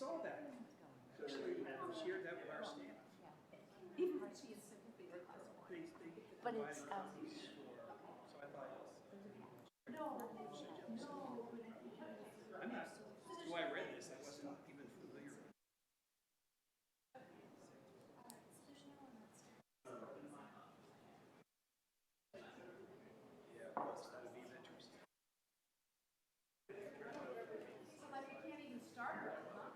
saw that. Actually, shared that with our staff. Even though she is sympathy. They But provided it's, copies for, so I thought, I'm not, when I read this, I wasn't even familiar with. Yeah, plus that would be of interest. like we can't even start early, huh?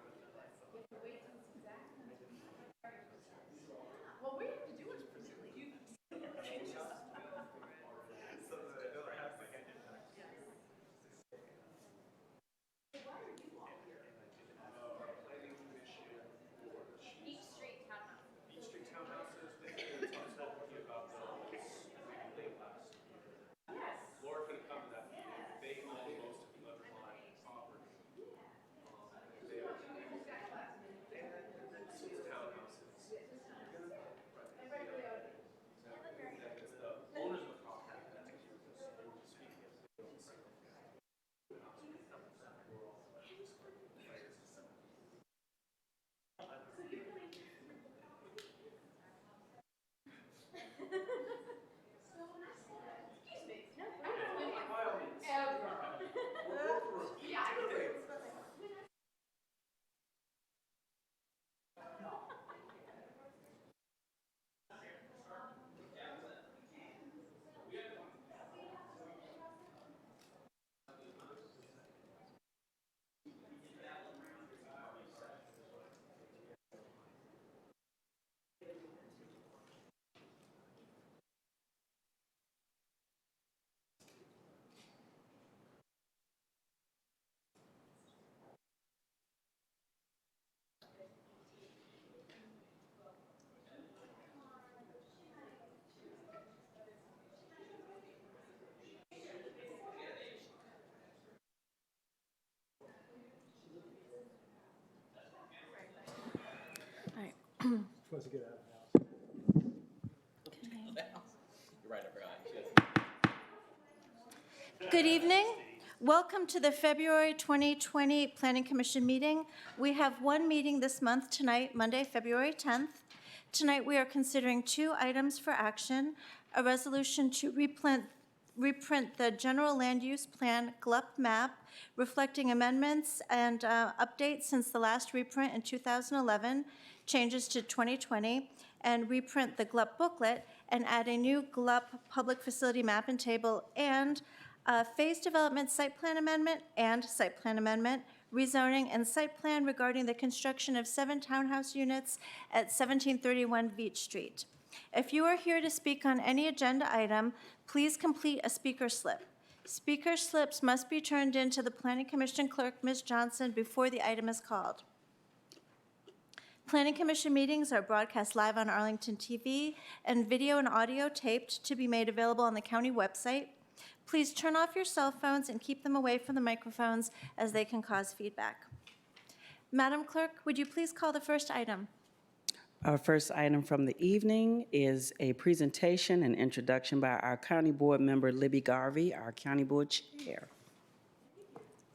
We have to wait till it's exact. Well, we have to do is present. Each Street Townhouse. Beach Street townhouses, we talked about those maybe late last year. Yes. Laura couldn't come to that meeting. They own most of the underlying property. They are so it's townhouses. And it's the owners of the property that actually was speaking. Supposed to get out of the house. You're right, I forgot. Good evening. Welcome to the February 2020 Planning Commission meeting. We have one meeting this month tonight, Monday, February 10th. Tonight we are considering two items for action: a resolution to reprint the General Land Use Plan GLUP map, reflecting amendments and updates since the last reprint in 2011, changes to 2020, and reprint the GLUP booklet and add a new GLUP public facility map and table, and phase development site plan amendment and site plan amendment, rezoning and site plan regarding the construction of 7 townhouse units at 1731 Beach Street. If you are here to speak on any agenda item, please complete a speaker slip. Speaker slips must be turned in to the Planning Commission clerk, Ms. Johnson, before the item is called. Planning Commission meetings are broadcast live on Arlington TV and video and audio taped to be made available on the county website. Please turn off your cell phones and keep them away from the microphones, as they can cause feedback. Madam Clerk, would you please call the first item? Our first item from the evening is a presentation and introduction by our County Board member, Libby Garvey, our County Board Chair.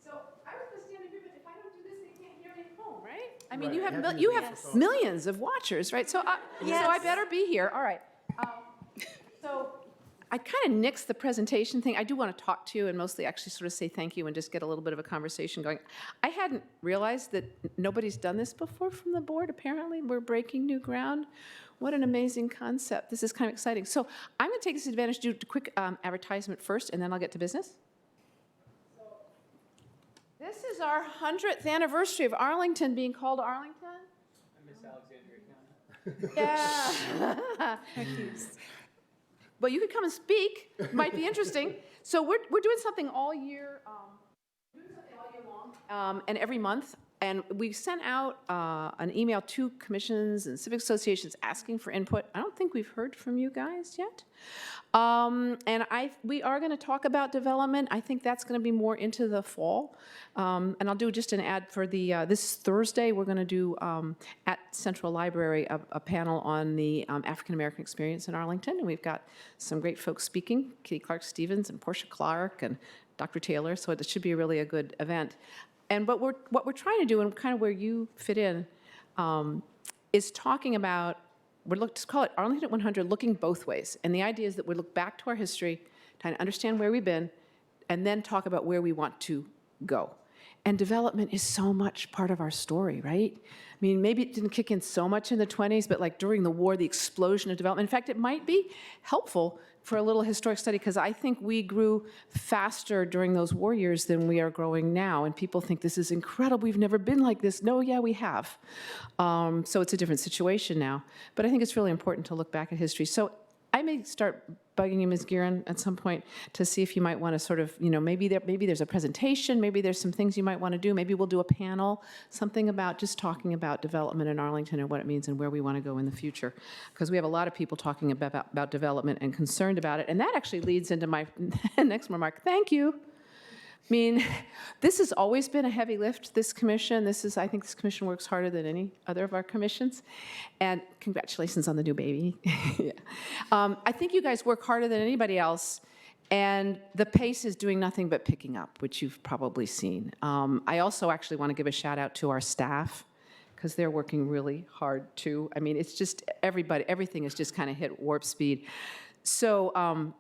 So I was gonna stand up here, but if I don't do this, they can't hear me at home, right? I mean, Right, you have, have you your have microphone. millions of watchers, right? So I Yes. better be here, all right. So I kind of nixed the presentation thing. I do want to talk to you and mostly actually sort of say thank you and just get a little bit of a conversation going. I hadn't realized that nobody's done this before from the board. Apparently, we're breaking new ground. What an amazing concept. This is kind of exciting. So I'm going to take this advantage to do a quick advertisement first, and then I'll get to business. This is our 100th anniversary of Arlington being called Arlington. I miss Alexandria County. Yeah. Well, you could come and speak. Might be interesting. So we're doing something all year. Long, and every month. And we sent out an email to commissions and civic associations asking for input. I don't think we've heard from you guys yet. And we are going to talk about development. I think that's going to be more into the fall. And I'll do just an ad for the this Thursday. We're going to do at Central Library a panel on the African American experience in Arlington. And we've got some great folks speaking: Kitty Clark Stevens and Portia Clark and Dr. Taylor. So it should be really a good event. And what we're trying to do, and kind of where you fit in, is talking about, just call it Arlington at 100, looking both ways. And the idea is that we look back to our history, trying to understand where we've been, and then talk about where we want to go. And development is so much part of our story, right? I mean, maybe it didn't kick in so much in the 20s, but like during the war, the explosion of development. In fact, it might be helpful for a little historic study, because I think we grew faster during those war years than we are growing now. And people think this is incredible, we've never been like this. No, yeah, we have. So it's a different situation now. But I think it's really important to look back at history. So I may start bugging you, Ms. Guerin, at some point to see if you might want to sort of, maybe there's a presentation, maybe there's some things you might want to do. Maybe we'll do a panel, something about just talking about development in Arlington and what it means and where we want to go in the future. Because we have a lot of people talking about development and concerned about it. And that actually leads into my next remark. Thank you. I mean, this has always been a heavy lift, this commission. I think this commission works harder than any other of our commissions. And congratulations on the new baby. Yeah. I think you guys work harder than anybody else. And the pace is doing nothing but picking up, which you've probably seen. I also actually want to give a shout out to our staff, because they're working really hard too. I mean, it's just everything has just kind of hit warp speed. So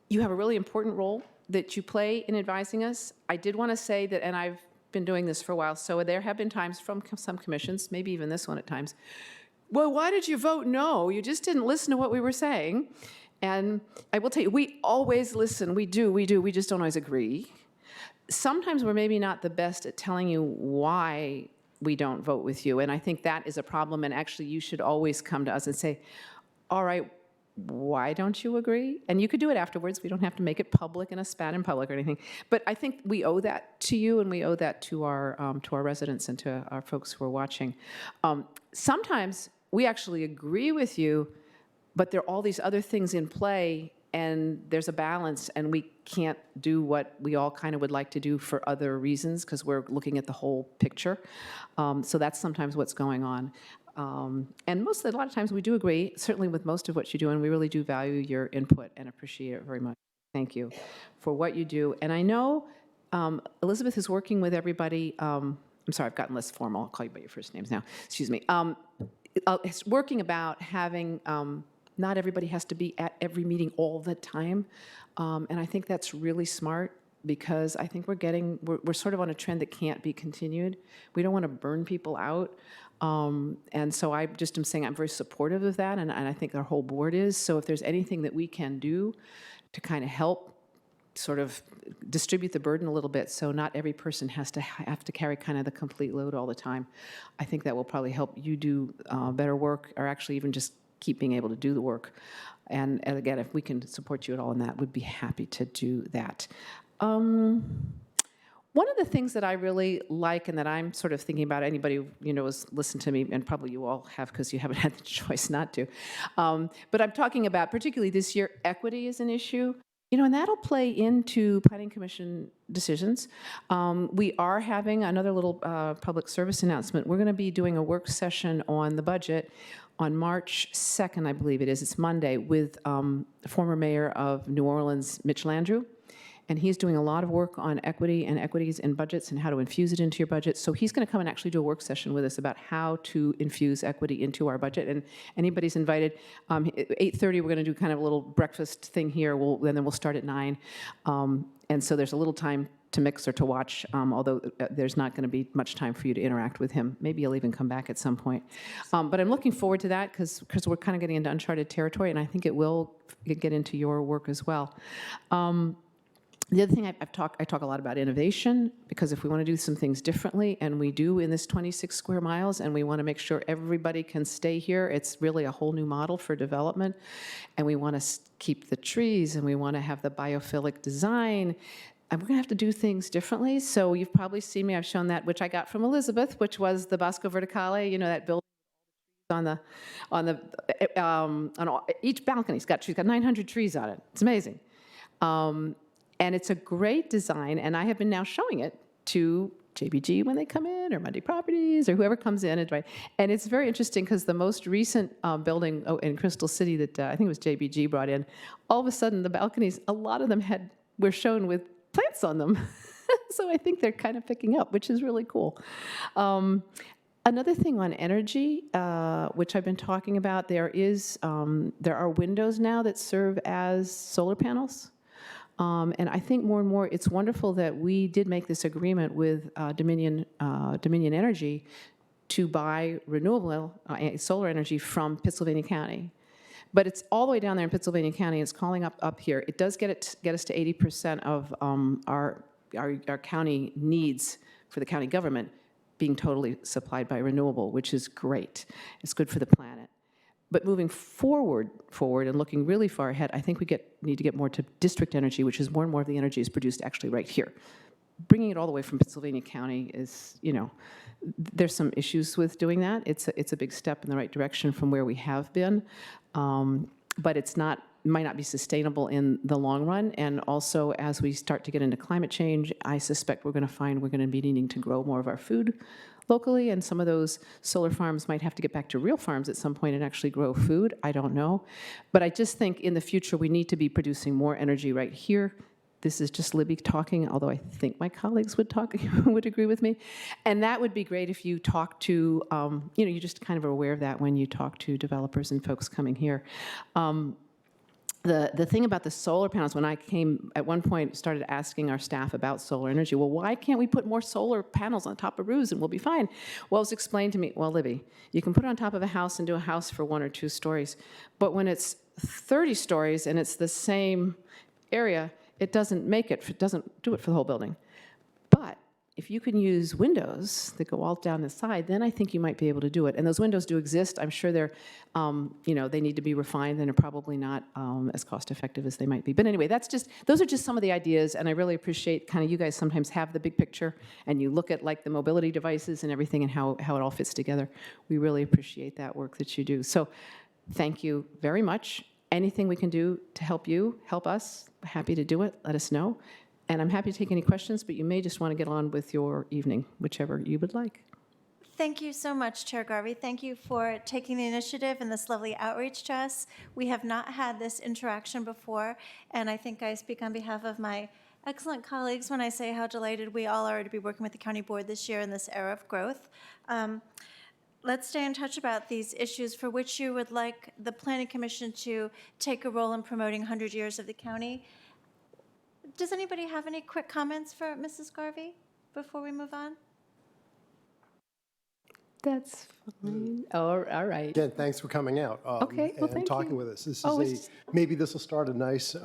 you have a really important role that you play in advising us. I did want to say that, and I've been doing this for a while, so there have been times from some commissions, maybe even this one at times, well, why did you vote no? You just didn't listen to what we were saying. And I will tell you, we always listen. We do. We just don't always agree. Sometimes we're maybe not the best at telling you why we don't vote with you, and I think that is a problem, and actually you should always come to us and say, all right, why don't you agree? And you could do it afterwards. We don't have to make it public in a spat in public or anything. But I think we owe that to you, and we owe that to our residents and to our folks who are watching. Sometimes we actually agree with you, but there are all these other things in play, and there's a balance, and we can't do what we all kind of would like to do for other reasons, because we're looking at the whole picture. So that's sometimes what's going on. And a lot of times we do agree, certainly with most of what you do, and we really do value your input and appreciate it very much. Thank you for what you do. And I know Elizabeth is working with everybody. I'm sorry, I've gotten less formal. I'll call you by your first names now. Excuse me. It's working about having, not everybody has to be at every meeting all the time. And I think that's really smart, because I think we're sort of on a trend that can't be continued. We don't want to burn people out. And so I just am saying I'm very supportive of that, and I think our whole board is. So if there's anything that we can do to kind of help sort of distribute the burden a little bit, so not every person have to carry kind of the complete load all the time, I think that will probably help you do better work, or actually even just keep being able to do the work. And again, if we can support you at all in that, we'd be happy to do that. One of the things that I really like, and that I'm sort of thinking about, anybody who has listened to me, and probably you all have because you haven't had the choice not to, but I'm talking about, particularly this year, equity is an issue. And that'll play into Planning Commission decisions. We are having another little public service announcement. We're going to be doing a work session on the budget on March 2nd, I believe it is. It's Monday, with the former mayor of New Orleans, Mitch Landrieu. And he's doing a lot of work on equity and equities in budgets and how to infuse it into your budget. So he's going to come and actually do a work session with us about how to infuse equity into our budget. And anybody's invited. 8:30, we're going to do kind of a little breakfast thing here. Then we'll start at 9. And so there's a little time to mix or to watch, although there's not going to be much time for you to interact with him. Maybe he'll even come back at some point. But I'm looking forward to that, because we're kind of getting into uncharted territory, and I think it will get into your work as well. The other thing I talk a lot about innovation, because if we want to do some things differently, and we do in this 26 square miles, and we want to make sure everybody can stay here, it's really a whole new model for development. And we want to keep the trees, and we want to have the biophilic design, and we're going to have to do things differently. So you've probably seen me, I've shown that, which I got from Elizabeth, which was the Bosco Verticale, that building on each balcony's got trees, got 900 trees on it. It's amazing. And it's a great design, and I have been now showing it to JBG when they come in, or Monday Properties, or whoever comes in. And it's very interesting, because the most recent building in Crystal City that I think it was JBG brought in, all of a sudden the balconies, a lot of them were shown with plants on them. So I think they're kind of picking up, which is really cool. Another thing on energy, which I've been talking about, there are windows now that serve as solar panels. And I think more and more, it's wonderful that we did make this agreement with Dominion Energy to buy renewable solar energy from Pittsylvania County. But it's all the way down there in Pittsylvania County, and it's calling up here. It does get us to 80% of our county needs for the county government being totally supplied by renewable, which is great. It's good for the planet. But moving forward and looking really far ahead, I think we need to get more to district energy, which is more and more of the energy is produced actually right here. Bringing it all the way from Pennsylvania County is, there's some issues with doing that. It's a big step in the right direction from where we have been, but might not be sustainable in the long run. And also, as we start to get into climate change, I suspect we're going to be needing to grow more of our food locally, and some of those solar farms might have to get back to real farms at some point and actually grow food. I don't know. But I just think in the future, we need to be producing more energy right here. This is just Libby talking, although I think my colleagues would agree with me. And that would be great if you talk to, you just kind of are aware of that when you talk to developers and folks coming here. The thing about the solar panels, when I came, at one point, started asking our staff about solar energy, well, why can't we put more solar panels on top of roofs and we'll be fine? Well, it was explained to me, well, Libby, you can put it on top of a house and do a house for 1 or 2 stories, but when it's 30 stories and it's the same area, it doesn't do it for the whole building. But if you can use windows that go all down the side, then I think you might be able to do it. And those windows do exist. I'm sure they're, they need to be refined and are probably not as cost effective as they might be. But anyway, those are just some of the ideas, and I really appreciate kind of you guys sometimes have the big picture and you look at like the mobility devices and everything and how it all fits together. We really appreciate that work that you do. So thank you very much. Anything we can do to help us, happy to do it. Let us know. And I'm happy to take any questions, but you may just want to get on with your evening, whichever you would like. Thank you so much, Chair Garvey. Thank you for taking the initiative and this lovely outreach to us. We have not had this interaction before, and I think I speak on behalf of my excellent colleagues when I say how delighted we all are to be working with the county board this year in this era of growth. Let's stay in touch about these issues for which you would like the Planning Commission to take a role in promoting 100 years of the county. Does anybody have any quick comments for Mrs. Garvey before we move on? That's fine. Oh, all right. Again, thanks for coming out. Okay, well, thank and talking you. with us. This Oh, is maybe this will start a nice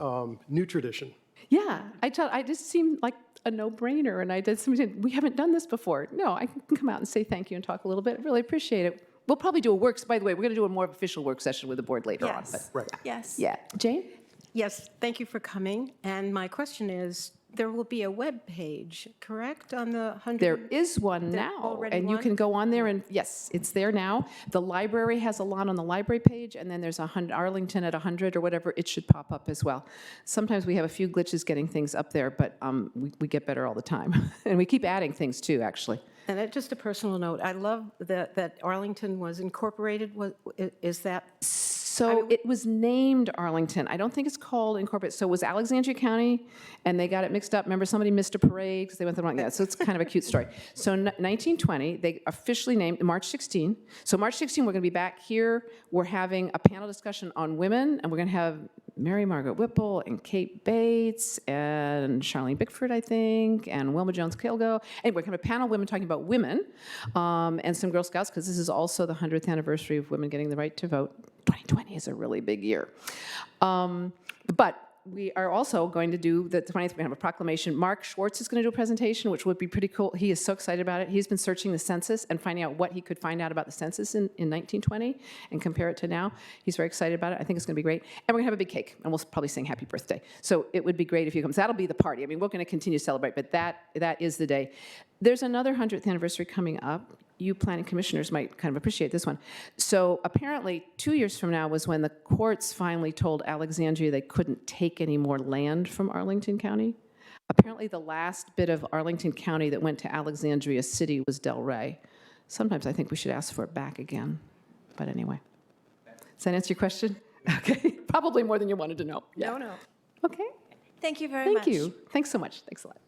new tradition. Yeah, I just seemed like a no-brainer, and I did something. We haven't done this before. No, I can come out and say thank you and talk a little bit. I really appreciate it. We'll probably do by the way, we're going to do a more official work session with the board later on. Yes. Right. Yes. Yeah, Jane? Yes, thank you for coming. And my question is, there will be a web page, correct, on the 100? There is one There now, already and you one? can go on there and, yes, it's there now. The library has a lot on the library page, and then there's Arlington at 100 or whatever, it should pop up as well. Sometimes we have a few glitches getting things up there, but we get better all the time. And we keep adding things too, actually. And just a personal note, I love that Arlington was incorporated. Is that? So it was named Arlington. I don't think it's called incorporated. So it was Alexandria County, and they got it mixed up. Remember, somebody missed a parade because they went the wrong. Yeah, so it's kind of a cute story. So 1920, they officially named March 16. So March 16, we're going to be back here. We're having a panel discussion on women, and we're going to have Mary Margaret Whipple and Kate Bates and Charlene Bickford, I think, and Wilma Jones-Kilgo. Anyway, we're going to have a panel of women talking about women and some Girl Scouts, because this is also the 100th anniversary of women getting the right to vote. 2020 is a really big year. But we are also going to do the 20th, we're going to have a proclamation. Mark Schwartz is going to do a presentation, which would be pretty cool. He is so excited about it. He's been searching the census and finding out what he could find out about the census in 1920 and compare it to now. He's very excited about it. I think it's going to be great. And we're going to have a big cake, and we'll probably sing happy birthday. So it would be great if you come. So that'll be the party. I mean, we're going to continue to celebrate, but that is the day. There's another 100th anniversary coming up. You planning commissioners might kind of appreciate this one. So apparently 2 years from now was when the courts finally told Alexandria they couldn't take any more land from Arlington County. Apparently the last bit of Arlington County that went to Alexandria City was Delray. Sometimes I think we should ask for it back again. But anyway. Does that answer your question? Okay. Probably more than you wanted to know. Yeah. No. Okay. Thank you very much. Thank you. Thanks so much. Thanks a lot.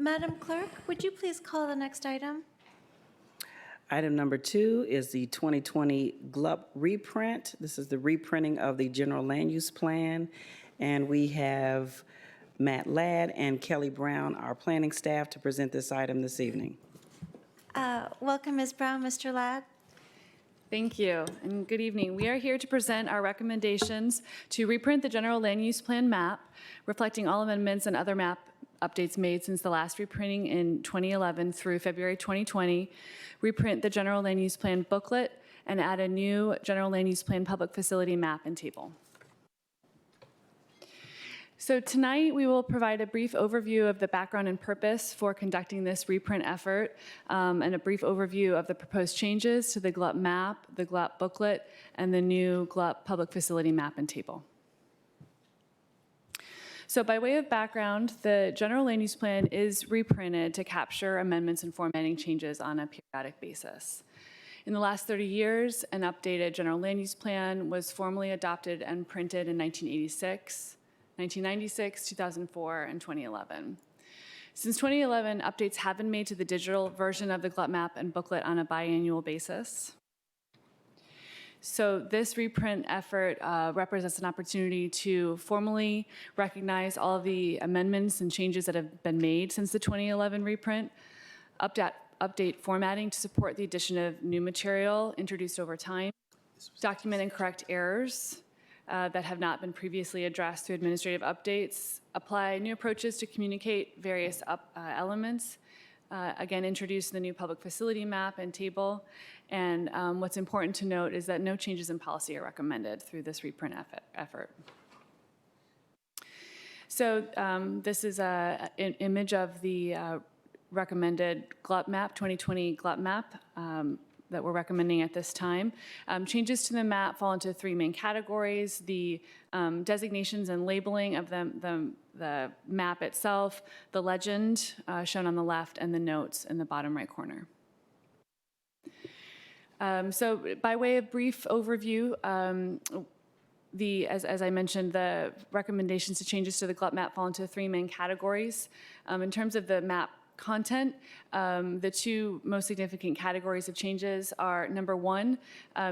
Madam Clerk, would you please call the next item? Item number 2 is the 2020 GLUP reprint. This is the reprinting of the general land use plan. And we have Matt Ladd and Kelly Brown, our planning staff, to present this item this evening. Welcome, Ms. Brown. Mr. Ladd? Thank you, and good evening. We are here to present our recommendations to reprint the general land use plan map, reflecting all amendments and other map updates made since the last reprinting in 2011 through February 2020, reprint the general land use plan booklet, and add a new general land use plan public facility map and table. So tonight, we will provide a brief overview of the background and purpose for conducting this reprint effort, and a brief overview of the proposed changes to the GLUP map, the GLUP booklet, and the new GLUP public facility map and table. So by way of background, the general land use plan is reprinted to capture amendments and formatting changes on a periodic basis. In the last 30 years, an updated general land use plan was formally adopted and printed in 1986, 1996, 2004, and 2011. Since 2011, updates have been made to the digital version of the GLUP map and booklet on a biannual basis. So this reprint effort represents an opportunity to formally recognize all of the amendments and changes that have been made since the 2011 reprint, update formatting to support the addition of new material introduced over time, document and correct errors that have not been previously addressed through administrative updates, apply new approaches to communicate various elements, again, introduce the new public facility map and table, and what's important to note is that no changes in policy are recommended through this reprint effort. So this is an image of the recommended GLUP map, 2020 GLUP map, that we're recommending at this time. Changes to the map fall into 3 main categories: the designations and labeling of the map itself, the legend shown on the left, and the notes in the bottom right corner. So by way of brief overview, as I mentioned, the recommendations to changes to the GLUP map fall into 3 main categories. In terms of the map content, the 2 most significant categories of changes are, number 1,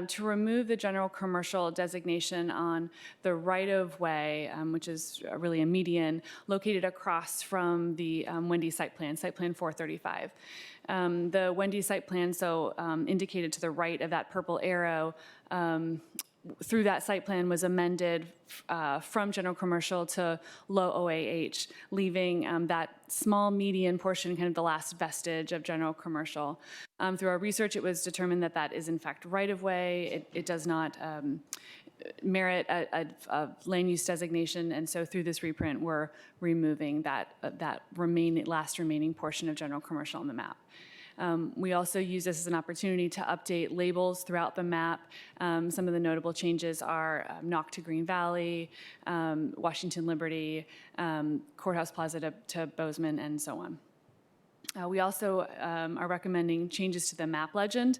to remove the general commercial designation on the right-of-way, which is really a median, located across from the Wendy site plan 435. The Wendy site plan, so indicated to the right of that purple arrow, through that site plan was amended from general commercial to low OAH, leaving that small median portion, kind of the last vestige of general commercial. Through our research, it was determined that that is in fact right-of-way. It does not merit a land use designation, and so through this reprint, we're removing that last remaining portion of general commercial on the map. We also use this as an opportunity to update labels throughout the map. Some of the notable changes are Knock to Green Valley, Washington Liberty, Courthouse Plaza to Bozeman, and so on. We also are recommending changes to the map legend.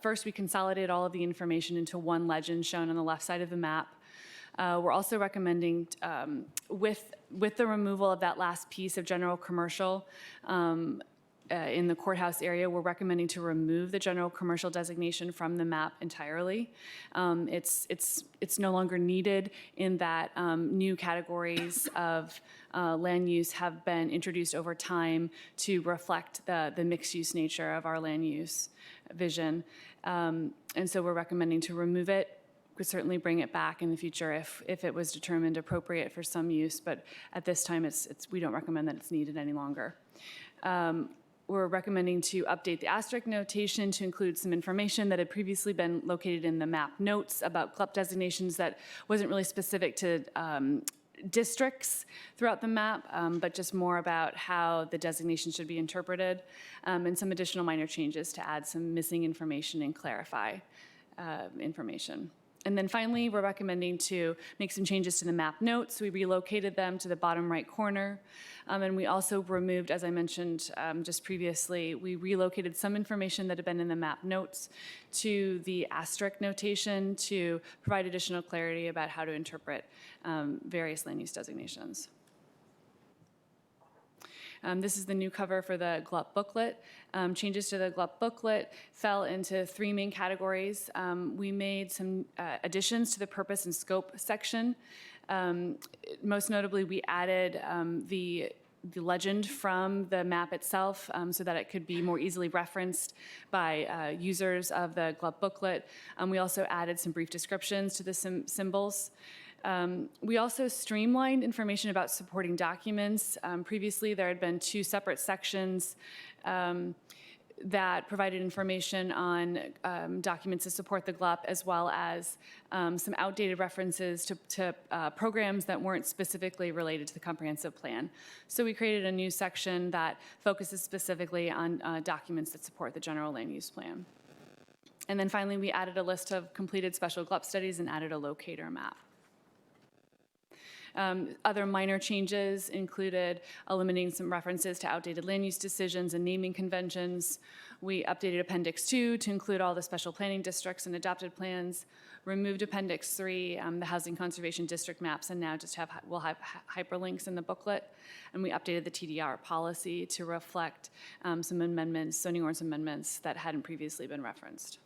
First, we consolidate all of the information into one legend shown on the left side of the map. We're also recommending, with the removal of that last piece of general commercial, in the courthouse area, we're recommending to remove the general commercial designation from the map entirely. It's no longer needed in that new categories of land use have been introduced over time to reflect the mixed-use nature of our land use vision. And so we're recommending to remove it. We could certainly bring it back in the future if it was determined appropriate for some use, but at this time, we don't recommend that it's needed any longer. We're recommending to update the asterisk notation to include some information that had previously been located in the map notes about GLUP designations that wasn't really specific to districts throughout the map, but just more about how the designation should be interpreted, and some additional minor changes to add some missing information and clarify information. And then finally, we're recommending to make some changes to the map notes. We relocated them to the bottom right corner. And we also removed, as I mentioned just previously, we relocated some information that had been in the map notes to the asterisk notation to provide additional clarity about how to interpret various land use designations. This is the new cover for the GLUP booklet. Changes to the GLUP booklet fell into 3 main categories. We made some additions to the purpose and scope section. Most notably, we added the legend from the map itself so that it could be more easily referenced by users of the GLUP booklet. We also added some brief descriptions to the symbols. We also streamlined information about supporting documents. Previously, there had been 2 separate sections that provided information on documents to support the GLUP, as well as some outdated references to programs that weren't specifically related to the comprehensive plan. So we created a new section that focuses specifically on documents that support the general land use plan. And then finally, we added a list of completed special GLUP studies and added a locator map. Other minor changes included eliminating some references to outdated land use decisions and naming conventions. We updated Appendix 2 to include all the special planning districts and adopted plans, removed Appendix 3, the housing conservation district maps, and now just we'll have hyperlinks in the booklet. And we updated the TDR policy to reflect some amendments, zoning ordinance amendments that hadn't previously been referenced.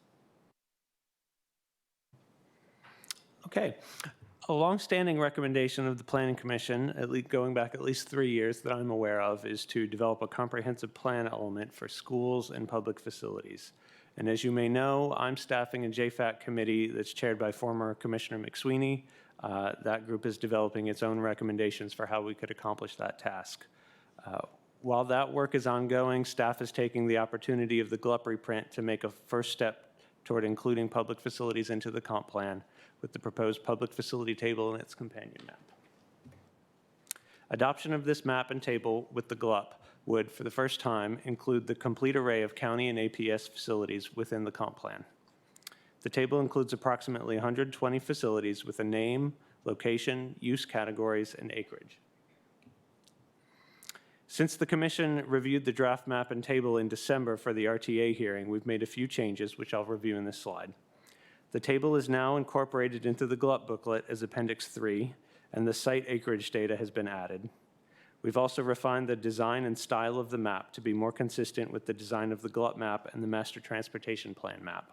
Okay. A longstanding recommendation of the Planning Commission, at least going back at least 3 years that I'm aware of, is to develop a comprehensive plan element for schools and public facilities. And as you may know, I'm staffing a JFAC committee that's chaired by former Commissioner McSweeney. That group is developing its own recommendations for how we could accomplish that task. While that work is ongoing, staff is taking the opportunity of the GLUP reprint to make a first step toward including public facilities into the comp plan with the proposed public facility table and its companion map. Adoption of this map and table with the GLUP would, for the first time, include the complete array of county and APS facilities within the comp plan. The table includes approximately 120 facilities with a name, location, use categories, and acreage. Since the Commission reviewed the draft map and table in December for the RTA hearing, we've made a few changes, which I'll review in this slide. The table is now incorporated into the GLUP booklet as Appendix 3, and the site acreage data has been added. We've also refined the design and style of the map to be more consistent with the design of the GLUP map and the Master Transportation Plan map.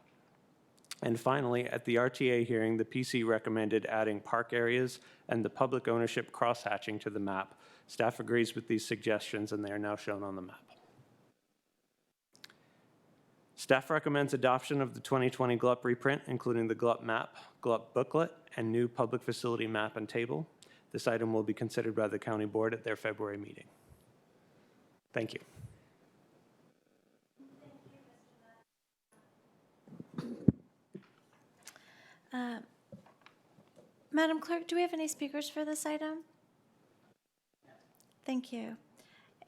And finally, at the RTA hearing, the PC recommended adding park areas and the public ownership crosshatching to the map. Staff agrees with these suggestions, and they are now shown on the map. Staff recommends adoption of the 2020 GLUP reprint, including the GLUP map, GLUP booklet, and new public facility map and table. This item will be considered by the County Board at their February meeting. Thank you. Madam Clerk, do we have any speakers for this item? Thank you.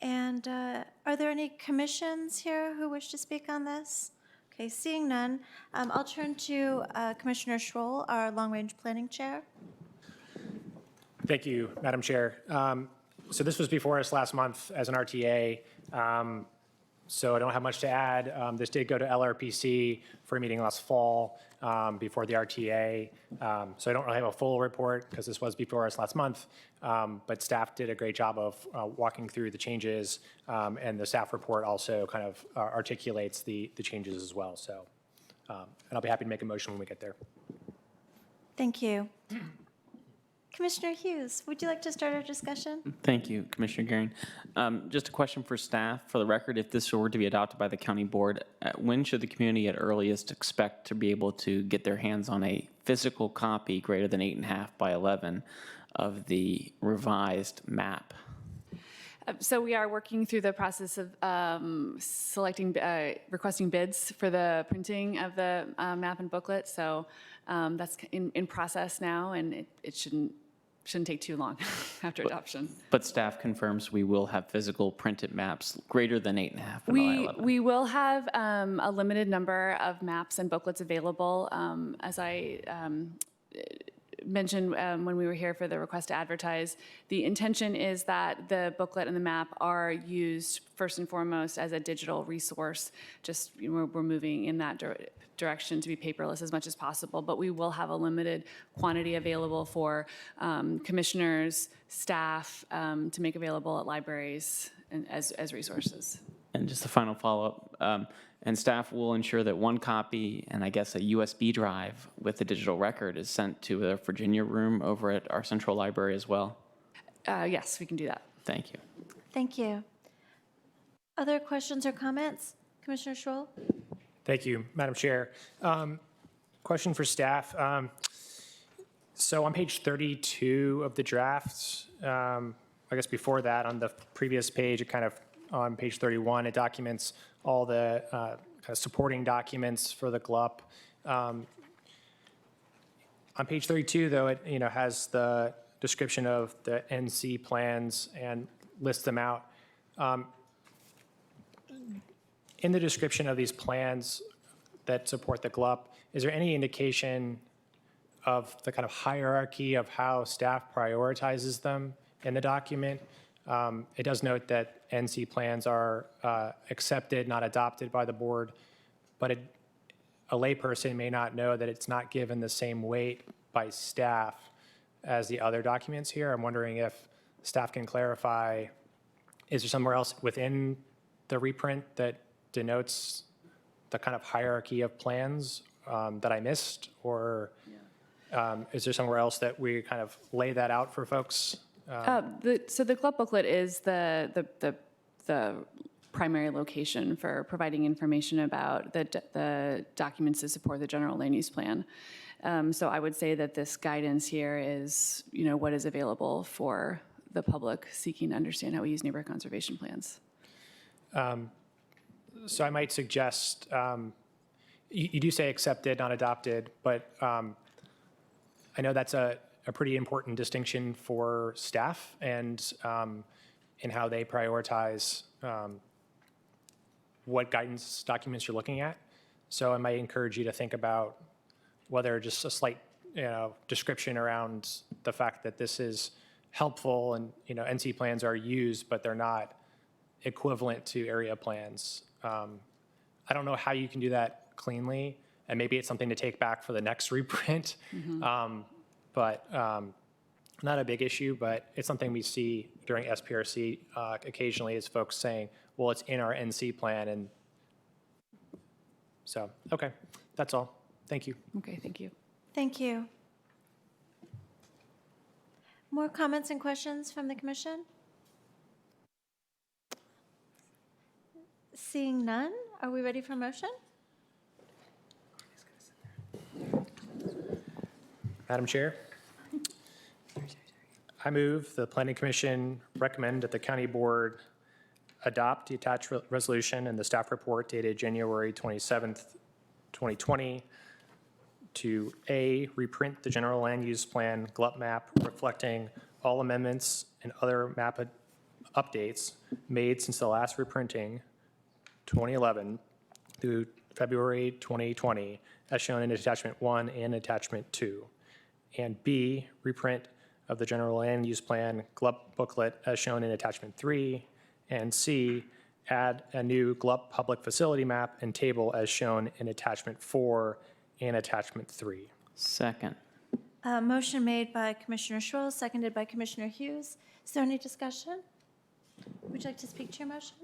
And are there any commissions here who wish to speak on this? Okay, seeing none, I'll turn to Commissioner Schroll, our Long Range Planning Chair. Thank you, Madam Chair. So this was before us last month as an RTA. So I don't have much to add. This did go to LRPC for a meeting last fall before the RTA. So I don't really have a full report because this was before us last month, but staff did a great job of walking through the changes, and the staff report also kind of articulates the changes as well. So, and I'll be happy to make a motion when we get there. Thank you. Commissioner Hughes, would you like to start our discussion? Thank you, Commissioner Garing. Just a question for staff. For the record, if this were to be adopted by the county board, when should the community at earliest expect to be able to get their hands on a physical copy greater than 8.5 by 11 of the revised map? So we are working through the process of requesting bids for the printing of the map and booklet. So that's in process now, and it shouldn't take too long after adoption. But staff confirms we will have physical printed maps greater than 8.5 by 11. We will have a limited number of maps and booklets available. As I mentioned when we were here for the request to advertise, the intention is that the booklet and the map are used first and foremost as a digital resource. Just we're moving in that direction to be paperless as much as possible, but we will have a limited quantity available for commissioners, staff to make available at libraries as resources. And just a final follow-up, and staff will ensure that one copy and I guess a USB drive with the digital record is sent to the Virginia room over at our central library as well? Yes, we can do that. Thank you. Thank you. Other questions or comments? Commissioner Schroll? Thank you, Madam Chair. Question for staff. So on page 32 of the drafts, I guess before that, on the previous page, it kind of, on page 31, it documents all the kind of supporting documents for the GLUP. On page 32, though, it has the description of the NC plans and lists them out. In the description of these plans that support the GLUP, is there any indication of the kind of hierarchy of how staff prioritizes them in the document? It does note that NC plans are accepted, not adopted by the board, but a layperson may not know that it's not given the same weight by staff as the other documents here. I'm wondering if staff can clarify, is there somewhere else within the reprint that denotes the kind of hierarchy of plans that I missed? Or is there somewhere else that we kind of lay that out for folks? So the GLUP booklet is the primary location for providing information about the documents that support the general land use plan. So I would say that this guidance here is, what is available for the public seeking to understand how we use neighborhood conservation plans. So I might suggest, you do say accepted, not adopted, but I know that's a pretty important distinction for staff and in how they prioritize what guidance documents you're looking at. So I might encourage you to think about whether just a slight description around the fact that this is helpful and NC plans are used, but they're not equivalent to area plans. I don't know how you can do that cleanly, and maybe it's something to take back for the next reprint. But not a big issue, but it's something we see during SPRC occasionally is folks saying, well, it's in our NC plan. And so, okay, that's all. Thank you. Okay, thank you. Thank you. More comments and questions from the commission? Seeing none, are we ready for motion? Madam Chair, I move the Planning Commission recommend that the County Board adopt the attached resolution and the staff report dated January 27th, 2020 to A, reprint the general land use plan GLUP map reflecting all amendments and other map updates made since the last reprinting, 2011 through February 2020, as shown in Attachment 1 and Attachment 2. And B, reprint of the general land use plan GLUP booklet as shown in Attachment 3. And C, add a new GLUP public facility map and table as shown in Attachment 4 and Attachment 3. Second. Motion made by Commissioner Schroll, seconded by Commissioner Hughes. Is there any discussion? Would you like to speak to your motion?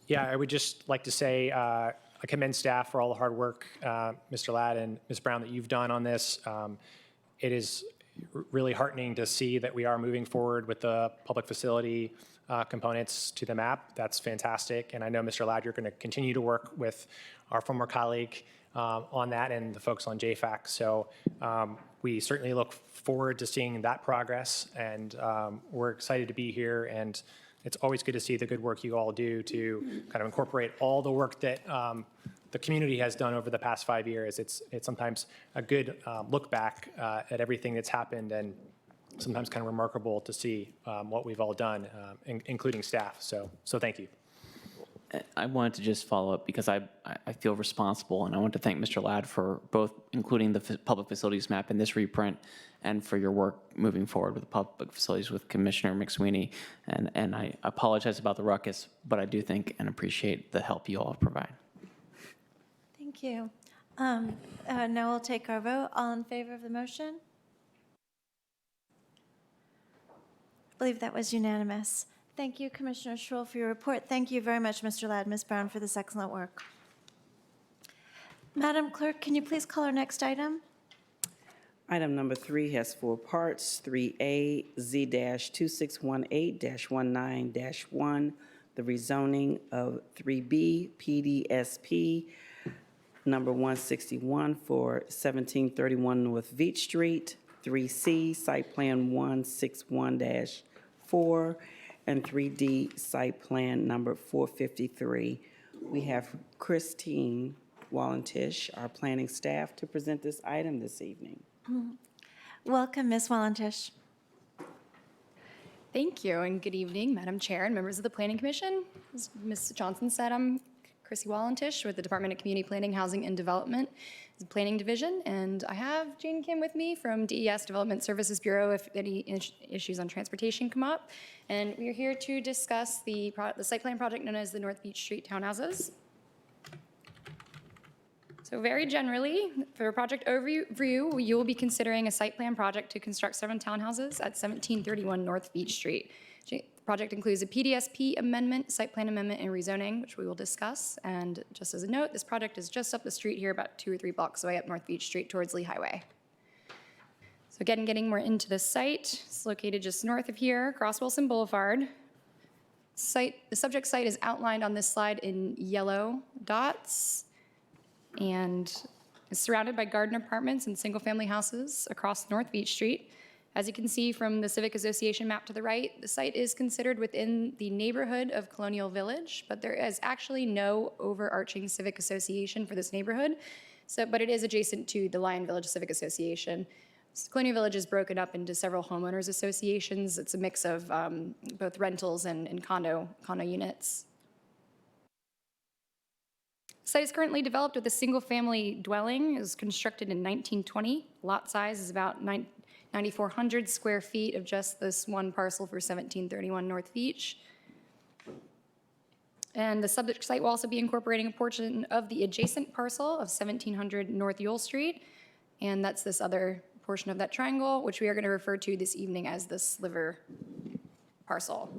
Yeah, I would just like to say I commend staff for all the hard work, Mr. Ladd and Ms. Brown, that you've done on this. It is really heartening to see that we are moving forward with the public facility components to the map. That's fantastic. And I know, Mr. Ladd, you're going to continue to work with our former colleague on that and the folks on JFAC. So we certainly look forward to seeing that progress. And we're excited to be here. And it's always good to see the good work you all do to kind of incorporate all the work that the community has done over the past 5 years. It's sometimes a good look back at everything that's happened and sometimes kind of remarkable to see what we've all done, including staff. So thank you. I wanted to just follow up because I feel responsible, and I want to thank Mr. Ladd for both including the public facilities map in this reprint and for your work moving forward with the public facilities with Commissioner McSweeney. And I apologize about the ruckus, but I do think and appreciate the help you all provide. Thank you. Now we'll take our vote. All in favor of the motion? I believe that was unanimous. Thank you, Commissioner Schroll, for your report. Thank you very much, Mr. Ladd, Ms. Brown, for this excellent work. Madam Clerk, can you please call our next item? Item number 3 has 4 parts. 3A, Z-2618-19-1, the rezoning of 3B PDSP number 161 for 1731 North Veach Street. 3C, Site Plan 161-4, and 3D, Site Plan number 453. We have Christine Walentish, our planning staff, to present this item this evening. Welcome, Ms. Walentish. Thank you, and good evening, Madam Chair and members of the Planning Commission. As Ms. Johnson said, I'm Chrissy Walentish with the Department of Community Planning, Housing, and Development, the Planning Division, and I have Jane Kim with me from DES Development Services Bureau if any issues on transportation come up. And we are here to discuss the site plan project known as the North Beach Street Townhouses. So very generally, for a project overview, you will be considering a site plan project to construct 7 townhouses at 1731 North Beach Street. The project includes a PDSP amendment, site plan amendment, and rezoning, which we will discuss. And just as a note, this project is just up the street here, about 2 or 3 blocks away up North Beach Street towards Lee Highway. So again, getting more into the site, it's located just north of here, across Wilson Boulevard. The subject site is outlined on this slide in yellow dots, and is surrounded by garden apartments and single-family houses across North Beach Street. As you can see from the Civic Association map to the right, the site is considered within the neighborhood of Colonial Village, but there is actually no overarching civic association for this neighborhood. But it is adjacent to the Lyon Village Civic Association. Colonial Village is broken up into several homeowners associations. It's a mix of both rentals and condo units. The site is currently developed with a single-family dwelling. It was constructed in 1920. Lot size is about 9,400 square feet of just this one parcel for 1731 North Beach. And the subject site will also be incorporating a portion of the adjacent parcel of 1700 North Yule Street. And that's this other portion of that triangle, which we are going to refer to this evening as the sliver parcel.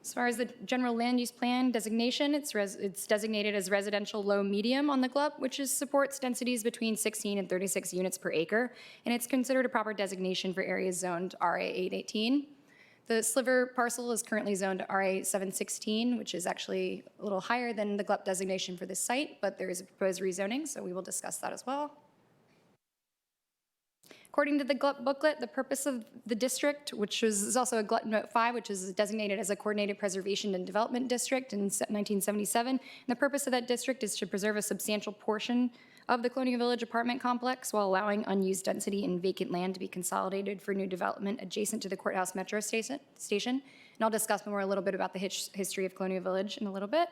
As far as the general land use plan designation, it's designated as residential low medium on the GLUP, which supports densities between 16 and 36 units per acre, and it's considered a proper designation for areas zoned RA 818. The sliver parcel is currently zoned RA 716, which is actually a little higher than the GLUP designation for this site, but there is a proposed rezoning, so we will discuss that as well. According to the GLUP booklet, the purpose of the district, which is also a GLUP Note 5, which is designated as a Coordinated Preservation and Development District in 1977, and the purpose of that district is to preserve a substantial portion of the Colonial Village apartment complex while allowing unused density and vacant land to be consolidated for new development adjacent to the Courthouse Metro Station. And I'll discuss more a little bit about the history of Colonial Village in a little bit.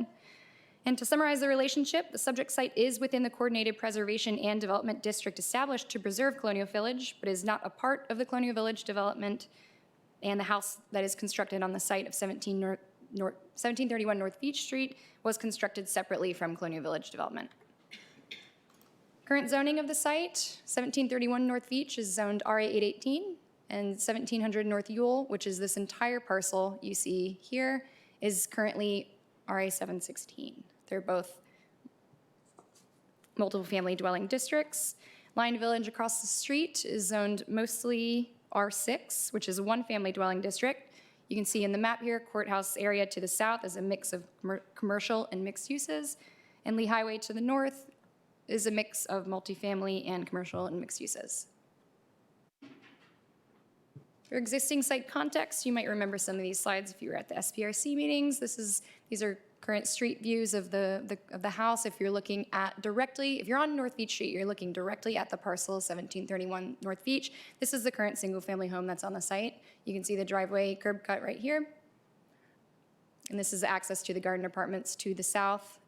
And to summarize the relationship, the subject site is within the Coordinated Preservation and Development District established to preserve Colonial Village, but is not a part of the Colonial Village development, and the house that is constructed on the site of 1731 North Beach Street was constructed separately from Colonial Village development. Current zoning of the site, 1731 North Beach is zoned RA 818, and 1700 North Yule, which is this entire parcel you see here, is currently RA 716. They're both multiple family dwelling districts. Lyon Village across the street is zoned mostly R6, which is a one-family dwelling district. You can see in the map here, courthouse area to the south is a mix of commercial and mixed uses, and Lee Highway to the north is a mix of multifamily and commercial and mixed uses. For existing site context, you might remember some of these slides if you were at the SPRC meetings. These are current street views of the house. If you're looking at directly, if you're on North Beach Street, you're looking directly at the parcel 1731 North Beach. This is the current single-family home that's on the site. You can see the driveway curb cut right here. And this is access to the garden apartments to the south.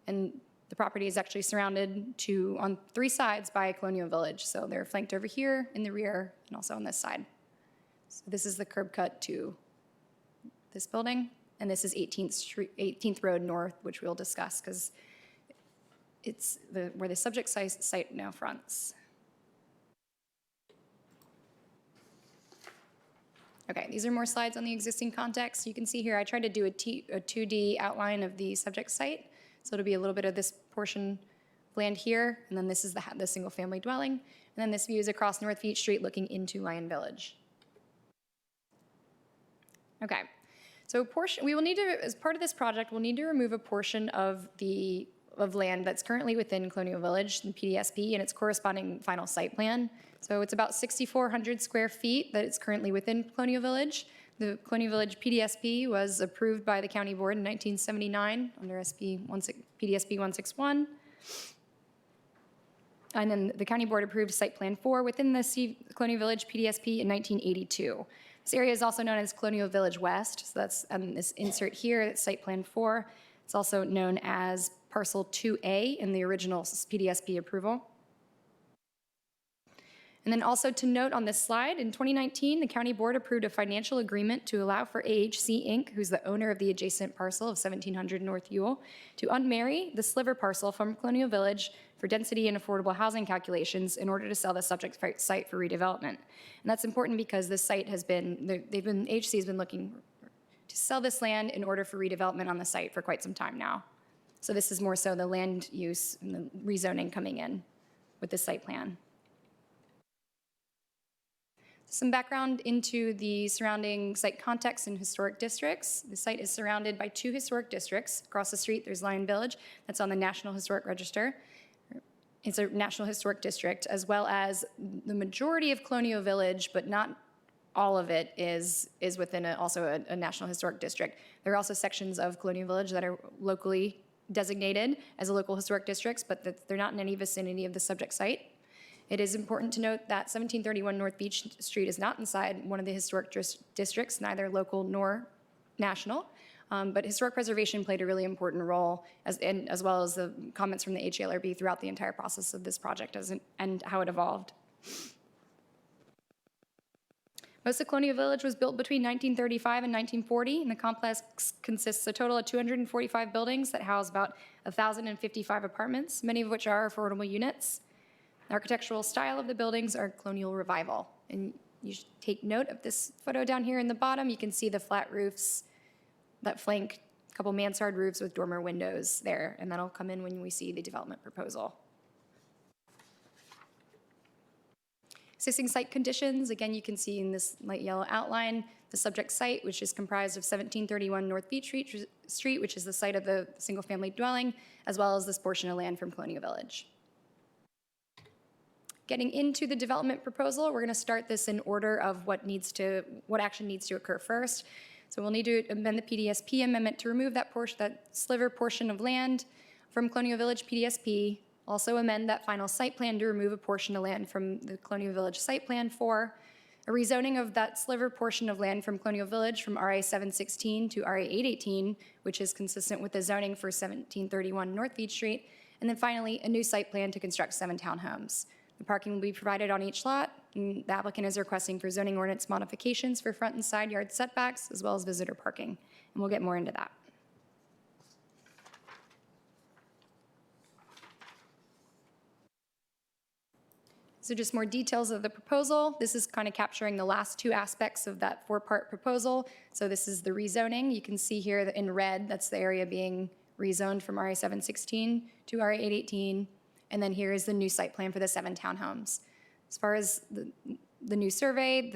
And the property is actually surrounded on 3 sides by Colonial Village. So they're flanked over here in the rear and also on this side. So this is the curb cut to this building, and this is 18th Road North, which we'll discuss because it's where the subject site now fronts. Okay, these are more slides on the existing context. You can see here, I tried to do a 2D outline of the subject site. So it'll be a little bit of this portion of land here, and then this is the single-family dwelling. And then this view is across North Beach Street looking into Lion Village. Okay, so we will need to, as part of this project, we'll need to remove a portion of land that's currently within Colonial Village, the PDSP, and its corresponding final site plan. So it's about 6,400 square feet that it's currently within Colonial Village. The Colonial Village PDSP was approved by the county board in 1979 under PDSP 161. And then the county board approved Site Plan 4 within the Colonial Village PDSP in 1982. This area is also known as Colonial Village West. So that's this insert here, it's Site Plan 4. It's also known as Parcel 2A in the original PDSP approval. And then also to note on this slide, in 2019, the county board approved a financial agreement to allow for AHC Inc., who's the owner of the adjacent parcel of 1700 North Ewell, to unmarry the sliver parcel from Colonial Village for density and affordable housing calculations in order to sell the subject site for redevelopment. And that's important because this site has been, AHC has been looking to sell this land in order for redevelopment on the site for quite some time now. So this is more so the land use and the rezoning coming in with the site plan. Some background into the surrounding site context and historic districts. The site is surrounded by 2 historic districts. Across the street, there's Lion Village. That's on the National Historic Register. It's a National Historic District, as well as the majority of Colonial Village, but not all of it is within also a National Historic District. There are also sections of Colonial Village that are locally designated as a local historic districts, but they're not in any vicinity of the subject site. It is important to note that 1731 North Beach Street is not inside one of the historic districts, neither local nor national. But historic preservation played a really important role, as well as the comments from the HALRB throughout the entire process of this project and how it evolved. Most of Colonial Village was built between 1935 and 1940, and the complex consists a total of 245 buildings that house about 1,055 apartments, many of which are affordable units. The architectural style of the buildings are colonial revival. And you should take note of this photo down here in the bottom. You can see the flat roofs that flank a couple mansard roofs with dormer windows there, and that'll come in when we see the development proposal. Existing site conditions, again, you can see in this light yellow outline, the subject site, which is comprised of 1731 North Beach Street, which is the site of the single-family dwelling, as well as this portion of land from Colonial Village. Getting into the development proposal, we're going to start this in order of what action needs to occur first. So we'll need to amend the PDSP amendment to remove that sliver portion of land from Colonial Village PDSP. Also amend that final site plan to remove a portion of land from the Colonial Village Site Plan 4. A rezoning of that sliver portion of land from Colonial Village from RA 716 to RA 818, which is consistent with the zoning for 1731 North Beach Street. And then finally, a new site plan to construct 7 townhomes. The parking will be provided on each lot, and the applicant is requesting for zoning ordinance modifications for front and side yard setbacks, as well as visitor parking. And we'll get more into that. So just more details of the proposal. This is kind of capturing the last 2 aspects of that 4-part proposal. So this is the rezoning. You can see here that in red, that's the area being rezoned from RA 716 to RA 818. And then here is the new site plan for the 7 townhomes. As far as the new survey,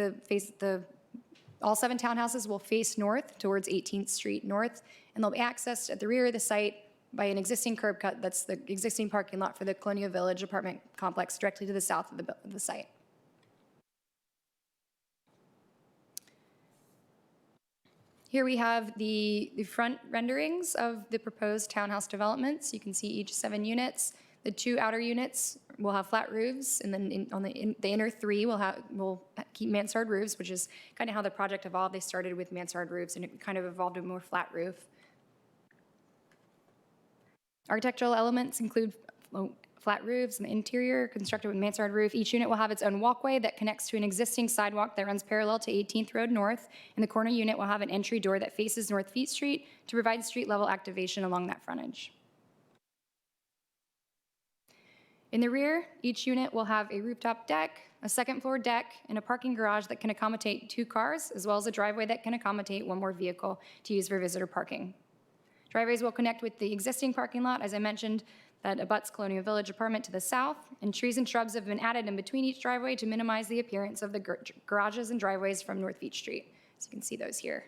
all 7 townhouses will face north towards 18th Street North, and they'll be accessed at the rear of the site by an existing curb cut that's the existing parking lot for the Colonial Village apartment complex directly to the south of the site. Here we have the front renderings of the proposed townhouse developments. You can see each 7 units. The 2 outer units will have flat roofs, and then the inner 3 will keep mansard roofs, which is kind of how the project evolved. They started with mansard roofs, and it kind of evolved to a more flat roof. Architectural elements include flat roofs and the interior constructed with mansard roof. Each unit will have its own walkway that connects to an existing sidewalk that runs parallel to 18th Road North, and the corner unit will have an entry door that faces North Beach Street to provide street level activation along that frontage. In the rear, each unit will have a rooftop deck, a second floor deck, and a parking garage that can accommodate 2 cars, as well as a driveway that can accommodate 1 more vehicle to use for visitor parking. Driveways will connect with the existing parking lot, as I mentioned, that abuts Colonial Village apartment to the south, and trees and shrubs have been added in between each driveway to minimize the appearance of the garages and driveways from North Beach Street. So you can see those here.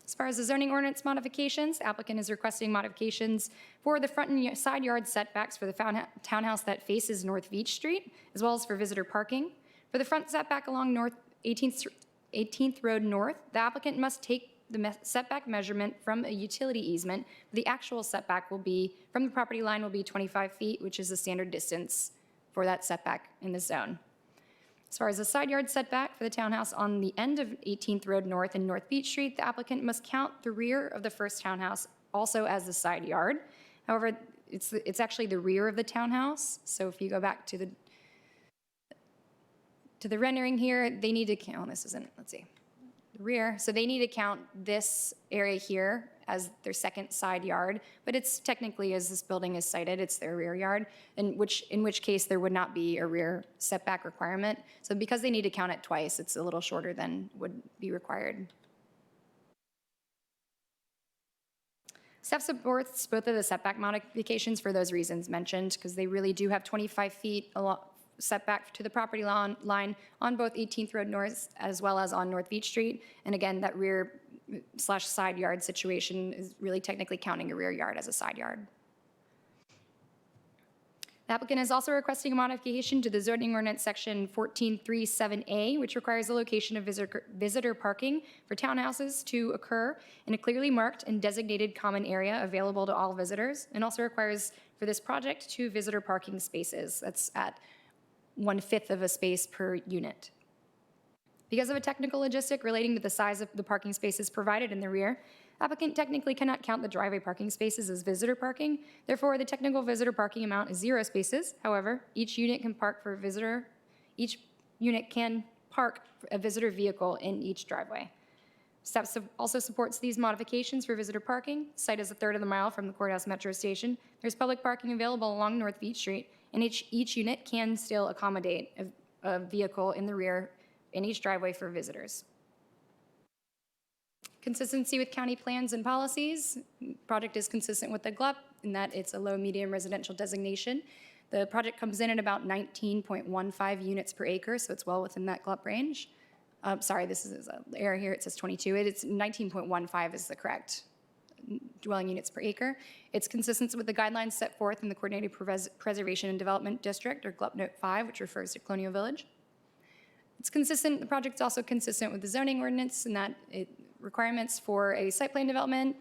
As far as the zoning ordinance modifications, applicant is requesting modifications for the front and side yard setbacks for the townhouse that faces North Beach Street, as well as for visitor parking. For the front setback along North 18th Road North, the applicant must take the setback measurement from a utility easement. The actual setback will be, from the property line, will be 25 feet, which is the standard distance for that setback in the zone. As far as the side yard setback for the townhouse on the end of 18th Road North and North Beach Street, the applicant must count the rear of the first townhouse also as the side yard. However, it's actually the rear of the townhouse. So if you go back to the rendering here, they need to count, this isn't, let's see, the rear. So they need to count this area here as their second side yard, but it's technically, as this building is sited, it's their rear yard, in which case there would not be a rear setback requirement. So because they need to count it twice, it's a little shorter than would be required. Staff supports both of the setback modifications for those reasons mentioned, because they really do have 25 feet setback to the property line on both 18th Road North as well as on North Beach Street. And again, that rear/side yard situation is really technically counting a rear yard as a side yard. The applicant is also requesting a modification to the zoning ordinance section 1437A, which requires the location of visitor parking for townhouses to occur in a clearly marked and designated common area available to all visitors, and also requires for this project 2 visitor parking spaces. That's at 1/5 of a space per unit. Because of a technical logistic relating to the size of the parking spaces provided in the rear, applicant technically cannot count the driveway parking spaces as visitor parking. Therefore, the technical visitor parking amount is 0 spaces. However, each unit can park a visitor vehicle in each driveway. Staff also supports these modifications for visitor parking. The site is 1/3 of the mile from the courthouse metro station. There's public parking available along North Beach Street, and each unit can still accommodate a vehicle in the rear in each driveway for visitors. Consistency with county plans and policies. Project is consistent with the GLUP in that it's a low-medium residential designation. The project comes in at about 19.15 units per acre, so it's well within that GLUP range. Sorry, this is an error here. It says 22. It's 19.15 is the correct dwelling units per acre. It's consistent with the guidelines set forth in the Coordinated Preservation and Development District, or GLUP Note 5, which refers to Colonial Village. It's consistent, the project's also consistent with the zoning ordinance in that it requirements for a site plan development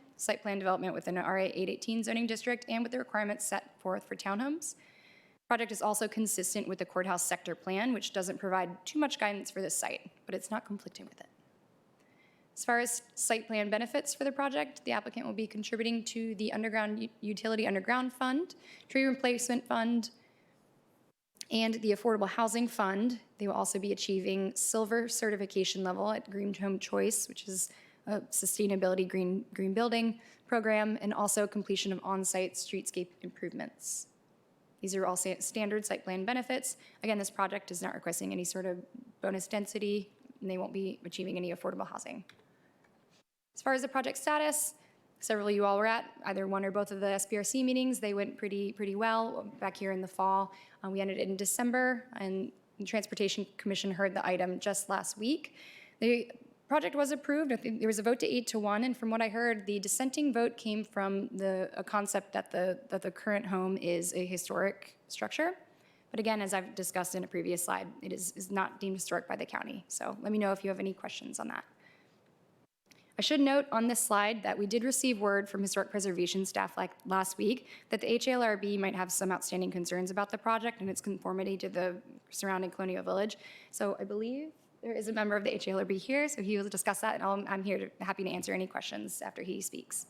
within an RA 818 zoning district, and with the requirements set forth for townhomes. Project is also consistent with the courthouse sector plan, which doesn't provide too much guidance for this site, but it's not conflicting with it. As far as site plan benefits for the project, the applicant will be contributing to the utility underground fund, tree replacement fund, and the affordable housing fund. They will also be achieving silver certification level at Green Home Choice, which is a sustainability green building program, and also completion of on-site streetscape improvements. These are all standard site plan benefits. Again, this project is not requesting any sort of bonus density, and they won't be achieving any affordable housing. As far as the project status, several of you all were at either one or both of the SBRC meetings. They went pretty well back here in the fall. We ended it in December, and the Transportation Commission heard the item just last week. The project was approved. I think there was a vote to 8-1, and from what I heard, the dissenting vote came from a concept that the current home is a historic structure. But again, as I've discussed in a previous slide, it is not deemed historic by the county. So let me know if you have any questions on that. I should note on this slide that we did receive word from historic preservation staff like last week that the HALRB might have some outstanding concerns about the project and its conformity to the surrounding Colonial Village. So I believe there is a member of the HALRB here, so he will discuss that, and I'm here happy to answer any questions after he speaks.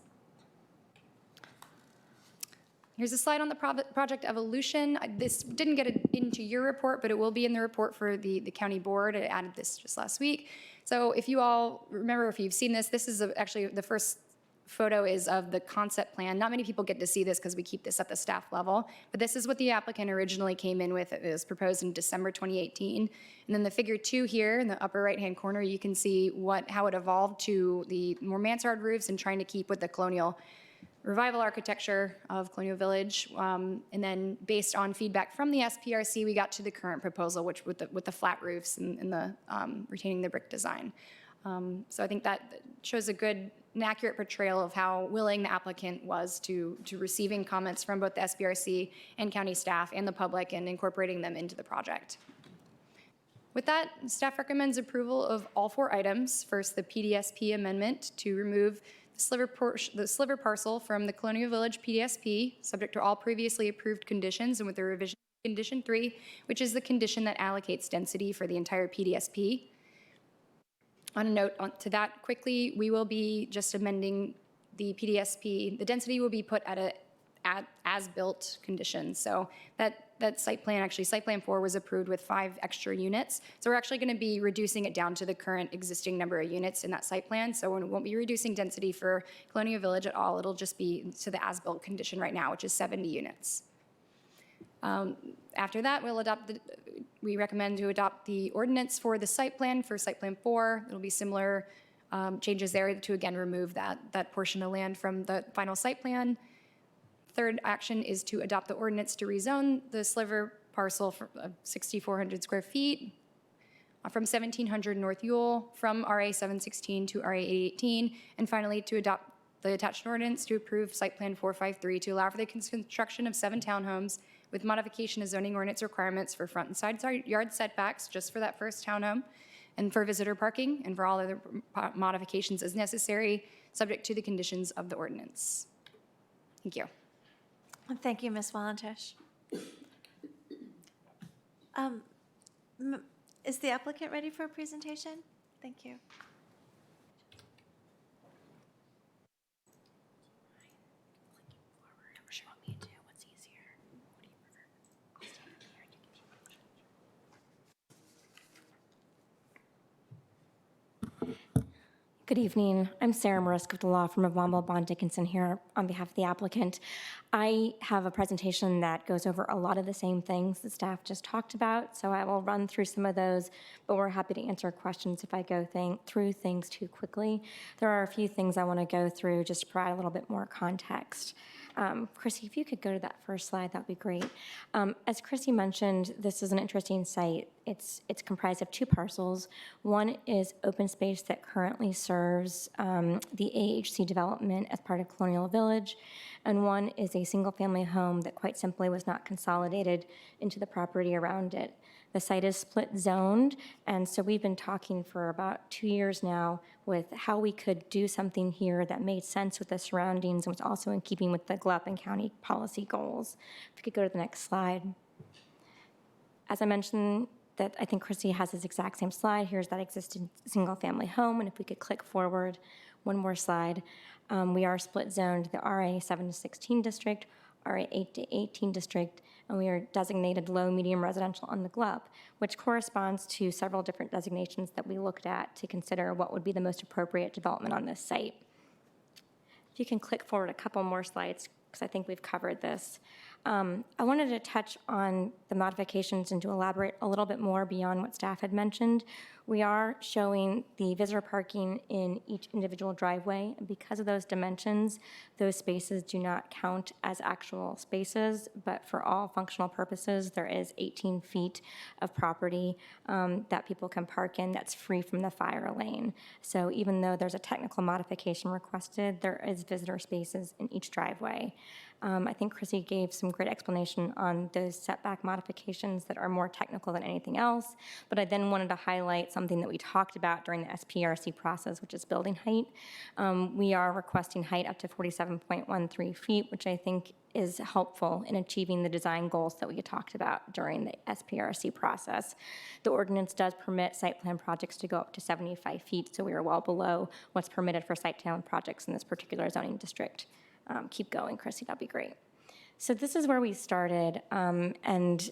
Here's a slide on the project evolution. This didn't get into your report, but it will be in the report for the county board. I added this just last week. So if you all remember, if you've seen this, this is actually the first photo is of the concept plan. Not many people get to see this because we keep this at the staff level, but this is what the applicant originally came in with. It was proposed in December 2018. And then the figure 2 here in the upper right-hand corner, you can see how it evolved to the more mansard roofs and trying to keep with the colonial revival architecture of Colonial Village. And then based on feedback from the SPRC, we got to the current proposal, which with the flat roofs and the retaining the brick design. So I think that shows a good and accurate portrayal of how willing the applicant was to receiving comments from both the SBRC and county staff and the public and incorporating them into the project. With that, staff recommends approval of all 4 items. First, the PDSP amendment to remove the sliver parcel from the Colonial Village PDSP, subject to all previously approved conditions and with the revision of condition 3, which is the condition that allocates density for the entire PDSP. On a note to that quickly, we will be just amending the PDSP. The density will be put at a as-built condition. So that site plan 4 was approved with 5 extra units. So we're actually going to be reducing it down to the current existing number of units in that site plan. So we won't be reducing density for Colonial Village at all. It'll just be to the as-built condition right now, which is 70 units. After that, we recommend to adopt the ordinance for the site plan for site plan 4. It'll be similar changes there to again remove that portion of land from the final site plan. Third action is to adopt the ordinance to rezone the sliver parcel for 6,400 square feet from 1700 North Ewell from RA 716 to RA 818. And finally, to adopt the attached ordinance to approve site plan 453 to allow for the construction of 7 townhomes with modification of zoning ordinance requirements for front and side yard setbacks just for that first townhome and for visitor parking and for all other modifications as necessary, subject to the conditions of the ordinance. Thank you. Thank you, Ms. Wallentesh. Is the applicant ready for a presentation? Thank you. Good evening. I'm Sarah Marisk with the law firm of Womble Bond Dickinson here on behalf of the applicant. I have a presentation that goes over a lot of the same things the staff just talked about, so I will run through some of those, but we're happy to answer questions if I go through things too quickly. There are a few things I want to go through just to provide a little bit more context. Chrissy, if you could go to that first slide, that would be great. As Chrissy mentioned, this is an interesting site. It's comprised of 2 parcels. One is open space that currently serves the AHC development as part of Colonial Village, and one is a single-family home that quite simply was not consolidated into the property around it. The site is split zoned, and so we've been talking for about 2 years now with how we could do something here that made sense with the surroundings and was also in keeping with the Gloup and County policy goals. If you could go to the next slide. As I mentioned, that I think Chrissy has this exact same slide. Here's that existing single-family home, and if we could click forward one more slide, we are split zoned the RA 7 to 16 district, RA 8 to 18 district, and we are designated low-medium residential on the Gloup, which corresponds to several different designations that we looked at to consider what would be the most appropriate development on this site. If you can click forward a couple more slides, because I think we've covered this. I wanted to touch on the modifications and to elaborate a little bit more beyond what staff had mentioned. We are showing the visitor parking in each individual driveway. And because of those dimensions, those spaces do not count as actual spaces, but for all functional purposes, there is 18 feet of property that people can park in that's free from the fire lane. So even though there's a technical modification requested, there is visitor spaces in each driveway. I think Chrissy gave some great explanation on those setback modifications that are more technical than anything else, but I then wanted to highlight something that we talked about during the SPRC process, which is building height. We are requesting height up to 47.13 feet, which I think is helpful in achieving the design goals that we talked about during the SPRC process. The ordinance does permit site plan projects to go up to 75 feet, so we are well below what's permitted for site plan projects in this particular zoning district. Keep going, Chrissy, that'd be great. So this is where we started, and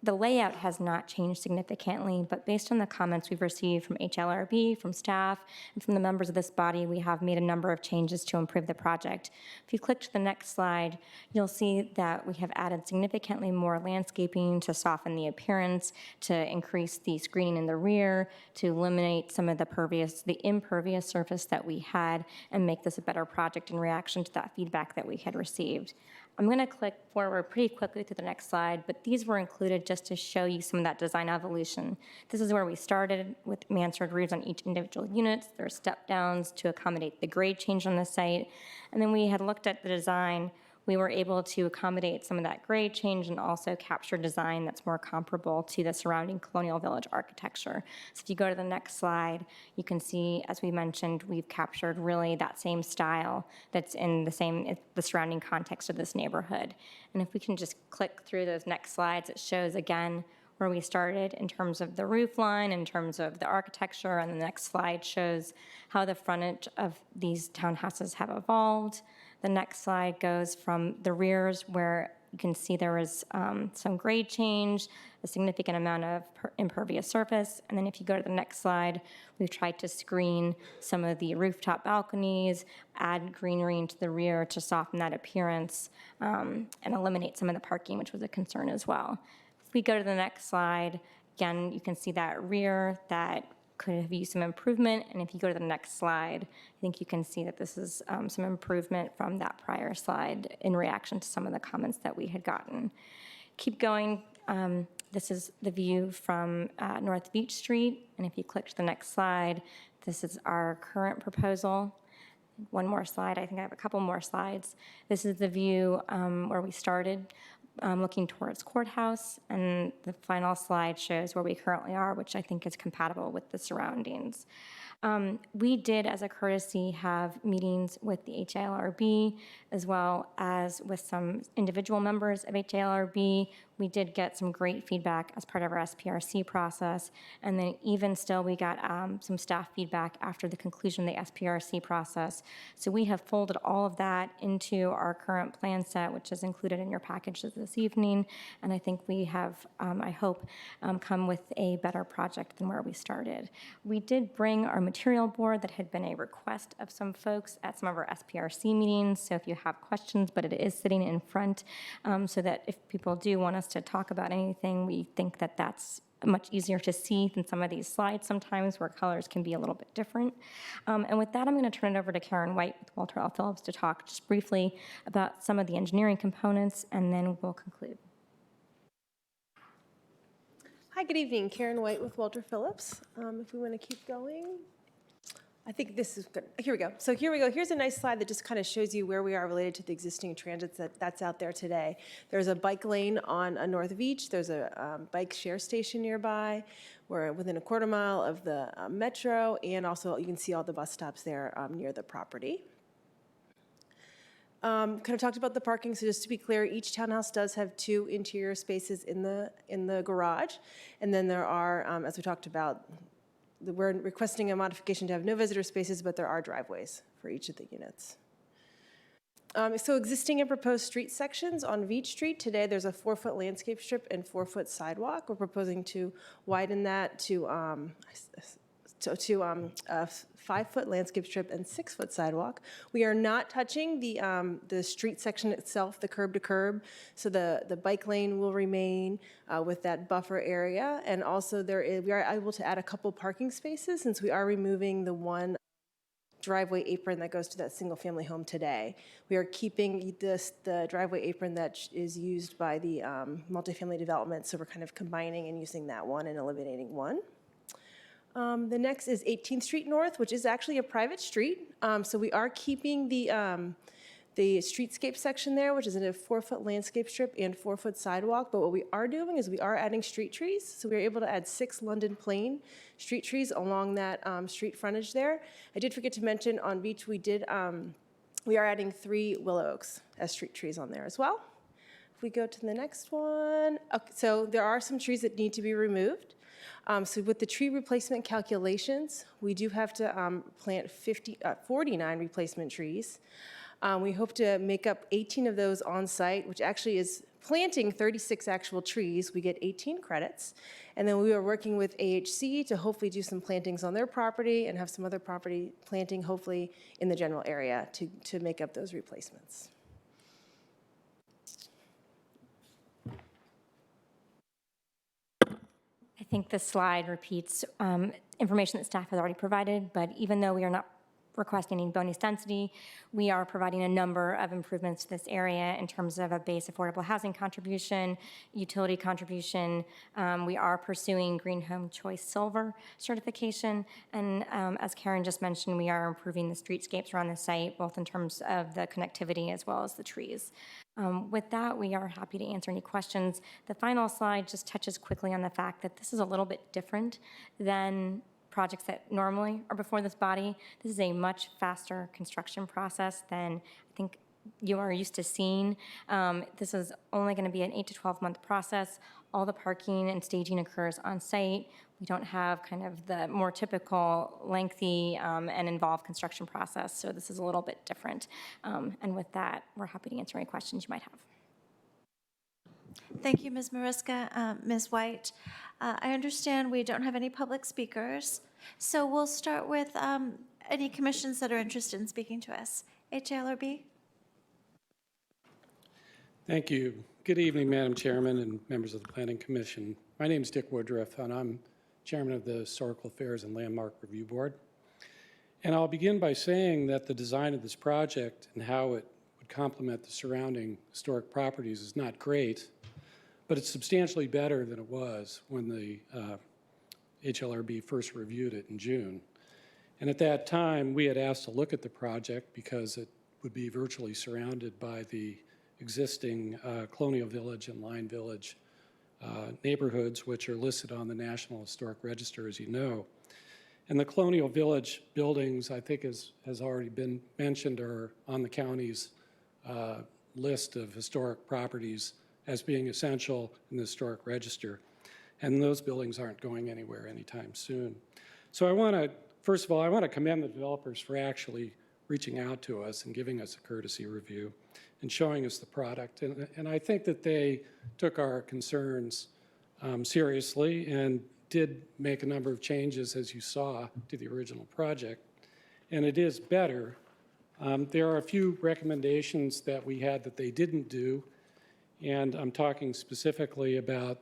The layout has not changed significantly, but based on the comments we've received from HLRB, from staff, and from the members of this body, we have made a number of changes to improve the project. If you click to the next slide, you'll see that we have added significantly more landscaping to soften the appearance, to increase the screening in the rear, to eliminate some of the impervious surface that we had, and make this a better project in reaction to that feedback that we had received. I'm going to click forward pretty quickly to the next slide, but these were included just to show you some of that design evolution. This is where we started with mansard roofs on each individual unit. There are step downs to accommodate the grade change on the site. And then we had looked at the design. We were able to accommodate some of that grade change and also capture design that's more comparable to the surrounding colonial village architecture. So if you go to the next slide, you can see, as we mentioned, we've captured really that same style that's in the surrounding context of this neighborhood. And if we can just click through those next slides, it shows again where we started in terms of the roof line, in terms of the architecture, and the next slide shows how the frontage of these townhouses have evolved. The next slide goes from the rears, where you can see there was some grade change, a significant amount of impervious surface. And then if you go to the next slide, we've tried to screen some of the rooftop balconies, add greenery into the rear to soften that appearance, and eliminate some of the parking, which was a concern as well. If we go to the next slide, again, you can see that rear that could have used some improvement. And if you go to the next slide, I think you can see that this is some improvement from that prior slide in reaction to some of the comments that we had gotten. Keep going. This is the view from North Beach Street. And if you click to the next slide, this is our current proposal. One more slide. I think I have a couple more slides. This is the view where we started. Looking towards courthouse, and the final slide shows where we currently are, which I think is compatible with the surroundings. We did, as a courtesy, have meetings with the HILRB as well as with some individual members of HILRB. We did get some great feedback as part of our SPRC process, and then even still we got some staff feedback after the conclusion of the SPRC process. So we have folded all of that into our current plan set, which is included in your packages this evening, and I think we have, I hope, come with a better project than where we started. We did bring our material board that had been a request of some folks at some of our SPRC meetings, so if you have questions, but it is sitting in front, so that if people do want us to talk about anything, we think that that's much easier to see than some of these slides sometimes where colors can be a little bit different. And with that, I'm going to turn it over to Karen White with Walter L. Phillips to talk just briefly about some of the engineering components, and then we'll conclude. Hi, good evening. Karen White with Walter Phillips. If we want to keep going. I think this is good. Here we go. So here we go. Here's a nice slide that just kind of shows you where we are related to the existing transits that's out there today. There's a bike lane on North Beach. There's a bike share station nearby. We're within a quarter mile of the metro, and also you can see all the bus stops there near the property. Kind of talked about the parking, so just to be clear, each townhouse does have 2 interior spaces in the garage, and then there are, as we talked about, we're requesting a modification to have no visitor spaces, but there are driveways for each of the units. So existing and proposed street sections on Beach Street, today there's a 4-foot landscape strip and 4-foot sidewalk. We're proposing to widen that to a 5-foot landscape strip and 6-foot sidewalk. We are not touching the street section itself, the curb to curb, so the bike lane will remain with that buffer area, and also we are able to add a couple parking spaces since we are removing the one driveway apron that goes to that single family home today. We are keeping the driveway apron that is used by the multifamily development, so we're kind of combining and using that one and eliminating one. The next is 18th Street North, which is actually a private street. So we are keeping the streetscape section there, which is in a 4-foot landscape strip and 4-foot sidewalk. But what we are doing is we are adding street trees. So we were able to add 6 London Plain street trees along that street frontage there. I did forget to mention on Beach we are adding 3 willow oaks as street trees on there as well. If we go to the next one, okay, so there are some trees that need to be removed. So with the tree replacement calculations, we do have to plant 49 replacement trees. We hope to make up 18 of those on site, which actually is planting 36 actual trees, we get 18 credits. And then we are working with AHC to hopefully do some plantings on their property and have some other property planting, hopefully in the general area to make up those replacements. I think this slide repeats information that staff has already provided, but even though we are not requesting any bonus density, we are providing a number of improvements to this area in terms of a base affordable housing contribution, utility contribution. We are pursuing Green Home Choice Silver certification, and as Karen just mentioned, we are improving the streetscapes around the site, both in terms of the connectivity as well as the trees. With that, we are happy to answer any questions. The final slide just touches quickly on the fact that this is a little bit different than projects that normally are before this body. This is a much faster construction process than I think you are used to seeing. This is only going to be an 8 to 12 month process. All the parking and staging occurs on site. We don't have kind of the more typical lengthy and involved construction process, so this is a little bit different. And with that, we're happy to answer any questions you might have. Thank you, Ms. Mariska. Ms. White, I understand we don't have any public speakers, so we'll start with any commissions that are interested in speaking to us. HLRB? Thank you. Good evening, Madam Chairman and members of the Planning Commission. My name is Dick Woodruff, and I'm Chairman of the Historical Affairs and Landmark Review Board. And I'll begin by saying that the design of this project and how it would complement the surrounding historic properties is not great, but it's substantially better than it was when the HLRB first reviewed it in June. And at that time, we had asked to look at the project because it would be virtually surrounded by the existing Colonial Village and Line Village neighborhoods, which are listed on the National Historic Register, as you know. And the Colonial Village buildings, I think has already been mentioned, are on the county's list of historic properties as being essential in the Historic Register. And those buildings aren't going anywhere anytime soon. So I want to, first of all, I want to commend the developers for actually reaching out to us and giving us a courtesy review and showing us the product. And I think that they took our concerns seriously and did make a number of changes, as you saw, to the original project. And it is better. There are a few recommendations that we had that they didn't do. And I'm talking specifically about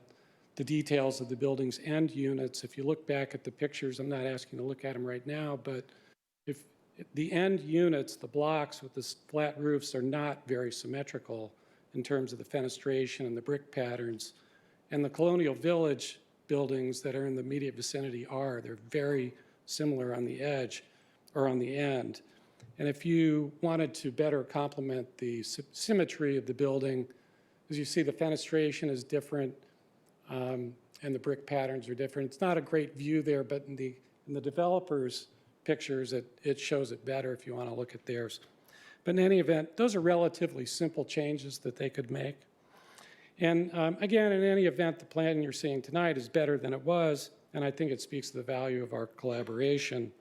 the details of the building's end units. If you look back at the pictures, I'm not asking to look at them right now, but if the end units, the blocks with the flat roofs, are not very symmetrical in terms of the fenestration and the brick patterns. And the Colonial Village buildings that are in the immediate vicinity are. They're very similar on the edge or on the end. And if you wanted to better complement the symmetry of the building, as you see, the fenestration is different and the brick patterns are different. It's not a great view there, but in the developers' pictures, it shows it better if you want to look at theirs. But in any event, those are relatively simple changes that they could make. And again, in any event, the plan you're seeing tonight is better than it was, and I think it speaks to the value of our collaboration.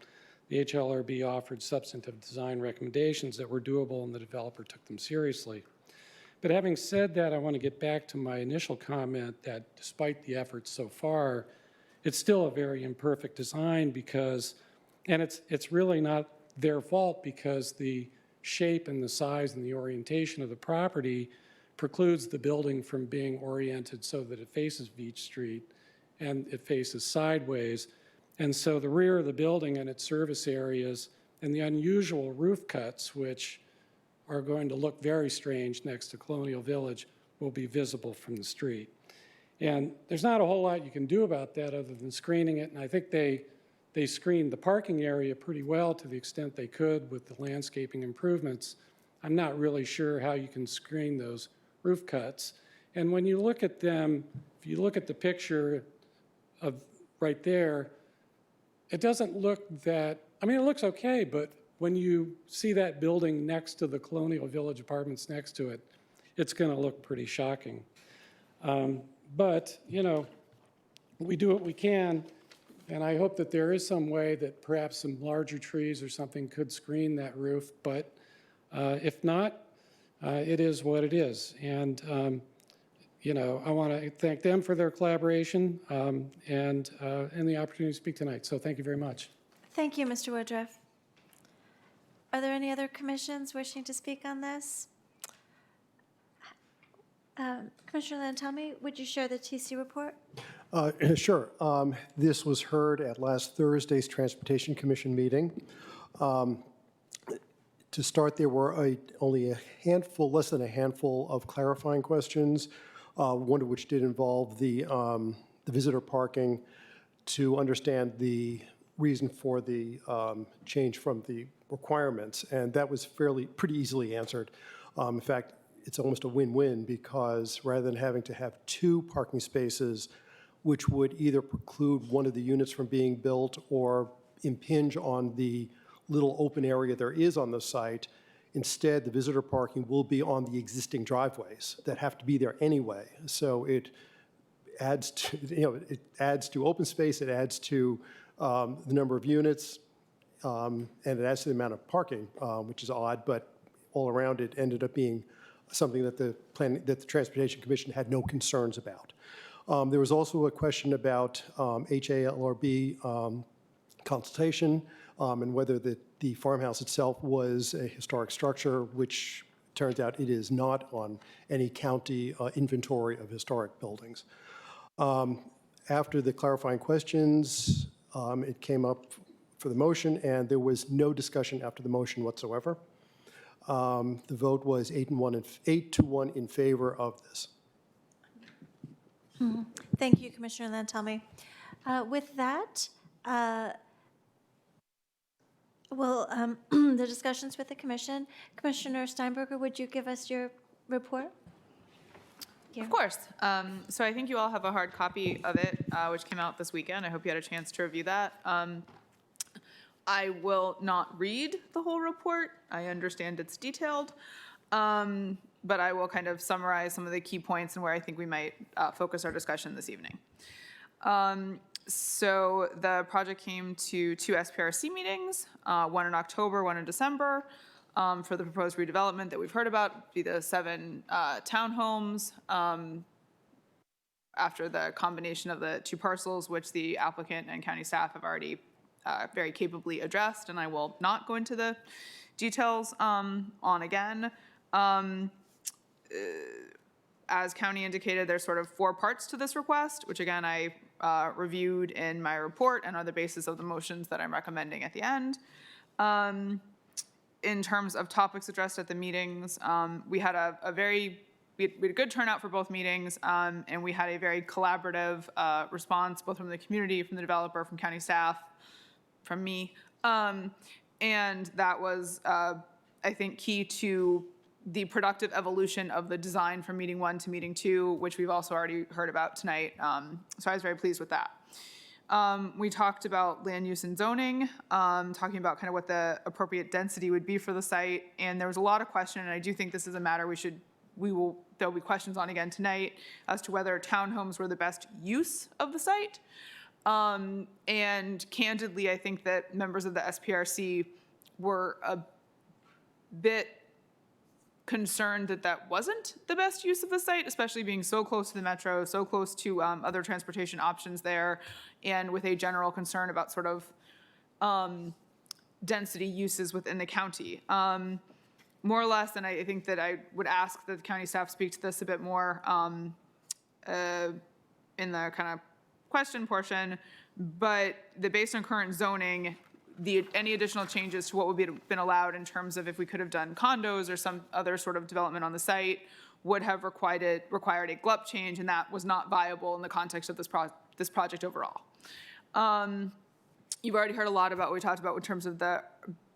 The HLRB offered substantive design recommendations that were doable, and the developer took them seriously. But having said that, I want to get back to my initial comment that despite the efforts so far, it's still a very imperfect design because, and it's really not their fault because the shape and the size and the orientation of the property precludes the building from being oriented so that it faces Veach Street and it faces sideways. And so the rear of the building and its service areas and the unusual roof cuts, which are going to look very strange next to Colonial Village, will be visible from the street. And there's not a whole lot you can do about that other than screening it, and I think they screened the parking area pretty well to the extent they could with the landscaping improvements. I'm not really sure how you can screen those roof cuts. And when you look at them, if you look at the picture of right there, it doesn't look that, I mean, it looks okay, but when you see that building next to the Colonial Village apartments next to it, it's going to look pretty shocking. But, you know, we do what we can, and I hope that there is some way that perhaps some larger trees or something could screen that roof, but if not, it is what it is. And I want to thank them for their collaboration and the opportunity to speak tonight. So thank you very much. Thank you, Mr. Woodruff. Are there any other commissions wishing to speak on this? Commissioner Lantelmi, would you share the TC report? Sure. This was heard at last Thursday's Transportation Commission meeting. To start, there were only a handful, less than a handful of clarifying questions, one of which did involve the visitor parking, to understand the reason for the change from the requirements, and that was pretty easily answered. In fact, it's almost a win-win, because rather than having to have 2 parking spaces, which would either preclude one of the units from being built or impinge on the little open area there is on the site, instead the visitor parking will be on the existing driveways that have to be there anyway. So it adds to, it adds to open space, it adds to the number of units, and it adds to the amount of parking, which is odd, but all around it ended up being something that the Transportation Commission had no concerns about. There was also a question about HALRB consultation and whether the farmhouse itself was a historic structure, which turns out it is not on any county inventory of historic buildings. After the clarifying questions, it came up for the motion, and there was no discussion after the motion whatsoever. The vote was 8-1 in favor of this. Thank you, Commissioner Lantelmi. With that, the discussions with the commission. Commissioner Steinberger, would you give us your report? Of course. So I think you all have a hard copy of it, which came out this weekend. I hope you had a chance to review that. I will not read the whole report. I understand it's detailed, but I will kind of summarize some of the key points and where I think we might focus our discussion this evening. So the project came to 2 SPRC meetings, one in October, one in December, for the proposed redevelopment that we've heard about, be the 7 townhomes, after the combination of the 2 parcels, which the applicant and county staff have already very capably addressed, and I will not go into the details on again. As county indicated, there's sort of 4 parts to this request, which again I reviewed in my report and are the basis of the motions that I'm recommending at the end. In terms of topics addressed at the meetings, we had we had a good turnout for both meetings, and we had a very collaborative response, both from the community, from the developer, from county staff, from me. And that was, I think, key to the productive evolution of the design from meeting 1 to meeting 2, which we've also already heard about tonight. So I was very pleased with that. We talked about land use and zoning, talking about kind of what the appropriate density would be for the site. And there was a lot of question, and I do think this is a matter there'll be questions on again tonight as to whether townhomes were the best use of the site. And candidly, I think that members of the SPRC were a bit concerned that that wasn't the best use of the site, especially being so close to the metro, so close to other transportation options there, and with a general concern about sort of density uses within the county. More or less, and I think that I would ask that the county staff speak to this a bit more in the kind of question portion, but based on current zoning, any additional changes to what would have been allowed in terms of if we could have done condos or some other sort of development on the site would have required a GLUP change, and that was not viable in the context of this project overall. You've already heard a lot about what we talked about in terms of the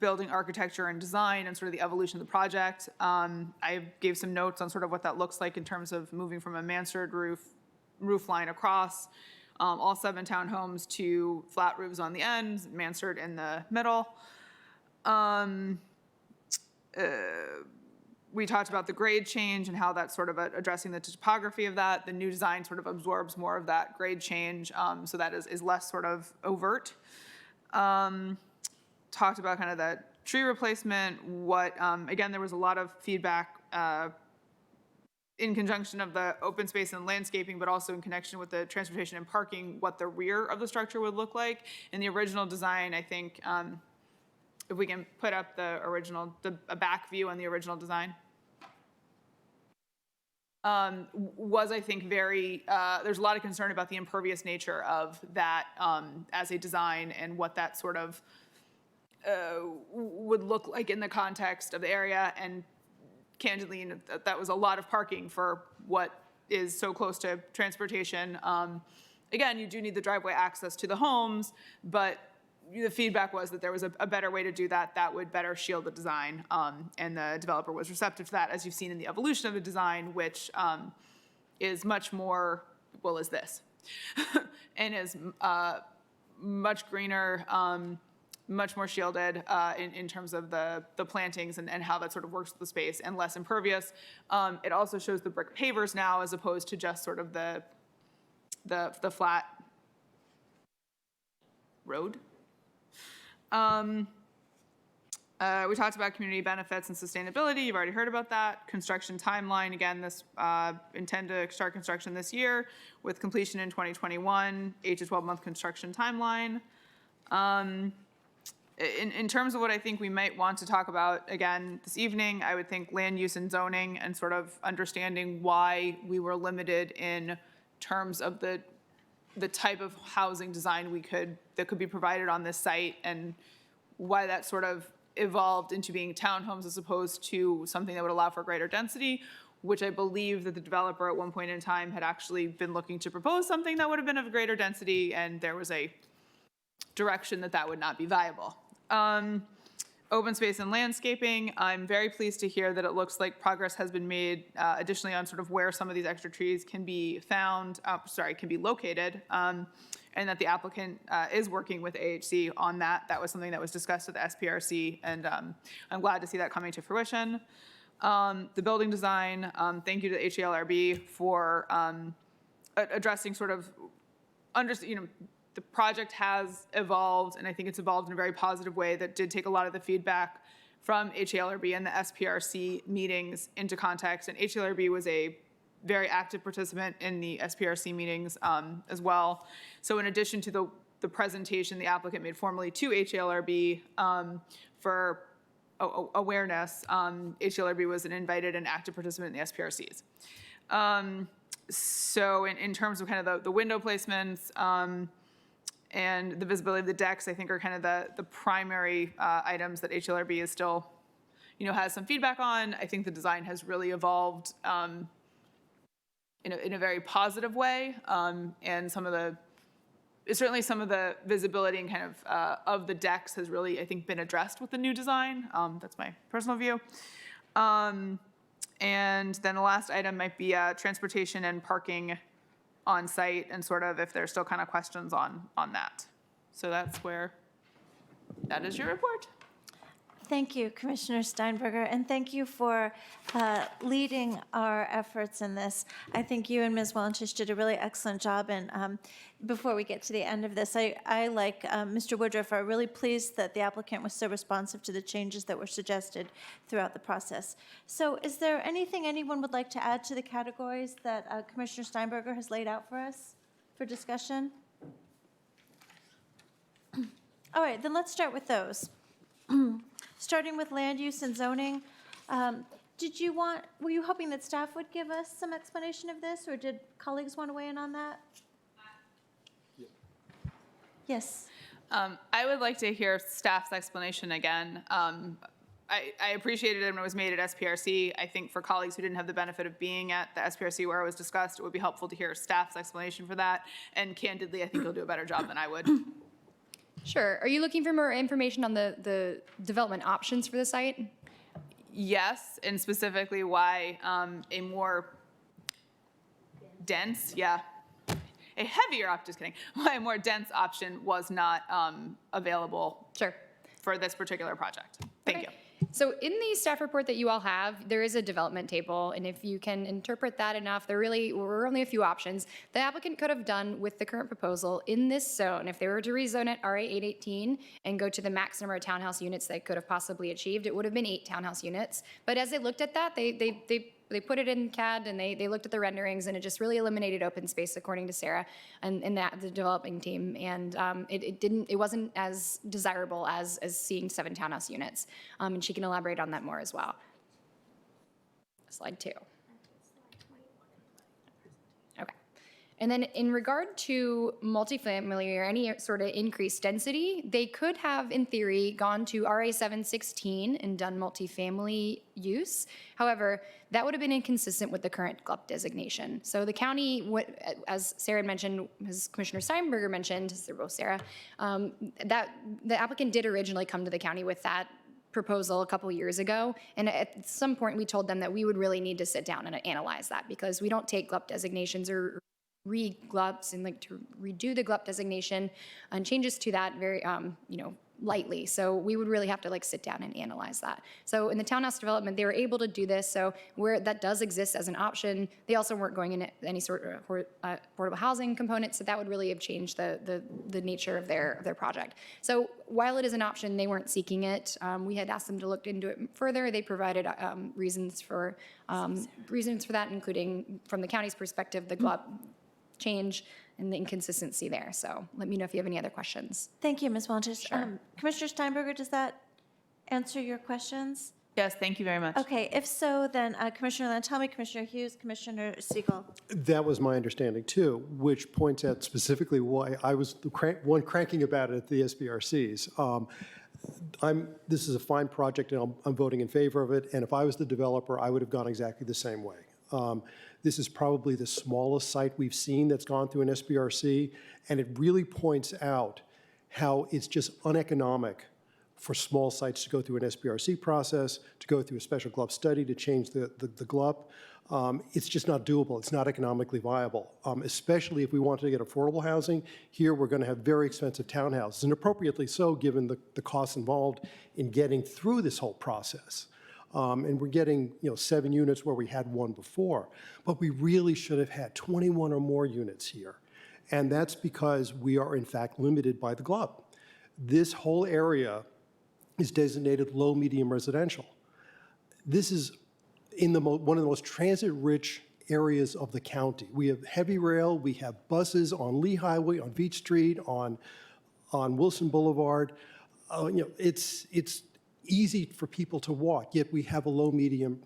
building architecture and design and sort of the evolution of the project. I gave some notes on sort of what that looks like in terms of moving from a mansard roof line across all 7 townhomes to flat roofs on the ends, mansard in the middle. We talked about the grade change and how that's sort of addressing the topography of that. The new design sort of absorbs more of that grade change, so that is less sort of overt. Talked about kind of the tree replacement, again, there was a lot of feedback in conjunction of the open space and landscaping, but also in connection with the transportation and parking, what the rear of the structure would look like. In the original design, I think, if we can put up the original, a back view on the original design, was, I think, very, there's a lot of concern about the impervious nature of that as a design and what that sort of would look like in the context of the area. And candidly, that was a lot of parking for what is so close to transportation. Again, you do need the driveway access to the homes, but the feedback was that there was a better way to do that that would better shield the design, and the developer was receptive to that, as you've seen in the evolution of the design, which is much more, well, is this, and is much greener, much more shielded in terms of the plantings and how that sort of works with the space, and less impervious. It also shows the brick pavers now as opposed to just sort of the flat road. We talked about community benefits and sustainability. You've already heard about that. Construction timeline, again, this intend to start construction this year with completion in 2021, 8 to 12-month construction timeline. In terms of what I think we might want to talk about again this evening, I would think land use and zoning and sort of understanding why we were limited in terms of the type of housing design that could be provided on this site, and why that sort of evolved into being townhomes as opposed to something that would allow for greater density, which I believe that the developer at one point in time had actually been looking to propose something that would have been of greater density, and there was a direction that would not be viable. Open space and landscaping, I'm very pleased to hear that it looks like progress has been made additionally on sort of where some of these extra trees can be found, can be located, and that the applicant is working with AHC on that. That was something that was discussed at the SPRC, and I'm glad to see that coming to fruition. The building design, thank you to the HALRB for addressing sort of, the project has evolved, and I think it's evolved in a very positive way that did take a lot of the feedback from HALRB and the SPRC meetings into context. And HALRB was a very active participant in the SPRC meetings as well. So in addition to the presentation the applicant made formally to HALRB for awareness, HALRB was an invited and active participant in the SPRCs. So in terms of kind of the window placements, and the visibility of the decks, I think, are kind of the primary items that HLRB is still, has some feedback on. I think the design has really evolved in a very positive way, and certainly some of the visibility and kind of the decks has really, I think, been addressed with the new design. That's my personal view. And then the last item might be transportation and parking on site, and sort of if there's still kind of questions on that. So that is your report. Thank you, Commissioner Steinberger, and thank you for leading our efforts in this. I think you and Ms. Wellentish did a really excellent job, and before we get to the end of this, I like Mr. Woodruff, are really pleased that the applicant was so responsive to the changes that were suggested throughout the process. So is there anything anyone would like to add to the categories that Commissioner Steinberger has laid out for us for discussion? All right, then let's start with those. Starting with land use and zoning, were you hoping that staff would give us some explanation of this, or did colleagues want to weigh in on that? Yes. I would like to hear staff's explanation again. I appreciated it when it was made at SPRC. I think for colleagues who didn't have the benefit of being at the SPRC where it was discussed, it would be helpful to hear staff's explanation for that. And candidly, I think you'll do a better job than I would. Sure. Are you looking for more information on the development options for the site? Yes, and specifically why a more dense, a heavier option, just kidding, why a more dense option was not available for this particular project. Thank you. So in the staff report that you all have, there is a development table, and if you can interpret that enough, there really were only a few options. The applicant could have done with the current proposal in this zone, if they were to rezone it RA 818 and go to the max number of townhouse units they could have possibly achieved, it would have been 8 townhouse units. But as they looked at that, they they put it in CAD and they looked at the renderings, and it just really eliminated open space, according to Sarah and the developing team. And it wasn't as desirable as seeing 7 townhouse units. And she can elaborate on that more as well. Slide 2. Okay. And then in regard to multifamily or any sort of increased density, they could have, in theory, gone to RA 716 and done multifamily use. However, that would have been inconsistent with the current GLUP designation. So the county, as Sarah mentioned, as Commissioner Steinberger mentioned, they're both Sarah, that the applicant did originally come to the county with that proposal a couple years ago, and at some point we told them that we would really need to sit down and analyze that, because we don't take GLUP designations or re-GLUPs and like to redo the GLUP designation and changes to that very, lightly. So we would really have to like sit down and analyze that. So in the townhouse development, they were able to do this. So where that does exist as an option, they also weren't going in any sort of affordable housing component. So that would really have changed the nature of their project. So while it is an option, they weren't seeking it. We had asked them to look into it further. They provided reasons for that, including from the county's perspective, the GLUP change and the inconsistency there. So let me know if you have any other questions. Thank you, Ms. Wellington. Sure. Commissioner Steinberger, does that answer your questions? Yes, thank you very much. Okay, if so, then Commissioner Lantelmi, Commissioner Hughes, Commissioner Siegel. That was my understanding too, which points out specifically why I was the one cranking about it at the SBRCs. This is a fine project, and I'm voting in favor of it. And if I was the developer, I would have gone exactly the same way. This is probably the smallest site we've seen that's gone through an SBRC, and it really points out how it's just uneconomic for small sites to go through an SBRC process, to go through a special GLUP study to change the GLUP. It's just not doable. It's not economically viable, especially if we wanted to get affordable housing. Here, we're going to have very expensive townhouses, and appropriately so, given the costs involved in getting through this whole process. And we're getting 7 units where we had 1 before. But we really should have had 21 or more units here. And that's because we are, in fact, limited by the GLUP. This whole area is designated low-medium residential. This is in one of the most transit-rich areas of the county. We have heavy rail, we have buses on Lee Highway, on Beach Street, on Wilson Boulevard. It's easy for people to walk, yet we have a low-medium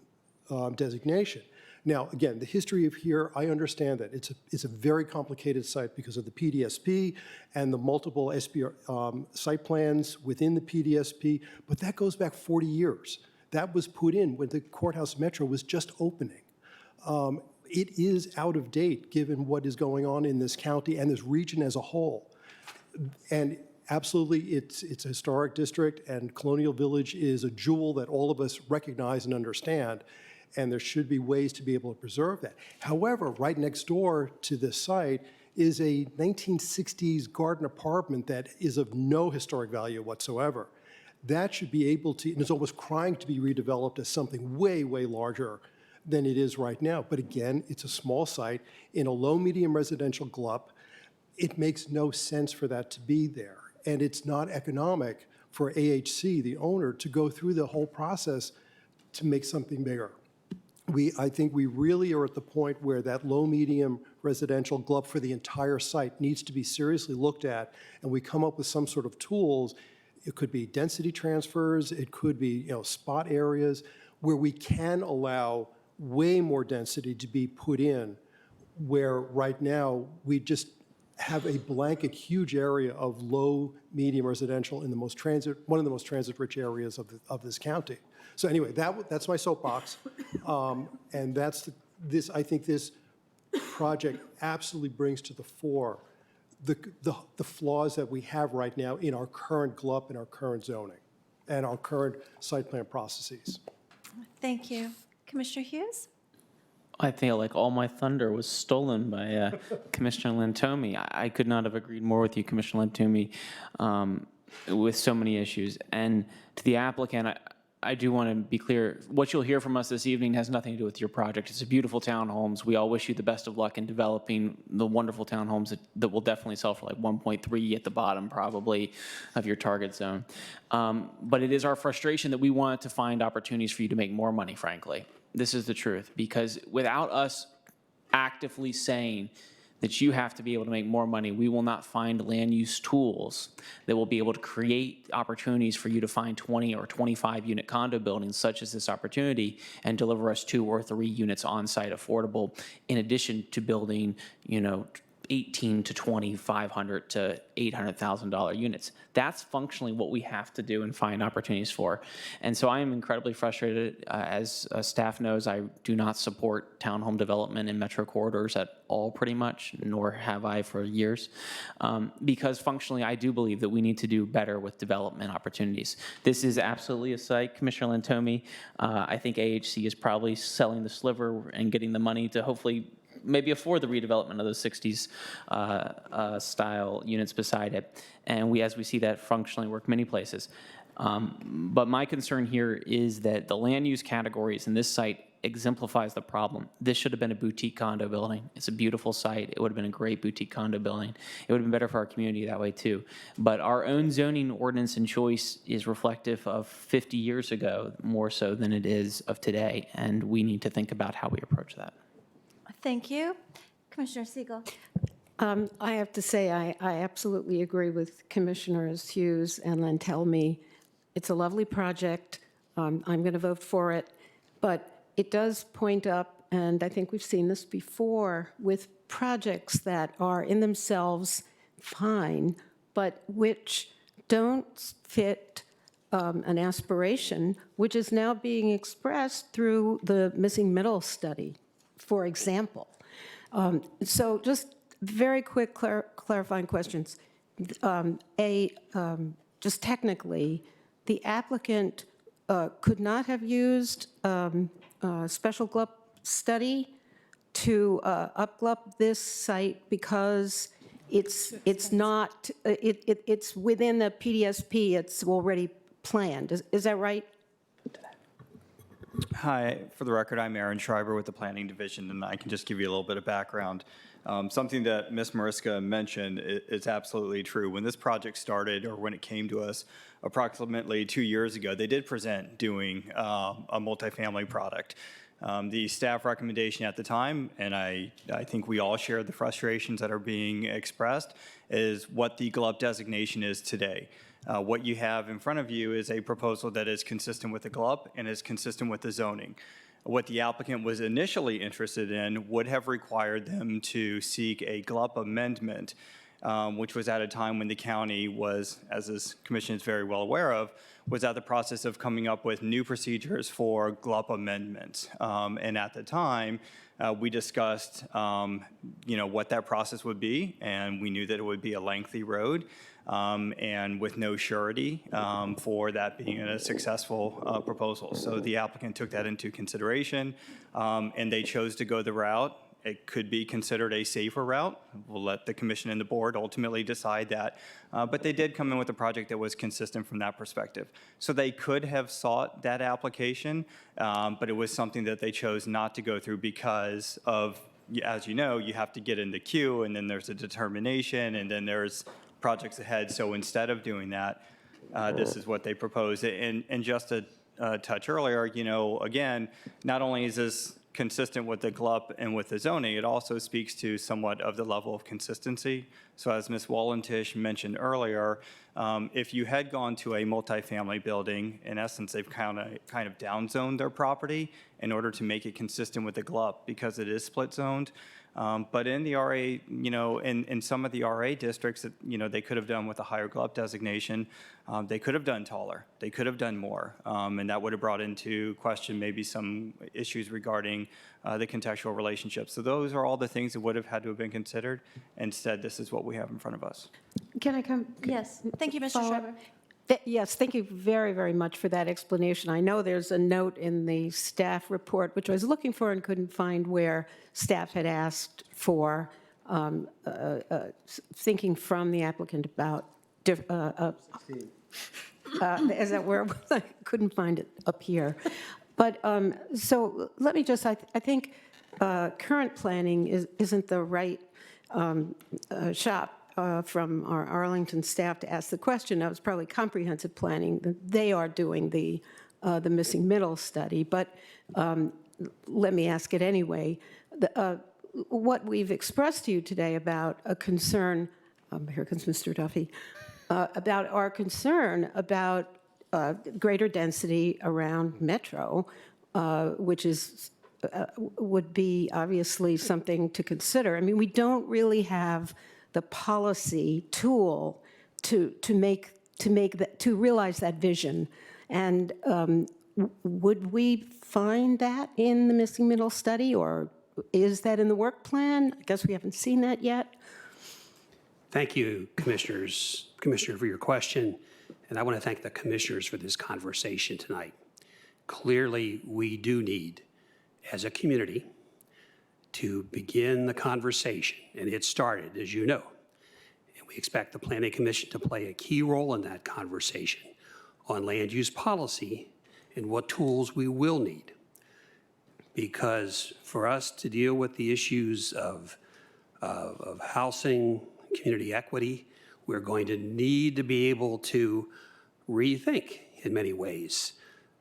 designation. Now, again, the history of here, I understand that. It's a very complicated site because of the PDSP and the multiple site plans within the PDSP, but that goes back 40 years. That was put in when the Courthouse Metro was just opening. It is out of date given what is going on in this county and this region as a whole. And absolutely, it's a historic district, and Colonial Village is a jewel that all of us recognize and understand, and there should be ways to be able to preserve that. However, right next door to this site is a 1960s garden apartment that is of no historic value whatsoever. That should be able to, and is almost crying to be redeveloped as something way, way larger than it is right now. But again, it's a small site in a low-medium residential GLUP. It makes no sense for that to be there. And it's not economic for AHC, the owner, to go through the whole process to make something bigger. I think we really are at the point where that low-medium residential GLUP for the entire site needs to be seriously looked at, and we come up with some sort of tools. It could be density transfers, it could be spot areas where we can allow way more density to be put in, where right now we just have a blanket huge area of low, medium residential in the one of the most transit-rich areas of this county. So anyway, that's my soapbox, and I think this project absolutely brings to the fore the flaws that we have right now in our current GLUP and our current zoning and our current site plan processes. Thank you. Commissioner Hughes? I feel like all my thunder was stolen by Commissioner Lantomi. I could not have agreed more with you, Commissioner Lantomi, with so many issues. And to the applicant, I do want to be clear, what you'll hear from us this evening has nothing to do with your project. It's a beautiful townhomes. We all wish you the best of luck in developing the wonderful townhomes that will definitely sell for like 1.3 at the bottom probably of your target zone. But it is our frustration that we wanted to find opportunities for you to make more money, frankly. This is the truth. Because without us actively saying that you have to be able to make more money, we will not find land use tools that will be able to create opportunities for you to find 20 or 25 unit condo buildings such as this opportunity and deliver us 2 or 3 units on site affordable, in addition to building, 18 to 2,500 to $800,000 units. That's functionally what we have to do and find opportunities for. And so I am incredibly frustrated. As staff knows, I do not support townhome development in metro corridors at all, pretty much, nor have I for years, because functionally I do believe that we need to do better with development opportunities. This is absolutely a site, Commissioner Lantomi. I think AHC is probably selling the sliver and getting the money to hopefully maybe afford the redevelopment of those 60s style units beside it. And as we see that functionally work many places. But my concern here is that the land use categories in this site exemplifies the problem. This should have been a boutique condo building. It's a beautiful site. It would have been a great boutique condo building. It would have been better for our community that way too. But our own zoning ordinance and choice is reflective of 50 years ago, more so than it is of today. And we need to think about how we approach that. Thank you. Commissioner Siegel. I have to say, I absolutely agree with Commissioners Hughes and Lantelmi. It's a lovely project. I'm going to vote for it. But it does point up, and I think we've seen this before, with projects that are in themselves fine, but which don't fit an aspiration, which is now being expressed through the missing middle study, for example. So just very quick clarifying questions. Just technically, the applicant could not have used special GLUP study to up-GLUP this site because it's not, it's within the PDSP, it's already planned. Is that right? Hi, for the record, I'm Aaron Schreiber with the Planning Division, and I can just give you a little bit of background. Something that Ms. Mariska mentioned is absolutely true. When this project started, or when it came to us approximately 2 years ago, they did present doing a multifamily product. The staff recommendation at the time, and I think we all share the frustrations that are being expressed, is what the GLUP designation is today. What you have in front of you is a proposal that is consistent with the GLUP and is consistent with the zoning. What the applicant was initially interested in would have required them to seek a GLUP amendment, which was at a time when the county was, as this commission is very well aware of, was at the process of coming up with new procedures for GLUP amendments. And at the time, we discussed, what that process would be, and we knew that it would be a lengthy road. And with no surety for that being a successful proposal. So the applicant took that into consideration, and they chose to go the route. It could be considered a safer route. We'll let the commission and the board ultimately decide that. But they did come in with a project that was consistent from that perspective. So they could have sought that application, but it was something that they chose not to go through because of, as you know, you have to get in the queue, and then there's a determination, and then there's projects ahead. So instead of doing that, this is what they proposed. And just to touch earlier, again, not only is this consistent with the GLUP and with the zoning, it also speaks to somewhat of the level of consistency. So as Ms. Wallentish mentioned earlier, if you had gone to a multifamily building, in essence, they've kind of downzoned their property in order to make it consistent with the GLUP because it is split zoned. But in the RA, in some of the RA districts that, they could have done with a higher GLUP designation, they could have done taller. They could have done more. And that would have brought into question maybe some issues regarding the contextual relationship. So those are all the things that would have had to have been considered. Instead, this is what we have in front of us. Can I come? Yes. Thank you, Mr. Schreiber. Yes, thank you very, very much for that explanation. I know there's a note in the staff report, which I was looking for and couldn't find, where staff had asked for thinking from the applicant about, is that where I couldn't find it up here. But so let me just, I think current planning isn't the right shop from our Arlington staff to ask the question. That was probably comprehensive planning. They are doing the missing middle study. But let me ask it anyway. What we've expressed to you today about a concern, here comes Mr. Duffy, about our concern about greater density around Metro, which is would be obviously something to consider. I mean, we don't really have the policy tool to realize that vision. And would we find that in the missing middle study, or is that in the work plan? I guess we haven't seen that yet. Thank you, Commissioner, for your question. And I want to thank the commissioners for this conversation tonight. Clearly, we do need, as a community, to begin the conversation, and it started, as you know. And we expect the Planning Commission to play a key role in that conversation on land use policy and what tools we will need. Because for us to deal with the issues of housing, community equity, we're going to need to be able to rethink, in many ways,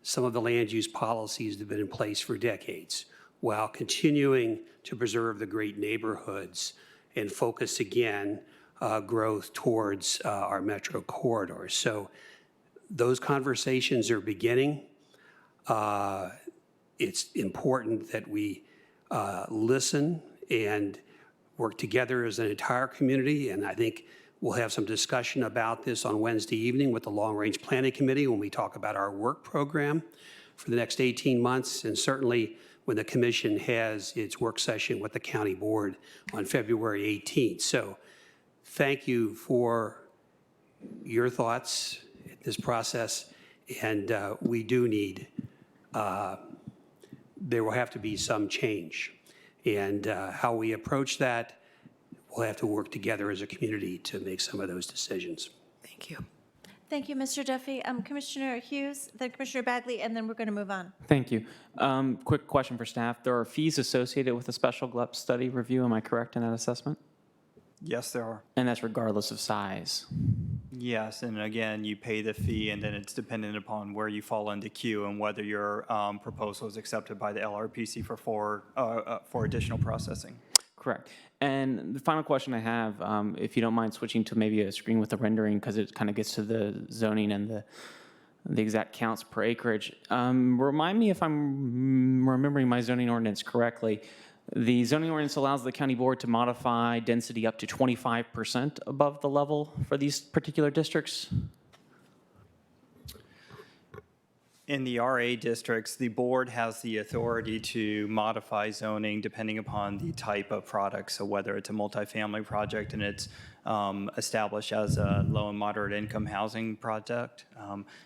some of the land use policies that have been in place for decades, while continuing to preserve the great neighborhoods and focus again growth towards our metro corridors. So those conversations are beginning. It's important that we listen and work together as an entire community, and I think we'll have some discussion about this on Wednesday evening with the Long Range Planning Committee when we talk about our work program for the next 18 months, and certainly when the commission has its work session with the county board on February 18th. So thank you for your thoughts in this process, and we do need, there will have to be some change. And how we approach that, we'll have to work together as a community to make some of those decisions. Thank you. Thank you, Mr. Duffy. Commissioner Hughes, then Commissioner Bagley, and then we're going to move on. Thank you. Quick question for staff. There are fees associated with a special GLUP study review. Am I correct in that assessment? Yes, there are. And that's regardless of size. Yes, and again, you pay the fee, and then it's dependent upon where you fall into queue and whether your proposal is accepted by the LRPC for additional processing. Correct. And the final question I have, if you don't mind switching to maybe a screen with a rendering, because it kind of gets to the zoning and the exact counts per acreage. Remind me if I'm remembering my zoning ordinance correctly. The zoning ordinance allows the county board to modify density up to 25% above the level for these particular districts. In the RA districts, the board has the authority to modify zoning depending upon the type of product. So whether it's a multifamily project and it's established as a low and moderate income housing project.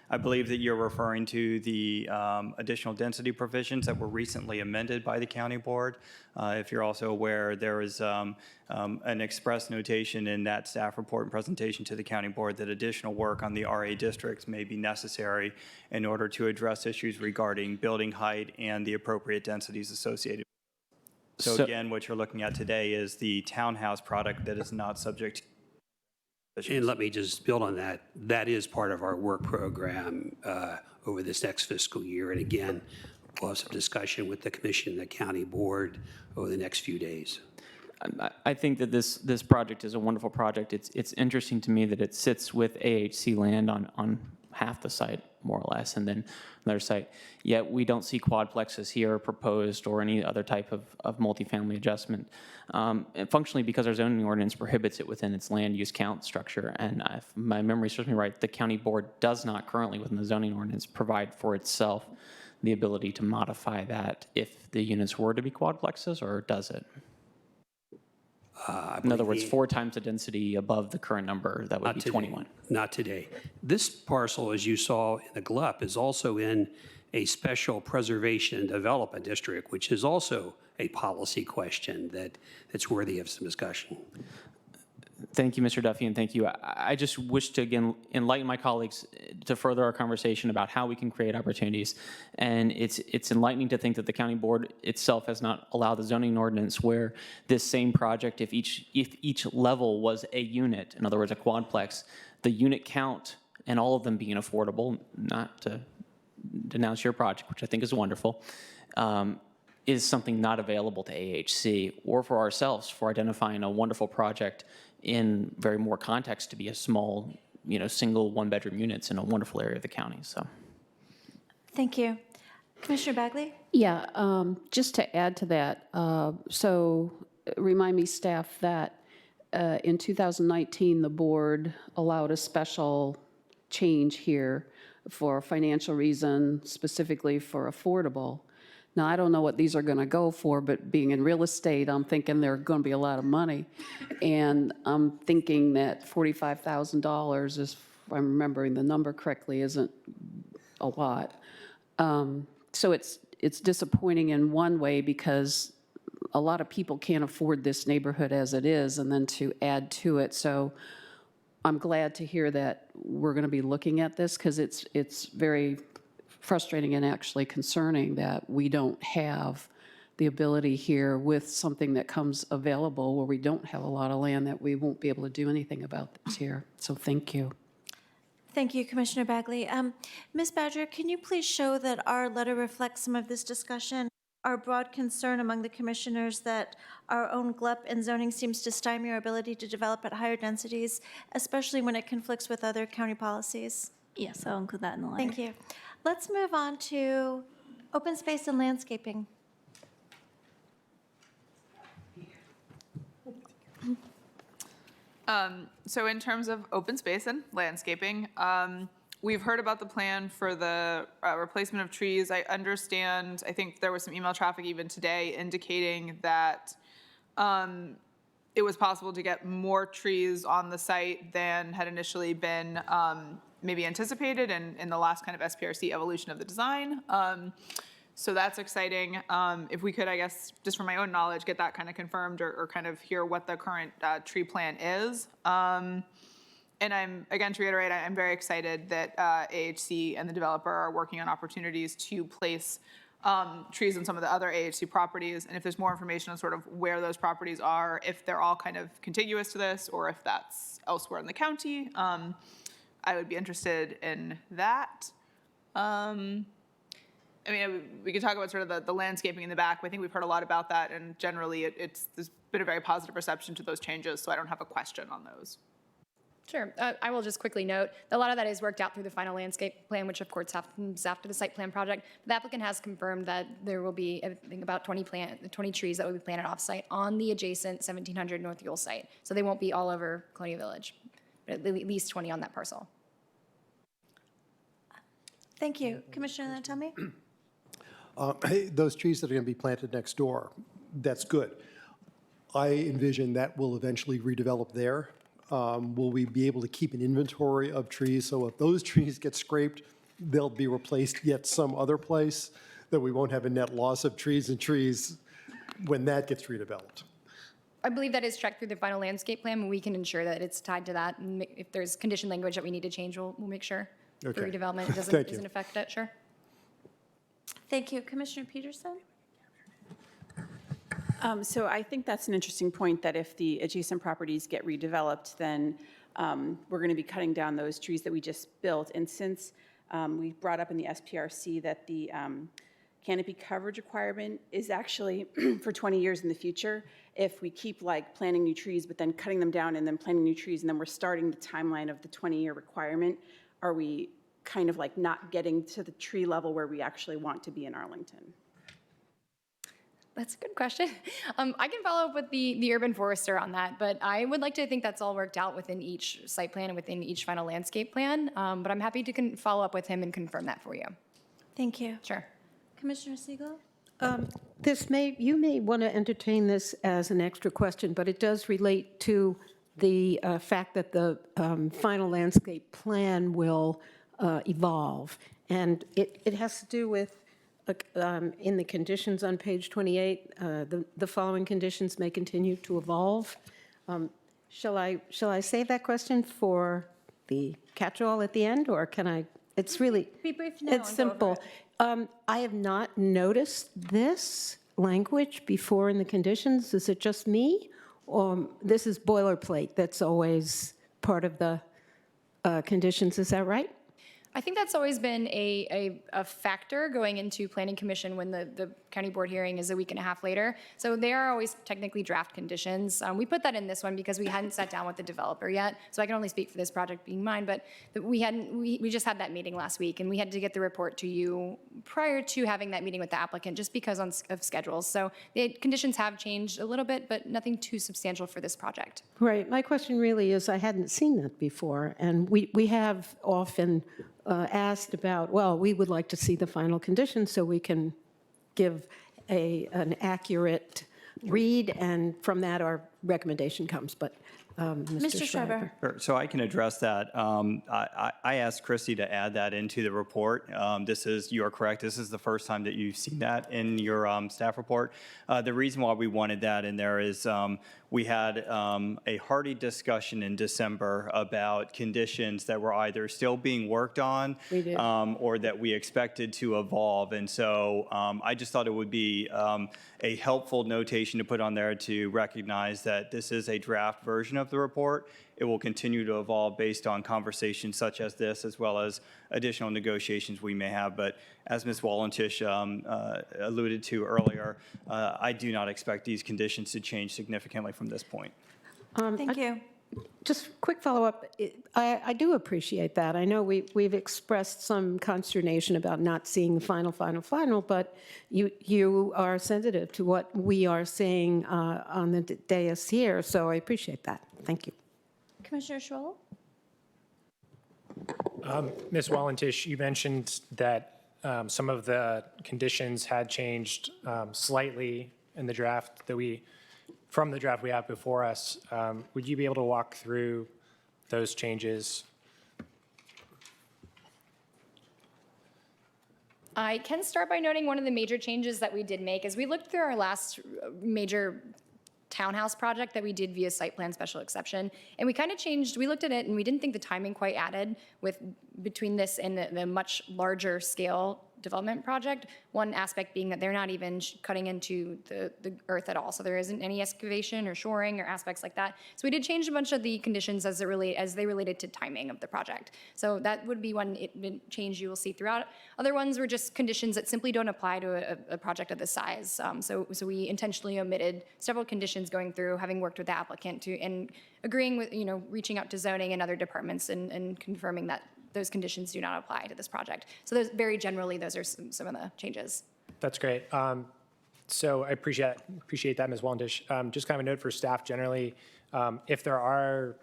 I believe that you're referring to the additional density provisions that were recently amended by the county board. If you're also aware, there is an express notation in that staff report and presentation to the county board that additional work on the RA districts may be necessary in order to address issues regarding building height and the appropriate densities associated. So again, what you're looking at today is the townhouse product that is not subject to. And let me just build on that. That is part of our work program over this next fiscal year. And again, we'll have some discussion with the commission and the county board over the next few days. I think that this project is a wonderful project. It's interesting to me that it sits with AHC land on half the site, more or less, and then another site. Yet we don't see quadplexes here proposed or any other type of multifamily adjustment. And functionally, because our zoning ordinance prohibits it within its land use count structure, and if my memory serves me right, the county board does not currently within the zoning ordinance provide for itself the ability to modify that if the units were to be quadplexes, or does it? In other words, 4 times the density above the current number, that would be 21. Not today. This parcel, as you saw in the GLUP, is also in a special preservation and development district, which is also a policy question that's worthy of some discussion. Thank you, Mr. Duffy, and thank you. I just wish to, again, enlighten my colleagues to further our conversation about how we can create opportunities. And it's enlightening to think that the county board itself has not allowed the zoning ordinance where this same project, if each level was a unit, in other words, a quadplex, the unit count and all of them being affordable, not to denounce your project, which I think is wonderful, is something not available to AHC or for ourselves for identifying a wonderful project in very more context to be a small, single one-bedroom units in a wonderful area of the county. So, Thank you. Commissioner Bagley? Yeah, just to add to that, so remind me, staff, that in 2019, the board allowed a special change here for a financial reason, specifically for affordable. Now, I don't know what these are going to go for, but being in real estate, I'm thinking they're going to be a lot of money. And I'm thinking that $45,000, if I'm remembering the number correctly, isn't a lot. So it's disappointing in one way because a lot of people can't afford this neighborhood as it is, and then to add to it. So I'm glad to hear that we're going to be looking at this, because it's very frustrating and actually concerning that we don't have the ability here with something that comes available where we don't have a lot of land, that we won't be able to do anything about this here. So thank you. Thank you, Commissioner Bagley. Ms. Badger, can you please show that our letter reflects some of this discussion? Our broad concern among the commissioners that our own GLUP and zoning seems to stymie our ability to develop at higher densities, especially when it conflicts with other county policies. Yes, I'll include that in the letter. Thank you. Let's move on to open space and landscaping. So in terms of open space and landscaping, we've heard about the plan for the replacement of trees. I understand, I think there was some email traffic even today indicating that it was possible to get more trees on the site than had initially been maybe anticipated in the last kind of SPRC evolution of the design. So that's exciting. If we could, I guess, just from my own knowledge, get that kind of confirmed or kind of hear what the current tree plan is. And I'm, again, to reiterate, I'm very excited that AHC and the developer are working on opportunities to place trees on some of the other AHC properties. And if there's more information on sort of where those properties are, if they're all kind of contiguous to this, or if that's elsewhere in the county, I would be interested in that. I mean, we could talk about sort of the landscaping in the back. I think we've heard a lot about that, and generally there's been a very positive reception to those changes, so I don't have a question on those. Sure. I will just quickly note that a lot of that is worked out through the final landscape plan, which of course happens after the site plan project. The applicant has confirmed that there will be, I think, about 20 trees that will be planted off-site on the adjacent 1700 North Yule site. So they won't be all over Colonial Village, but at least 20 on that parcel. Thank you. Commissioner Natami? Those trees that are going to be planted next door, that's good. I envision that will eventually redevelop there. Will we be able to keep an inventory of trees? So if those trees get scraped, they'll be replaced yet some other place, that we won't have a net loss of trees and trees when that gets redeveloped. I believe that is checked through the final landscape plan, and we can ensure that it's tied to that. And if there's condition language that we need to change, we'll make sure the redevelopment doesn't affect it. Sure. Thank you. Commissioner Peterson? So I think that's an interesting point, that if the adjacent properties get redeveloped, then we're going to be cutting down those trees that we just built. And since we brought up in the SPRC that the canopy coverage requirement is actually for 20 years in the future, if we keep planting new trees, but then cutting them down and then planting new trees, and then we're starting the timeline of the 20-year requirement, are we kind of not getting to the tree level where we actually want to be in Arlington? That's a good question. I can follow up with the urban forester on that, but I would like to think that's all worked out within each site plan and within each final landscape plan. But I'm happy to follow up with him and confirm that for you. Thank you. Sure. Commissioner Siegel? You may want to entertain this as an extra question, but it does relate to the fact that the final landscape plan will evolve. And it has to do with, in the conditions on page 28, the following conditions may continue to evolve. Shall I save that question for the catch-all at the end, or can I? It's really, be brief now. it's simple. I have not noticed this language before in the conditions. Is it just me? Or this is boilerplate that's always part of the conditions, is that right? I think that's always been a factor going into planning commission when the county board hearing is a week and a half later. So they are always technically draft conditions. We put that in this one because we hadn't sat down with the developer yet. So I can only speak for this project being mine, but we just had that meeting last week and we had to get the report to you prior to having that meeting with the applicant just because of schedules. So the conditions have changed a little bit, but nothing too substantial for this project. Right. My question really is, I hadn't seen that before, and we have often asked about, well, we would like to see the final conditions so we can give an accurate read, and from that our recommendation comes. But Mr. Schreiber. Sure. So I can address that. I asked Christy to add that into the report. You are correct, this is the first time that you've seen that in your staff report. The reason why we wanted that in there is we had a hearty discussion in December about conditions that were either still being worked on or that we expected to evolve. And so I just thought it would be a helpful notation to put on there to recognize that this is a draft version of the report. It will continue to evolve based on conversations such as this, as well as additional negotiations we may have. But as Ms. Walentish alluded to earlier, I do not expect these conditions to change significantly from this point. Thank you. Just quick follow-up. I do appreciate that. I know we've expressed some consternation about not seeing the final, but you are sensitive to what we are saying on the dais here, so I appreciate that. Thank you. Commissioner Schroll? Ms. Walentish, you mentioned that some of the conditions had changed slightly in the draft from the draft we have before us. Would you be able to walk through those changes? I can start by noting one of the major changes that we did make is we looked through our last major townhouse project that we did via site plan special exception, and we kind of changed, we looked at it and we didn't think the timing quite added between this and the much larger scale development project. One aspect being that they're not even cutting into the earth at all, so there isn't any excavation or shoring or aspects like that. So we did change a bunch of the conditions as they related to timing of the project. So that would be one change you will see throughout. Other ones were just conditions that simply don't apply to a project of this size. So we intentionally omitted several conditions going through, having worked with the applicant and agreeing with, reaching out to zoning and other departments and confirming that those conditions do not apply to this project. So those, very generally, those are some of the changes. That's great. So I appreciate that, Ms. Walentish. Just kind of a note for staff generally, if there are,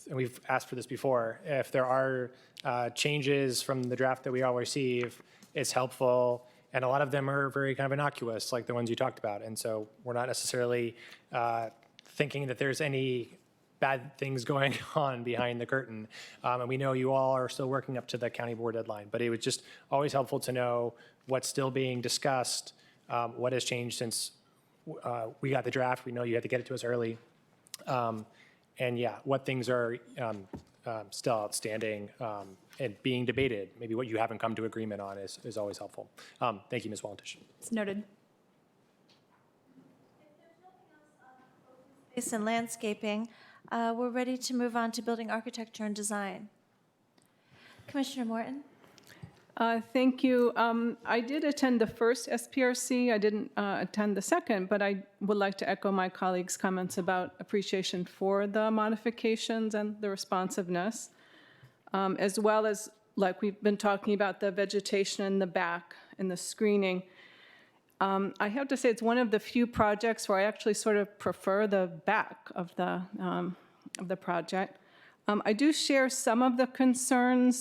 and we've asked for this before, if there are changes from the draft that we all receive, it's helpful. And a lot of them are very kind of innocuous, like the ones you talked about. And so we're not necessarily thinking that there's any bad things going on behind the curtain. And we know you all are still working up to the county board deadline, but it was just always helpful to know what's still being discussed, what has changed since we got the draft. We know you had to get it to us early. And yeah, what things are still outstanding and being debated. Maybe what you haven't come to agreement on is always helpful. Thank you, Ms. Walentish. It's noted. Space and landscaping. We're ready to move on to building architecture and design. Commissioner Morton? Thank you. I did attend the first SPRC. I didn't attend the second, but I would like to echo my colleagues' comments about appreciation for the modifications and the responsiveness, as well as, like we've been talking about, the vegetation in the back and the screening. I have to say it's one of the few projects where I actually sort of prefer the back of the project. I do share some of the concerns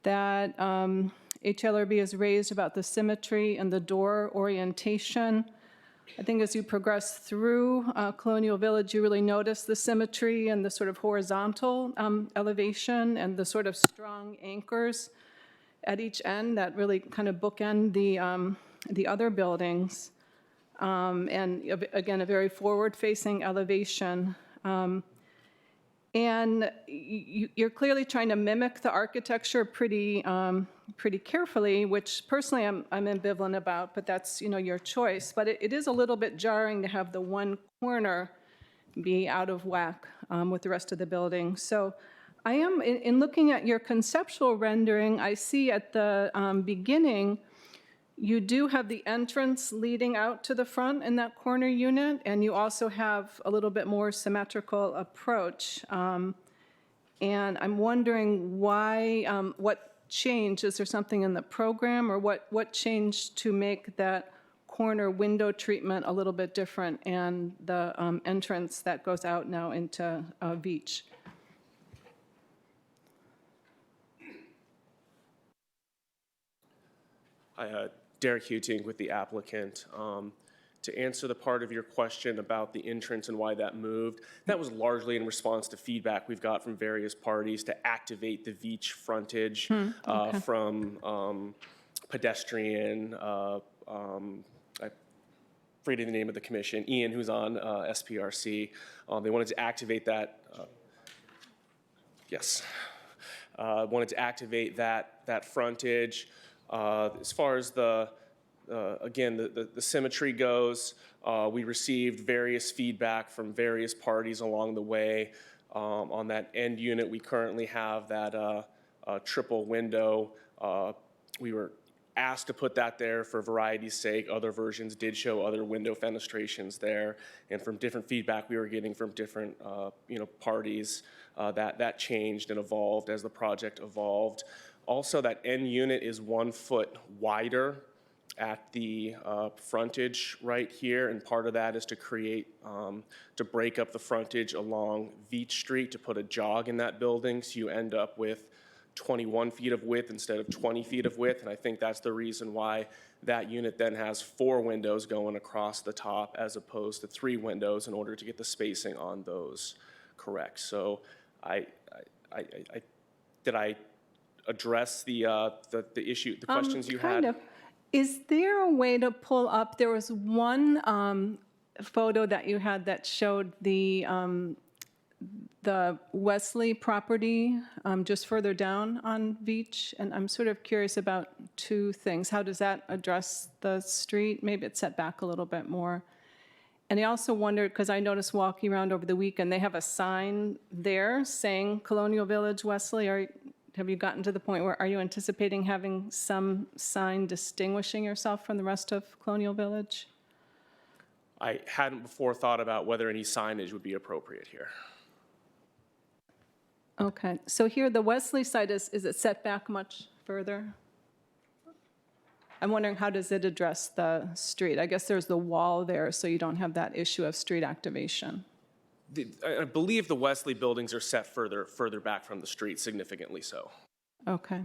that HLRB has raised about the symmetry and the door orientation. I think as you progress through Colonial Village, you really notice the symmetry and the sort of horizontal elevation and the sort of strong anchors at each end that really kind of bookend the other buildings. And again, a very forward-facing elevation. And you're clearly trying to mimic the architecture pretty carefully, which personally I'm ambivalent about, but that's your choice. But it is a little bit jarring to have the one corner be out of whack with the rest of the building. So I am, in looking at your conceptual rendering, I see at the beginning, you do have the entrance leading out to the front in that corner unit, and you also have a little bit more symmetrical approach. And I'm wondering why, what changed? Is there something in the program, or what changed to make that corner window treatment a little bit different and the entrance that goes out now into Beach? Hi, Derek Huting with the applicant. To answer the part of your question about the entrance and why that moved, that was largely in response to feedback we've got from various parties to activate the Veach frontage Okay. from pedestrian, I'm forgetting the name of the commission, Ian, who's on SPRC. They wanted to activate that. Yes. Wanted to activate that frontage. As far as again, the symmetry goes, we received various feedback from various parties along the way. On that end unit, we currently have that triple window. We were asked to put that there for variety's sake. Other versions did show other window fenestrations there. And from different feedback we were getting from different parties, that changed and evolved as the project evolved. Also, that end unit is 1 foot wider at the frontage right here, and part of that is to create, to break up the frontage along Veach Street to put a jog in that building, so you end up with 21 feet of width instead of 20 feet of width, and I think that's the reason why that unit then has 4 windows going across the top as opposed to 3 windows in order to get the spacing on those correct. So did I address the issue, the questions you had? Kind of. Is there a way to pull up, there was one photo that you had that showed the Wesley property just further down on Veach, and I'm sort of curious about 2 things. How does that address the street? Maybe it's set back a little bit more. And I also wondered, because I noticed walking around over the weekend, they have a sign there saying Colonial Village Wesley. Have you gotten to the point where, are you anticipating having some sign distinguishing yourself from the rest of Colonial Village? I hadn't before thought about whether any signage would be appropriate here. Okay, so here the Wesley side, is it set back much further? I'm wondering, how does it address the street? I guess there's the wall there, so you don't have that issue of street activation. I believe the Wesley buildings are set further back from the street, significantly so. Okay.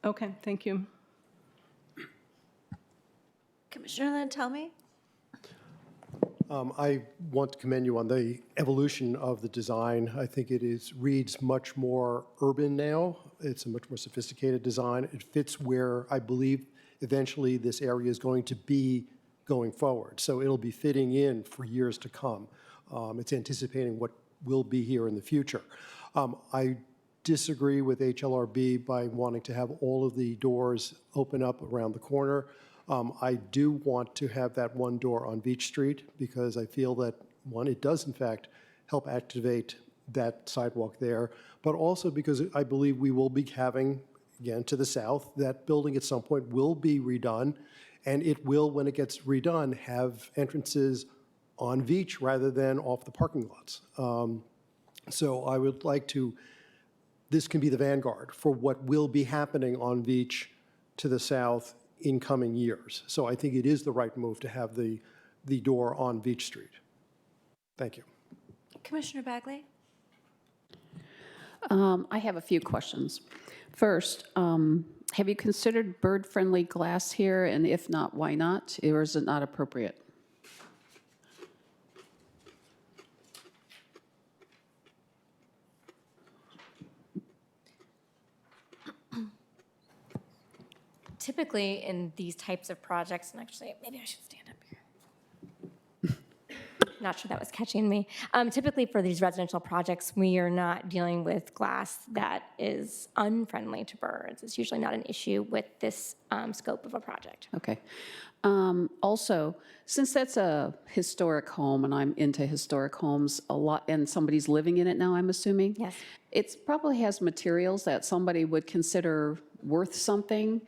Okay, thank you. Commissioner Lantelmi? I want to commend you on the evolution of the design. I think it reads much more urban now. It's a much more sophisticated design. It fits where I believe eventually this area is going to be going forward. So it'll be fitting in for years to come. It's anticipating what will be here in the future. I disagree with HLRB by wanting to have all of the doors open up around the corner. I do want to have that one door on Beach Street because I feel that, one, it does in fact help activate that sidewalk there, but also because I believe we will be having, again, to the south, that building at some point will be redone, and it will, when it gets redone, have entrances on Beach rather than off the parking lots. So I would like to, this can be the vanguard for what will be happening on Beach to the south in coming years. So I think it is the right move to have the door on Beach Street. Thank you. Commissioner Bagley? I have a few questions. First, have you considered bird-friendly glass here? And if not, why not? Or is it not appropriate? Typically, in these types of projects, and actually, maybe I should stand up here. Not sure that was catching me. Typically for these residential projects, we are not dealing with glass that is unfriendly to birds. It's usually not an issue with this scope of a project. Okay. Also, since that's a historic home, and I'm into historic homes a lot, and somebody's living in it now, I'm assuming? Yes. It probably has materials that somebody would consider worth something.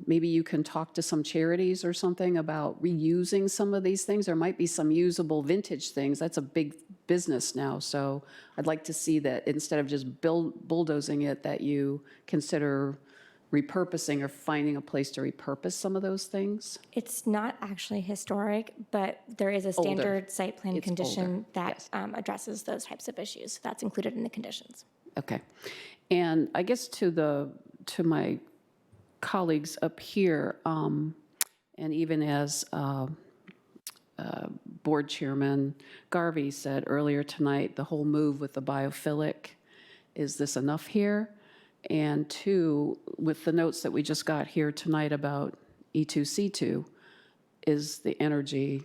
Maybe you can talk to some charities or something about reusing some of these things. There might be some usable vintage things. That's a big business now. So I'd like to see that instead of just bulldozing it, that you consider repurposing or finding a place to repurpose some of those things. It's not actually historic, but there is a Older. standard site plan It's condition older, that addresses those types of issues. That's included in the conditions. Okay. And I guess to my colleagues up here, and even as Board Chairman Garvey said earlier tonight, the whole move with the biophilic, is this enough here? And two, with the notes that we just got here tonight about E2C2, is the energy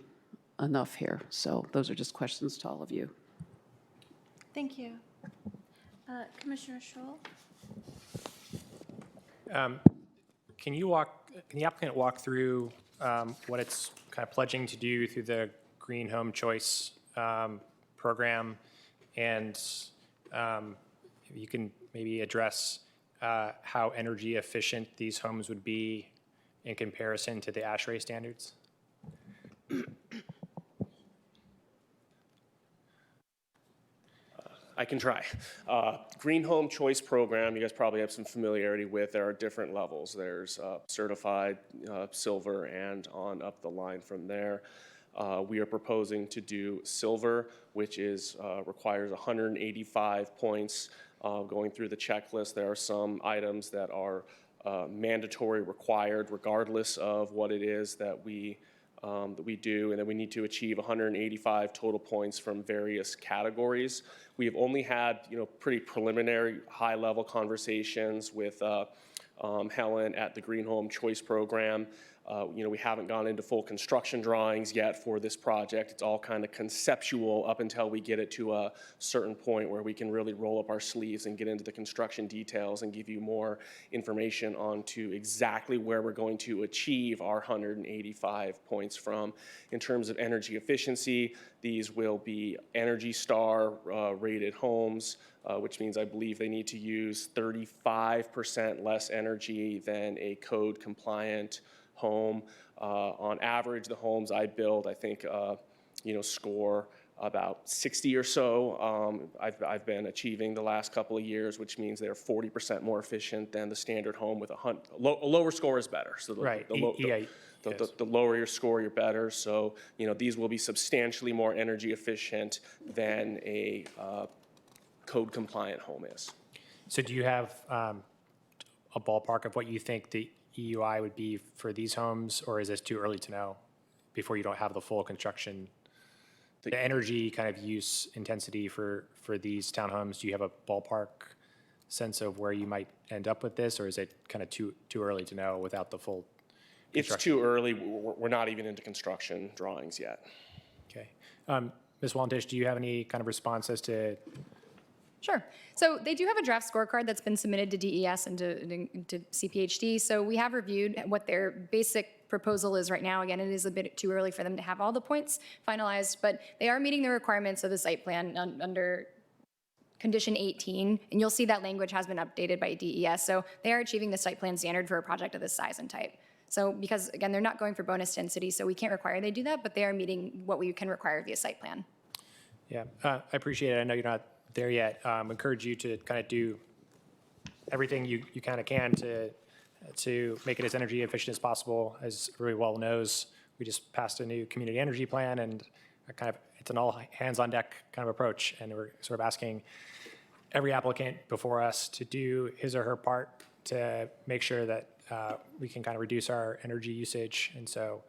enough here? So those are just questions to all of you. Thank you. Commissioner Schroll? Can the applicant walk through what it's kind of pledging to do through the Green Home Choice program? And you can maybe address how energy efficient these homes would be in comparison to the ASHRAE standards? I can try. Green Home Choice Program, you guys probably have some familiarity with. There are different levels. There's certified, silver, and on up the line from there. We are proposing to do silver, which is requires 185 points. Going through the checklist, there are some items that are mandatory required regardless of what it is that we do, and then we need to achieve 185 total points from various categories. We've only had, pretty preliminary high-level conversations with Helen at the Green Home Choice Program. We haven't gone into full construction drawings yet for this project. It's all kind of conceptual up until we get it to a certain point where we can really roll up our sleeves and get into the construction details and give you more information onto exactly where we're going to achieve our 185 points from. In terms of energy efficiency, these will be Energy Star rated homes, which means I believe they need to use 35% less energy than a code compliant home. On average, the homes I build, I think, score about 60 or so. I've been achieving the last couple of years, which means they're 40% more efficient than the standard home with a lower score is better. So the lower your score, you're better. So, these will be substantially more energy efficient than a code compliant home is. So do you have a ballpark of what you think the EUI would be for these homes, or is this too early to know before you don't have the full construction? The energy kind of use intensity for these townhomes, do you have a ballpark sense of where you might end up with this, or is it kind of too early to know without the full construction? It's too early. We're not even into construction drawings yet. Okay. Ms. Wallendish, do you have any kind of response as to? Sure. So they do have a draft scorecard that's been submitted to DES and to CPHD. So we have reviewed what their basic proposal is right now. Again, it is a bit too early for them to have all the points finalized, but they are meeting the requirements of the site plan under condition 18. And you'll see that language has been updated by DES. So they are achieving the site plan standard for a project of this size and type. So because, again, they're not going for bonus density, so we can't require they do that, but they are meeting what we can require via site plan. Yeah, I appreciate it. I know you're not there yet. Encourage you to kind of do everything you kind of can to make it as energy efficient as possible. As everybody well knows, we just passed a new community energy plan, and it's an all hands on deck kind of approach. And we're sort of asking every applicant before us to do his or her part to make sure that we can kind of reduce our energy usage. And so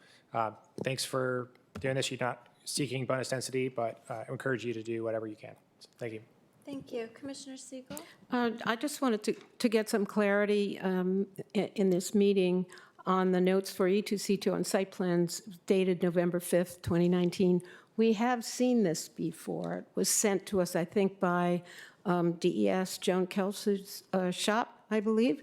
thanks for doing this. You're not seeking bonus density, but I encourage you to do whatever you can. So thank you. Thank you. Commissioner Siegel? I just wanted to get some clarity in this meeting on the notes for E2C2 on site plans dated November 5th, 2019. we have seen this before. It was sent to us, I think, by DES, Joan Kelsey's shop, I believe.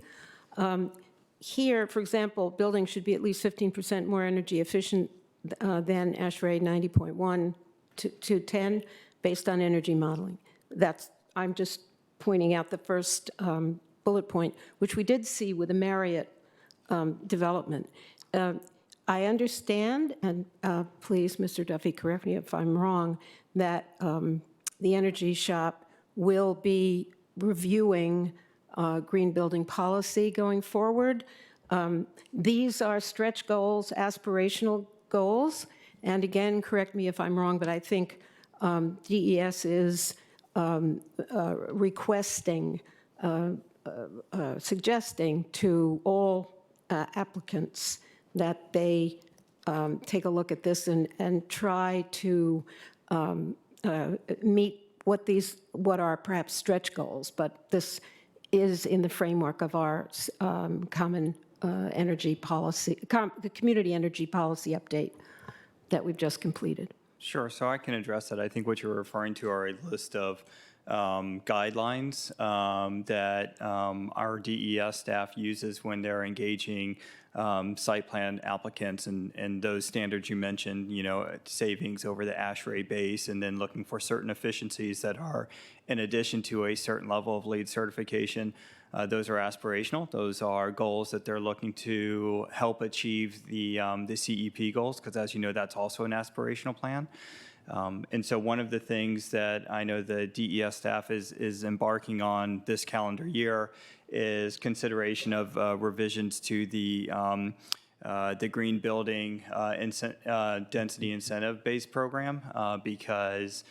Here, for example, buildings should be at least 15% more energy efficient than ASHRAE 90.1 to 10, based on energy modeling. I'm just pointing out the first bullet point, which we did see with the Marriott development. I understand, and please, Mr. Duffy, correct me if I'm wrong, that the Energy Shop will be reviewing green building policy going forward. These are stretch goals, aspirational goals, and again, correct me if I'm wrong, but I think DES is requesting, suggesting to all applicants that they take a look at this and try to meet what are perhaps stretch goals, but this is in the framework of our common energy policy, the community energy policy update that we've just completed. Sure, so I can address that. I think what you're referring to are a list of guidelines that our DES staff uses when they're engaging site plan applicants, and those standards you mentioned, you know, savings over the ASHRAE base, and then looking for certain efficiencies that are in addition to a certain level of LEED certification. Those are aspirational. Those are goals that they're looking to help achieve the CEP goals, because as you know, that's also an aspirational plan. And so one of the things that I know the DES staff is embarking on this calendar year is consideration of revisions to the green building density incentive-based program, because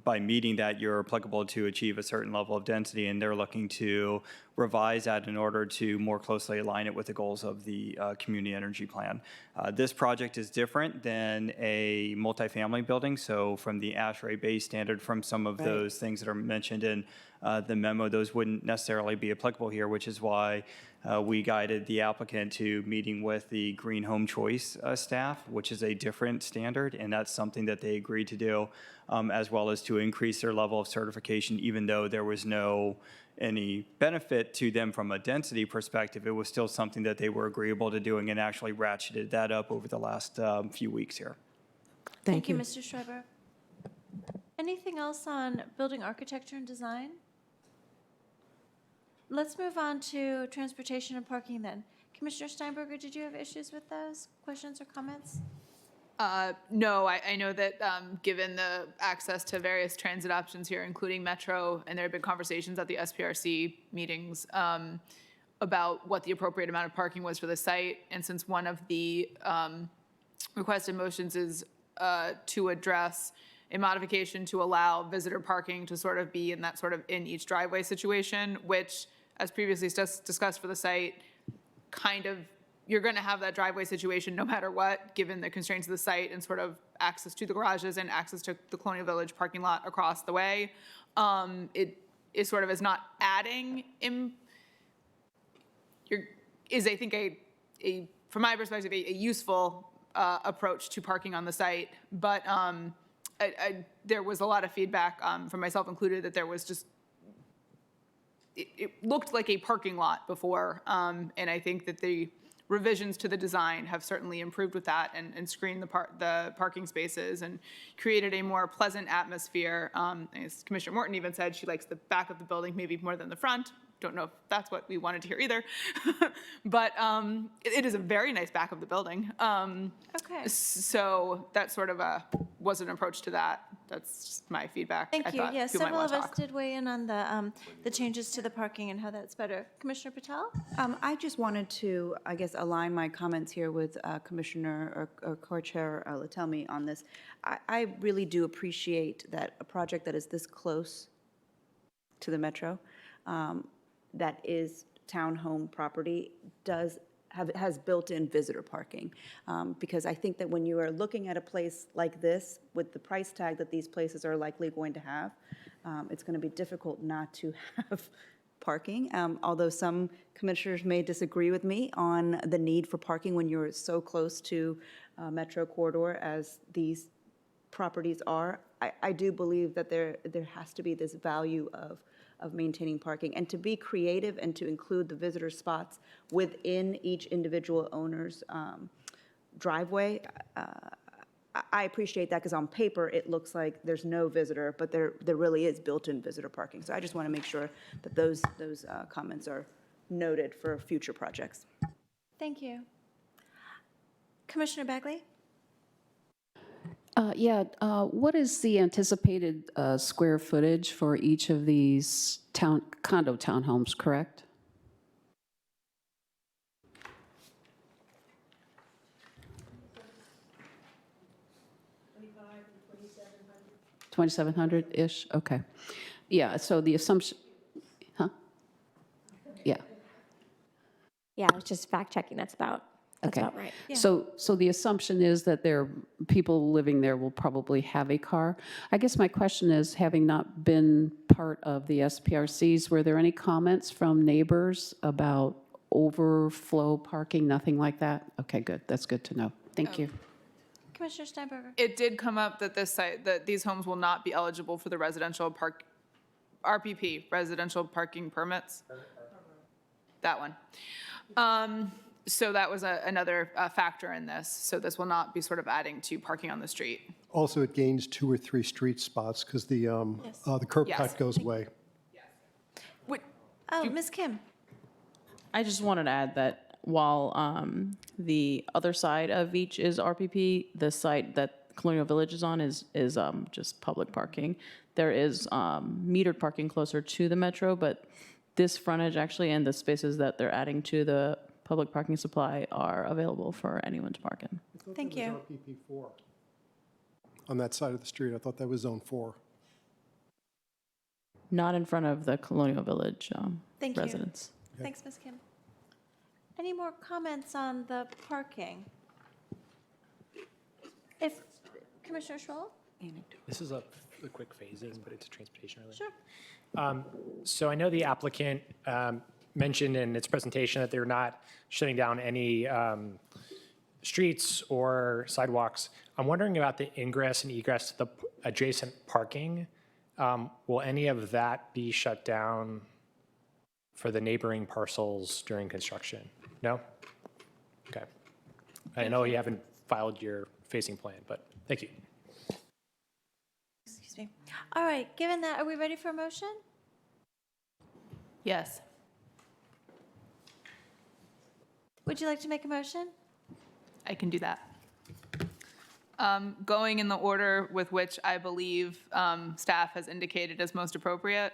by meeting that, you're applicable to achieve a certain level of density, and they're looking to revise that in order to more closely align it with the goals of the community energy plan. This project is different than a multifamily building, so from the ASHRAE base standard, from some of those things that are mentioned in the memo, those wouldn't necessarily be applicable here, which is why we guided the applicant to meeting with the Green Home Choice staff, which is a different standard, and that's something that they agreed to do, as well as to increase their level of certification, even though there was any benefit to them from a density perspective. It was still something that they were agreeable to doing, and actually ratcheted that up over the last few weeks here. Thank you, Mr. Schreiber. Anything else on building architecture and design? Let's move on to transportation and parking then. Commissioner Steinberger, did you have issues with those? Questions or comments? No, I know that given the access to various transit options here, including Metro, and there have been conversations at the SPRC meetings about what the appropriate amount of parking was for the site. And since one of the requested motions is to address a modification to allow visitor parking to sort of be in that sort of in each driveway situation, which, as previously discussed for the site, kind of you're going to have that driveway situation no matter what, given the constraints of the site and sort of access to the garages and access to the Colonial Village parking lot across the way. It is sort of is not adding is I think a from my perspective a useful approach to parking on the site, but there was a lot of feedback from myself included that there was just it looked like a parking lot before, and I think that the revisions to the design have certainly improved with that and screened the parking spaces and created a more pleasant atmosphere. As Commissioner Morton even said, she likes the back of the building maybe more than the front. Don't know if that's what we wanted to hear either, but it is a very nice back of the building. Okay. So that sort of was an approach to that. That's just my feedback. Thank you. Yes, several of us talk. did weigh in on the changes to the parking and how that's better. Commissioner Patel? I just wanted to, I guess, align my comments here with Commissioner or Co-Chair Latelmi on this. I really do appreciate that a project that is this close to the Metro, that is townhome property, has built-in visitor parking, because I think that when you are looking at a place like this, with the price tag that these places are likely going to have, it's going to be difficult not to have parking, although some commissioners may disagree with me on the need for parking when you're so close to Metro corridor as these properties are, I do believe that there has to be this value of maintaining parking, and to be creative and to include the visitor spots within each individual owner's driveway. I appreciate that, because on paper, it looks like there's no visitor, but there really is built-in visitor parking. So I just want to make sure that those comments are noted for future projects. Thank you. Commissioner Bagley? What is the anticipated square footage for each of these condo townhomes, correct? $2,700-ish, okay. Yeah, so the assumption, huh? Yeah. Yeah, I was just fact checking. That's about right. So the assumption is that people living there will probably have a car. I guess my question is, having not been part of the SPRCs, were there any comments from neighbors about overflow parking, nothing like that? Okay, good. That's good to know. Thank you. Commissioner Steinberger? It did come up that that these homes will not be eligible for the residential RPP, residential parking permits. That one. So that was another factor in this. So this will not be sort of adding to parking on the street. Also, it gains 2 or 3 street spots because the curb Yes. cut goes away. Oh, Ms. Kim? I just wanted to add that while the other side of Veach is RPP, the site that Colonial Village is on is just public parking. There is metered parking closer to the metro, but this frontage actually and the spaces that they're adding to the public parking supply are available for anyone to park in. Thank you. RPP 4 on that side of the street. I thought that was Zone 4. Not in front of the Colonial Village Thank you. residents. Thanks, Ms. Kim. Any more comments on the parking? If, Commissioner Schroll? This is a quick phasing, but it's a transportation related. Sure. So I know the applicant mentioned in its presentation that they're not shutting down any streets or sidewalks. I'm wondering about the ingress and egress to the adjacent parking. Will any of that be shut down for the neighboring parcels during construction? No? Okay. I know you haven't filed your phasing plan, but thank you. Excuse me. All right, given that, are we ready for a motion? Yes. Would you like to make a motion? I can do that. Going in the order with which I believe staff has indicated as most appropriate,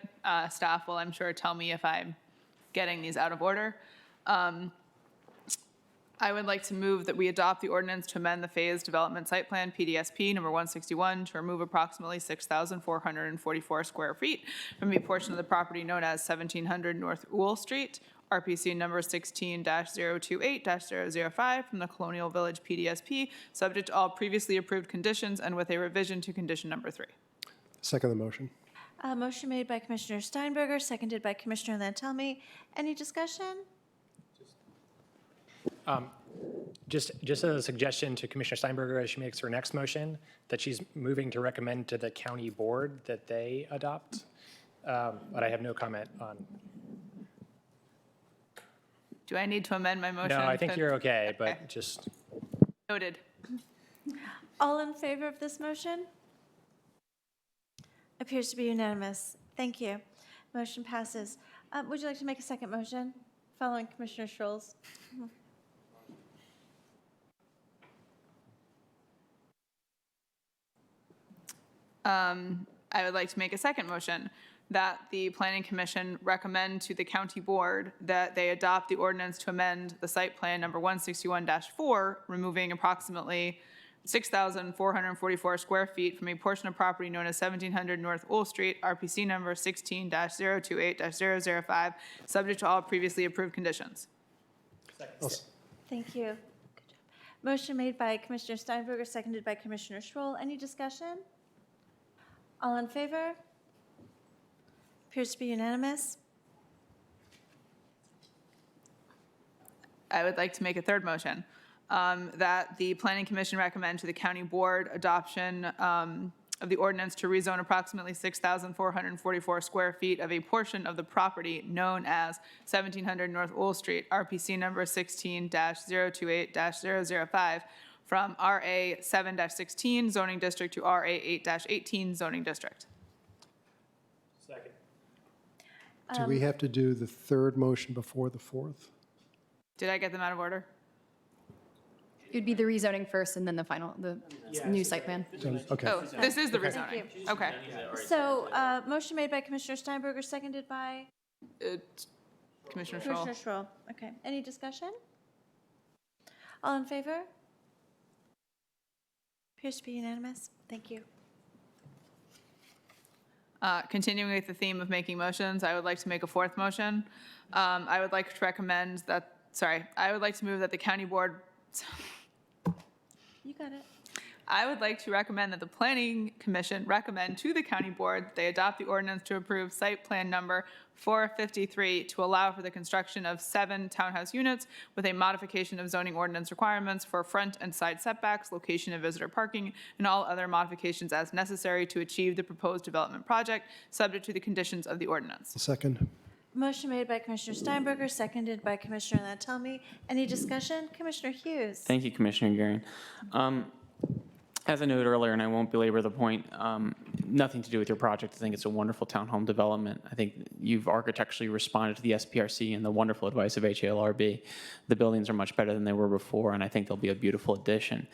staff will, I'm sure, tell me if I'm getting these out of order. I would like to move that we adopt the ordinance to amend the phased development site plan, PDSP number 161, to remove approximately 6,444 square feet from a portion of the property known as 1700 North Owl Street, RPC number 16-028-005 from the Colonial Village PDSP, subject to all previously approved conditions and with a revision to condition number 3. Second the motion. Motion made by Commissioner Steinberger, seconded by Commissioner Lantelmi. Any discussion? Just as a suggestion to Commissioner Steinberger as she makes her next motion, that she's moving to recommend to the county board that they adopt, but I have no comment on. Do I need to amend my motion? No, I think you're okay, but just. Noted. All in favor of this motion? Appears to be unanimous. Thank you. Motion passes. Would you like to make a second motion following Commissioner Schroll's? I would like to make a second motion that the Planning Commission recommend to the county board that they adopt the ordinance to amend the site plan number 161-4, removing approximately 6,444 square feet from a portion of property known as 1700 North Owl Street, RPC number 16-028-005, subject to all previously approved conditions. Thank you. Good job. Motion made by Commissioner Steinberger, seconded by Commissioner Schroll. Any discussion? All in favor? Appears to be unanimous. I would like to make a third motion that the Planning Commission recommend to the County Board adoption of the ordinance to rezone approximately 6,444 square feet of a portion of the property known as 1700 North Old Street, RPC number 16-028-005, from RA 7-16 zoning district to RA 8-18 zoning district. Second. Do we have to do the third motion before the fourth? Did I get them out of order? It would be the rezoning first and then the final, the new site plan. Okay. Oh, this is the Thank rezoning. you. Okay. So, motion made by Commissioner Steinberger, seconded by Commissioner Schroll. Commissioner Schroll. Okay, any discussion? All in favor? Appears to be unanimous. Thank you. Continuing with the theme of making motions, I would like to make a fourth motion. I would like to recommend that, I would like to move that the county board, You got it. I would like to recommend that the Planning Commission recommend to the county board that they adopt the ordinance to approve site plan number 453 to allow for the construction of 7 townhouse units with a modification of zoning ordinance requirements for front and side setbacks, location of visitor parking, and all other modifications as necessary to achieve the proposed development project, subject to the conditions of the ordinance. Second. Motion made by Commissioner Steinberger, seconded by Commissioner Lantelmi. Any discussion? Commissioner Hughes. Thank you, Commissioner Garing. As I noted earlier, and I won't belabor the point, nothing to do with your project. I think it's a wonderful townhome development. I think you've architecturally responded to the SPRC and the wonderful advice of HALRB. The buildings are much better than they were before, and I think they'll be a beautiful addition.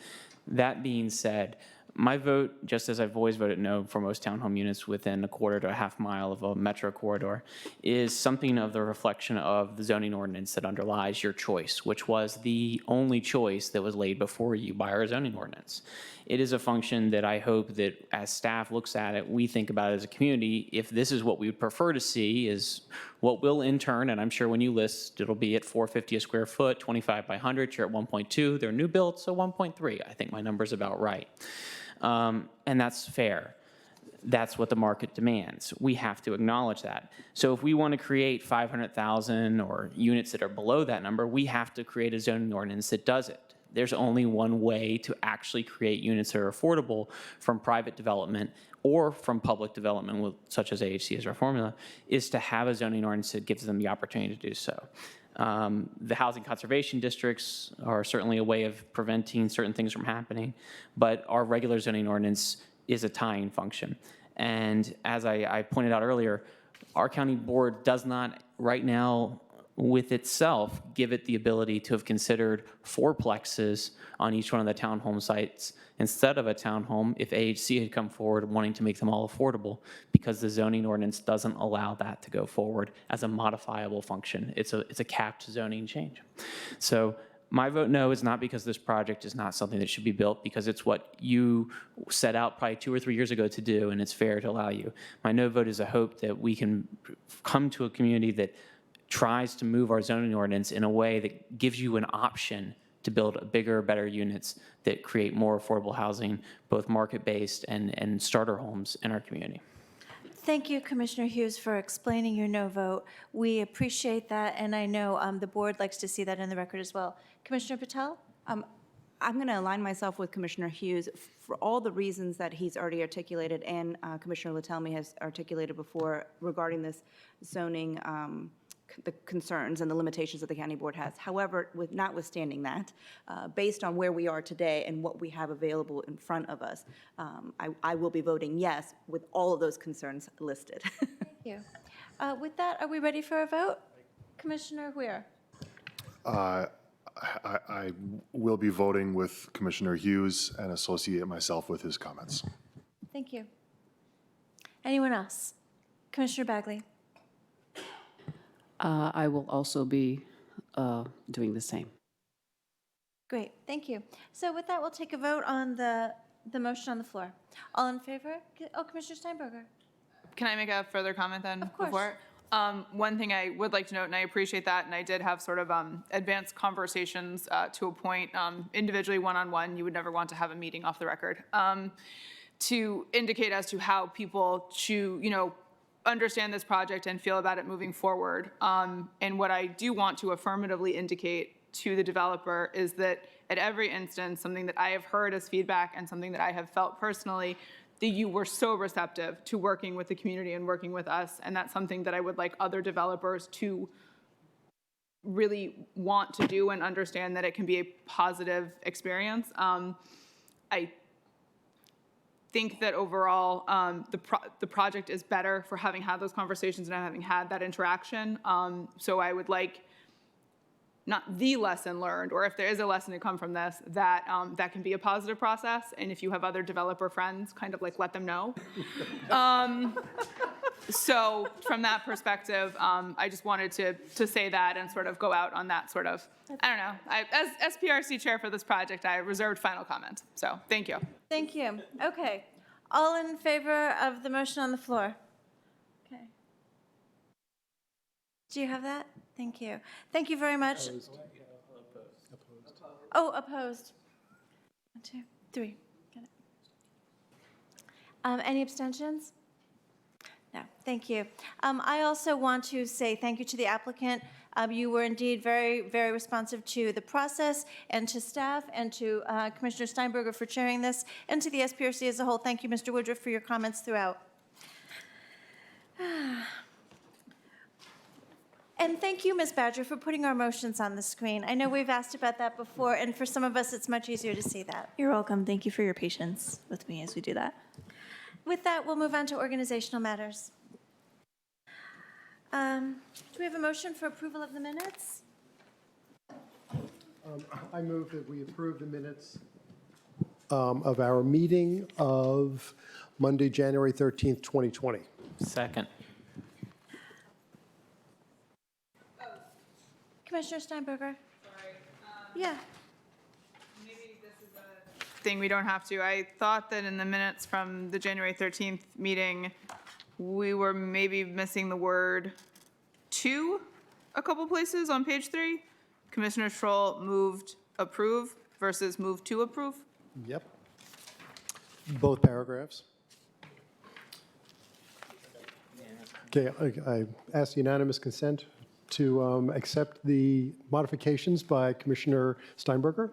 That being said, my vote, just as I've always voted no for most townhome units within a quarter to a half mile of a metro corridor, is something of the reflection of the zoning ordinance that underlies your choice, which was the only choice that was laid before you by our zoning ordinance. It is a function that I hope that as staff looks at it, we think about it as a community. If this is what we would prefer to see, is what will in turn, and I'm sure when you list, it'll be at $450 a square foot, 25 by 100, you're at 1.2. They're new built, so 1.3. I think my number's about right. And that's fair. That's what the market demands. We have to acknowledge that. So if we want to create 500,000 or units that are below that number, we have to create a zoning ordinance that does it. There's only one way to actually create units that are affordable from private development or from public development, such as AHC as our formula, is to have a zoning ordinance that gives them the opportunity to do so. The housing conservation districts are certainly a way of preventing certain things from happening, but our regular zoning ordinance is a tying function. And as I pointed out earlier, our county board does not right now with itself give it the ability to have considered fourplexes on each one of the townhome sites instead of a townhome if AHC had come forward wanting to make them all affordable, because the zoning ordinance doesn't allow that to go forward as a modifiable function. It's a capped zoning change. So my vote no is not because this project is not something that should be built, because it's what you set out probably 2 or 3 years ago to do, and it's fair to allow you. My no vote is a hope that we can come to a community that tries to move our zoning ordinance in a way that gives you an option to build bigger, better units that create more affordable housing, both market-based and starter homes in our community. Thank you, Commissioner Hughes, for explaining your no vote. We appreciate that, and I know the board likes to see that in the record as well. Commissioner Patel? I'm going to align myself with Commissioner Hughes for all the reasons that he's already articulated and Commissioner Lantelmi has articulated before regarding this zoning, the concerns and the limitations that the county board has. However, notwithstanding that, based on where we are today and what we have available in front of us, I will be voting yes with all of those concerns listed. Thank you. With that, are we ready for a vote? Commissioner Weir? I will be voting with Commissioner Hughes and associate myself with his comments. Thank you. Anyone else? Commissioner Bagley? I will also be doing the same. Great, thank you. So with that, we'll take a vote on the motion on the floor. All in favor? Oh, Commissioner Steinberger. Can I make a further comment then? Of course. Before? One thing I would like to note, and I appreciate that, and I did have sort of advanced conversations to a point, individually, one-on-one, you would never want to have a meeting off the record, to indicate as to how people understand this project and feel about it moving forward. And what I do want to affirmatively indicate to the developer is that at every instance, something that I have heard as feedback and something that I have felt personally, that you were so receptive to working with the community and working with us. And that's something that I would like other developers to really want to do and understand that it can be a positive experience. I think that overall, the project is better for having had those conversations and having had that interaction. So I would like, not the lesson learned, or if there is a lesson to come from this, that that can be a positive process. And if you have other developer friends, kind of like let them know. So from that perspective, I just wanted to say that and sort of go out on that sort of, I don't know. As SPRC chair for this project, I reserved final comment. So thank you. Thank you. Okay. All in favor of the motion on the floor? Okay. Do you have that? Thank you. Thank you very much. Oh, opposed. 1, 2, 3. Got it. Any abstentions? No, thank you. I also want to say thank you to the applicant. You were indeed very, very responsive to the process and to staff and to Commissioner Steinberger for chairing this and to the SPRC as a whole. Thank you, Mr. Woodruff, for your comments throughout. And thank you, Ms. Badger, for putting our motions on the screen. I know we've asked about that before, and for some of us, it's much easier to see that. You're welcome. Thank you for your patience with me as we do that. With that, we'll move on to organizational matters. Do we have a motion for approval of the minutes? I move that we approve the minutes of our meeting of Monday, January 13th, 2020. Second. Commissioner Steinberger? Sorry. Yeah. Maybe this is a thing we don't have to. I thought that in the minutes from the January 13th meeting, we were maybe missing the word "to" a couple places on page 3. Commissioner Schroll moved approve versus move to approve. Yep. Both paragraphs. Okay, I ask unanimous consent to accept the modifications by Commissioner Steinberger.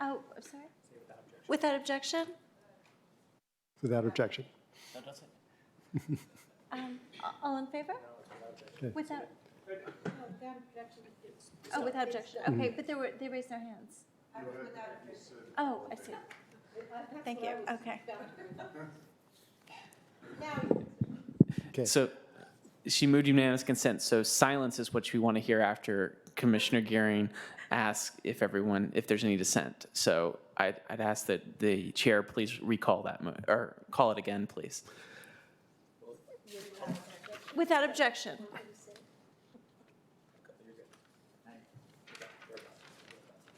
Oh, I'm sorry? Without objection? Without objection. All in favor? Okay. Without? Oh, without objection. Okay, but they raised their hands. Oh, I see. Thank you. Okay. Okay. So she moved unanimous consent, so silence is what you want to hear after Commissioner Gearing asks if there's any dissent. So I'd ask that the chair please recall that, or call it again, please. Without objection.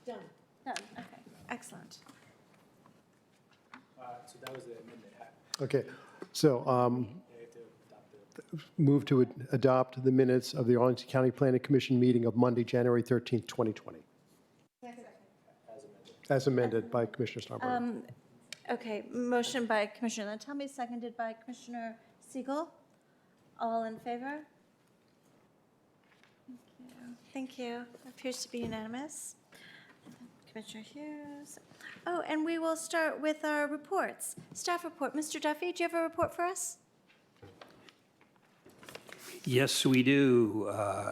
Done. Done, okay, excellent. So that was the amendment. Okay, so move to adopt the minutes of the Arlington County Planning Commission meeting of Monday, January 13th, 2020. As amended by Commissioner Steinberger. Okay, motion by Commissioner Lantelmi, seconded by Commissioner Siegel. All in favor? Thank you. Appears to be unanimous. Commissioner Hughes. Oh, and we will start with our reports. Staff report. Mr. Duffy, do you have a report for us? Yes, we do,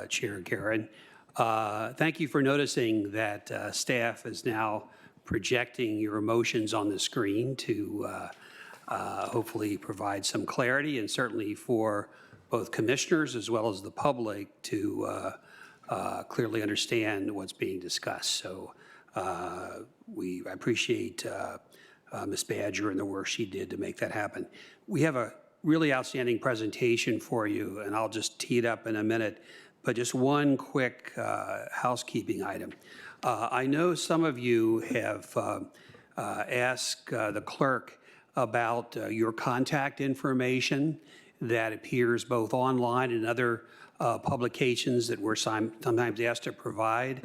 Chair Karen. Thank you for noticing that staff is now projecting your emotions on the screen to hopefully provide some clarity, and certainly for both commissioners as well as the public to clearly understand what's being discussed. So I appreciate Ms. Badger and the work she did to make that happen. We have a really outstanding presentation for you, and I'll just tee it up in a minute, but just one quick housekeeping item. I know some of you have asked the clerk about your contact information that appears both online and other publications that we're sometimes asked to provide.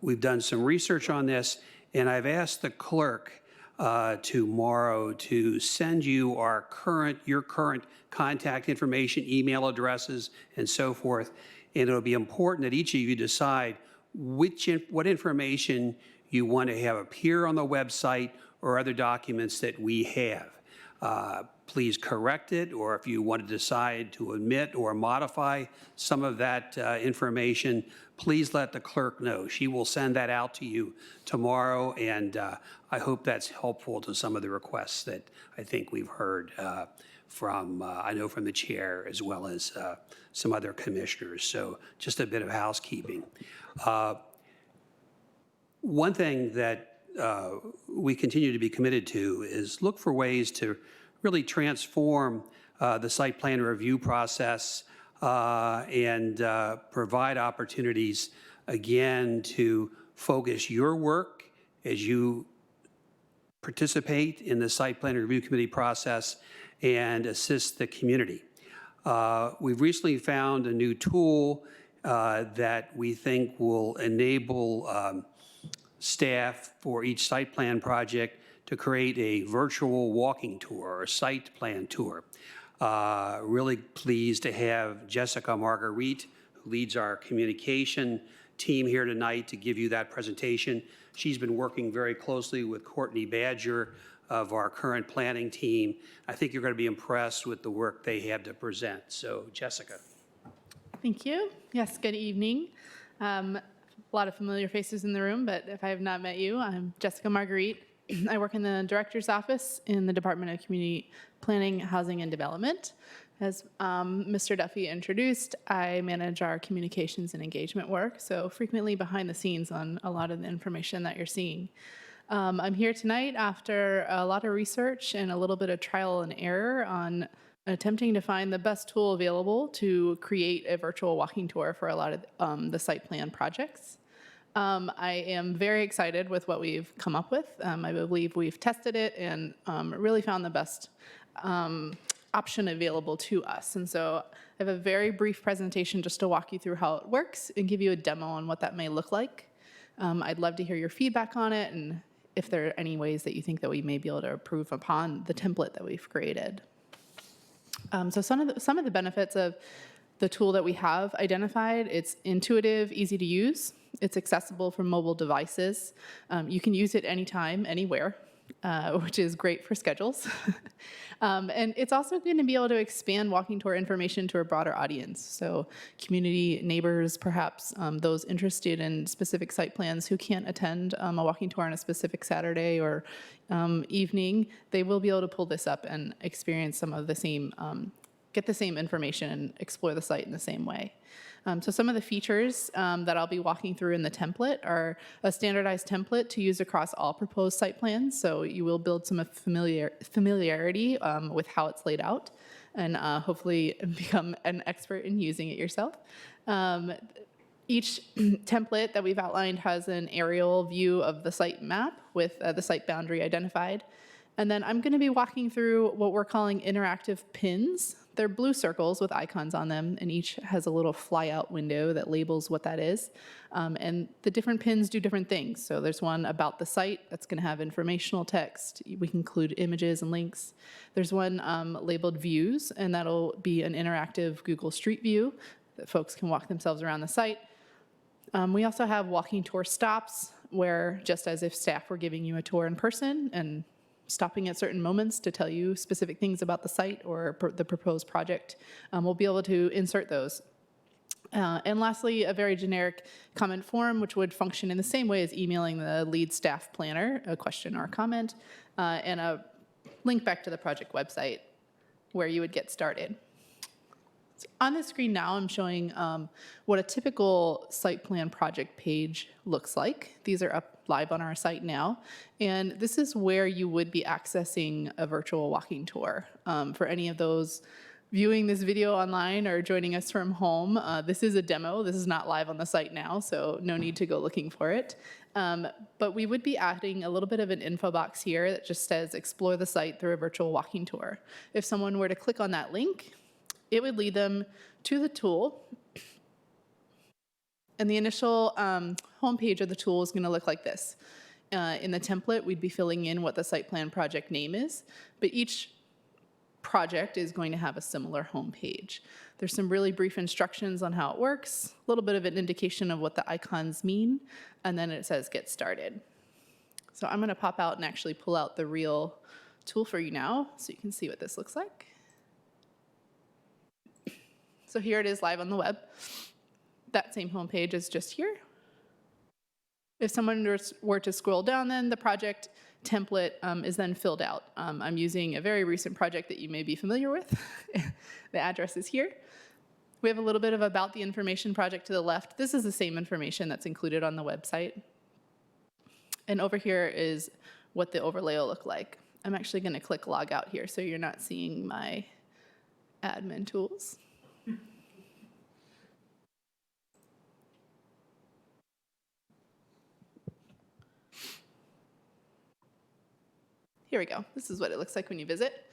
We've done some research on this, and I've asked the clerk tomorrow to send you your current contact information, email addresses, and so forth. And it'll be important that each of you decide what information you want to have appear on the website or other documents that we have. Please correct it, or if you want to decide to omit or modify some of that information, please let the clerk know. She will send that out to you tomorrow, and I hope that's helpful to some of the requests that I think we've heard from the chair as well as some other commissioners. So just a bit of housekeeping. One thing that we continue to be committed to is look for ways to really transform the site plan review process and provide opportunities, again, to focus your work as you participate in the site plan review committee process and assist the community. We've recently found a new tool that we think will enable staff for each site plan project to create a virtual walking tour or site plan tour. Really pleased to have Jessica Marguerite, who leads our communication team here tonight, to give you that presentation. She's been working very closely with Courtney Badger of our current planning team. I think you're going to be impressed with the work they have to present. So, Jessica. Thank you. Yes, good evening. A lot of familiar faces in the room, but if I have not met you, I'm Jessica Marguerite. I work in the Director's Office in the Department of Community Planning, Housing, and Development. As Mr. Duffy introduced, I manage our communications and engagement work, so frequently behind the scenes on a lot of the information that you're seeing. I'm here tonight after a lot of research and a little bit of trial and error on attempting to find the best tool available to create a virtual walking tour for a lot of the site plan projects. I am very excited with what we've come up with. I believe we've tested it and really found the best option available to us. And so I have a very brief presentation just to walk you through how it works and give you a demo on what that may look like. I'd love to hear your feedback on it and if there are any ways that you think that we may be able to improve upon the template that we've created. So some of the benefits of the tool that we have identified: it's intuitive, easy to use. It's accessible for mobile devices. You can use it anytime, anywhere, which is great for schedules. And it's also going to be able to expand walking tour information to a broader audience. So community, neighbors, perhaps those interested in specific site plans who can't attend a walking tour on a specific Saturday or evening, they will be able to pull this up and experience some of the same, get the same information and explore the site in the same way. So some of the features that I'll be walking through in the template are a standardized template to use across all proposed site plans. So you will build some familiarity with how it's laid out and hopefully become an expert in using it yourself. Each template that we've outlined has an aerial view of the site map with the site boundary identified. And then I'm going to be walking through what we're calling interactive pins. They're blue circles with icons on them, and each has a little fly-out window that labels what that is. And the different pins do different things. So there's one about the site that's going to have informational text. We can include images and links. There's one labeled views, and that'll be an interactive Google Street View that folks can walk themselves around the site. We also have walking tour stops, where just as if staff were giving you a tour in person and stopping at certain moments to tell you specific things about the site or the proposed project, we'll be able to insert those. And lastly, a very generic comment form, which would function in the same way as emailing the lead staff planner a question or a comment, and a link back to the project website where you would get started. So on the screen now, I'm showing what a typical site plan project page looks like. These are up live on our site now. And this is where you would be accessing a virtual walking tour. For any of those viewing this video online or joining us from home, this is a demo. This is not live on the site now, so no need to go looking for it. But we would be adding a little bit of an info box here that just says, explore the site through a virtual walking tour. If someone were to click on that link, it would lead them to the tool. And the initial homepage of the tool is going to look like this. in the template, we'd be filling in what the site plan project name is, but each project is going to have a similar homepage. There's some really brief instructions on how it works, a little bit of an indication of what the icons mean, and then it says get started. So I'm going to pop out and actually pull out the real tool for you now so you can see what this looks like. So here it is live on the web. That same homepage is just here. If someone were to scroll down, then the project template is then filled out. I'm using a very recent project that you may be familiar with. The address is here. We have a little bit of about the information project to the left. This is the same information that's included on the website. And over here is what the overlay will look like. I'm actually going to click log out here so you're not seeing my admin tools. Here we go. This is what it looks like when you visit.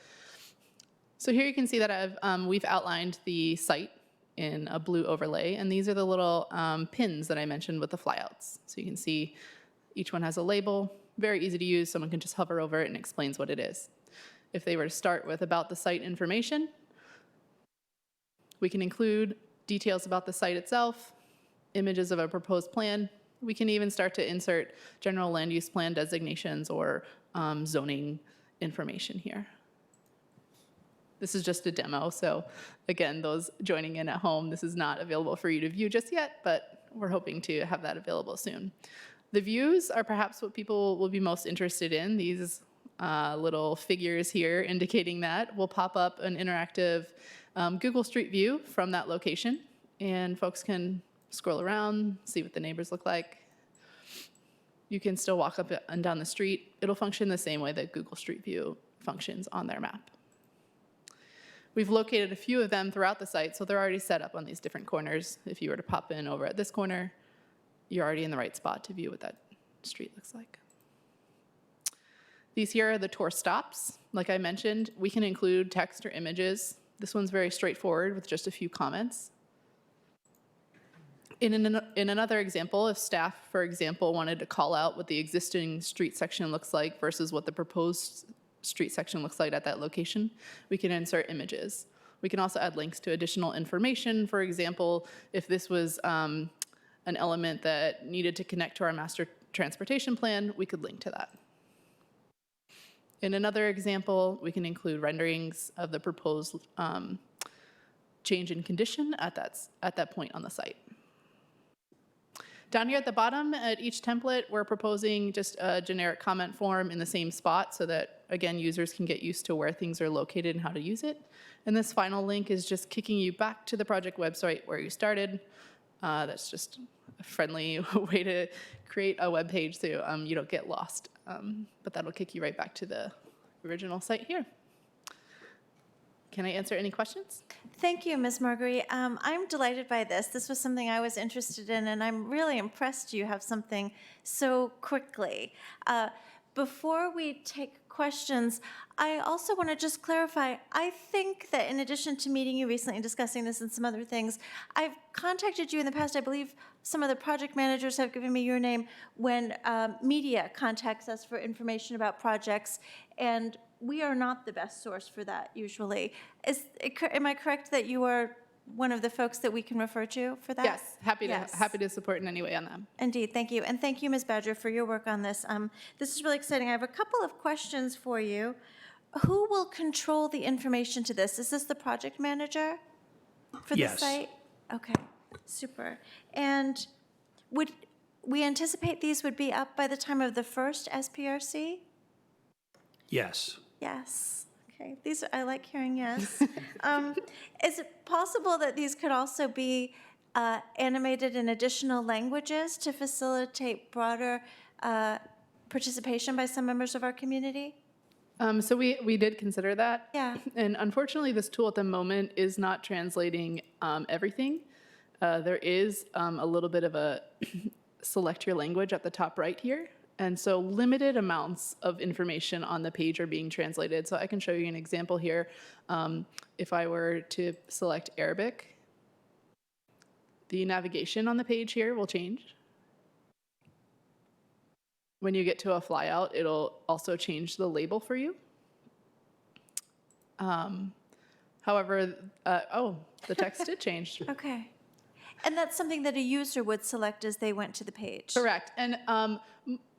So here you can see that we've outlined the site in a blue overlay, and these are the little pins that I mentioned with the flyouts. So you can see each one has a label, very easy to use. Someone can just hover over it and explains what it is. If they were to start with about the site information, we can include details about the site itself, images of a proposed plan. We can even start to insert general land use plan designations or zoning information here. This is just a demo, so again, those joining in at home, this is not available for you to view just yet, but we're hoping to have that available soon. The views are perhaps what people will be most interested in. These little figures here indicating that will pop up an interactive Google Street View from that location, and folks can scroll around, see what the neighbors look like. You can still walk up and down the street. It'll function the same way that Google Street View functions on their map. We've located a few of them throughout the site, so they're already set up on these different corners. If you were to pop in over at this corner, you're already in the right spot to view what that street looks like. These here are the tour stops. Like I mentioned, we can include text or images. This one's very straightforward with just a few comments. In another example, if staff, for example, wanted to call out what the existing street section looks like versus what the proposed street section looks like at that location, we can insert images. We can also add links to additional information. For example, if this was an element that needed to connect to our master transportation plan, we could link to that. In another example, we can include renderings of the proposed change in condition at that point on the site. Down here at the bottom, at each template, we're proposing just a generic comment form in the same spot so that, again, users can get used to where things are located and how to use it. And this final link is just kicking you back to the project website where you started. That's just a friendly way to create a web page so you don't get lost. But that'll kick you right back to the original site here. Can I answer any questions? Thank you, Ms. Marguerite. I'm delighted by this. This was something I was interested in, and I'm really impressed you have something so quickly. Before we take questions, I also want to just clarify, I think that in addition to meeting you recently and discussing this and some other things, I've contacted you in the past. I believe some of the project managers have given me your name when media contacts us for information about projects, and we are not the best source for that usually. Am I correct that you are one of the folks that we can refer to for that? Yes, happy to support in any way on that. Indeed, thank you. And thank you, Ms. Badger, for your work on this. This is really exciting. I have a couple of questions for you. Who will control the information to this? Is this the project manager for the site? Okay, super. And would we anticipate these would be up by the time of the first SPRC? Yes. Yes. Okay. I like hearing yes. Is it possible that these could also be animated in additional languages to facilitate broader participation by some members of our community? So we did consider that. Yeah. And unfortunately, this tool at the moment is not translating everything. There is a little bit of a select your language at the top right here. And so limited amounts of information on the page are being translated. So I can show you an example here. If I were to select Arabic, the navigation on the page here will change. when you get to a flyout, it'll also change the label for you. However, the text did change. Okay. And that's something that a user would select as they went to the page. Correct. And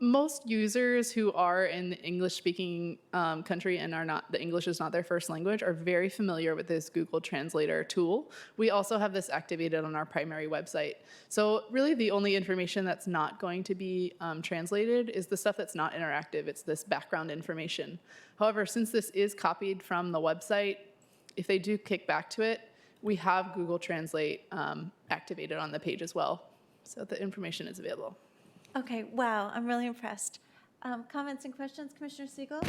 most users who are in the English-speaking country and are not, the English is not their first language, are very familiar with this Google Translator tool. We also have this activated on our primary website. So really the only information that's not going to be translated is the stuff that's not interactive. It's this background information. However, since this is copied from the website, if they do kick back to it, we have Google Translate activated on the page as well. So the information is available. Okay, wow, I'm really impressed. Comments and questions, Commissioner Siegel?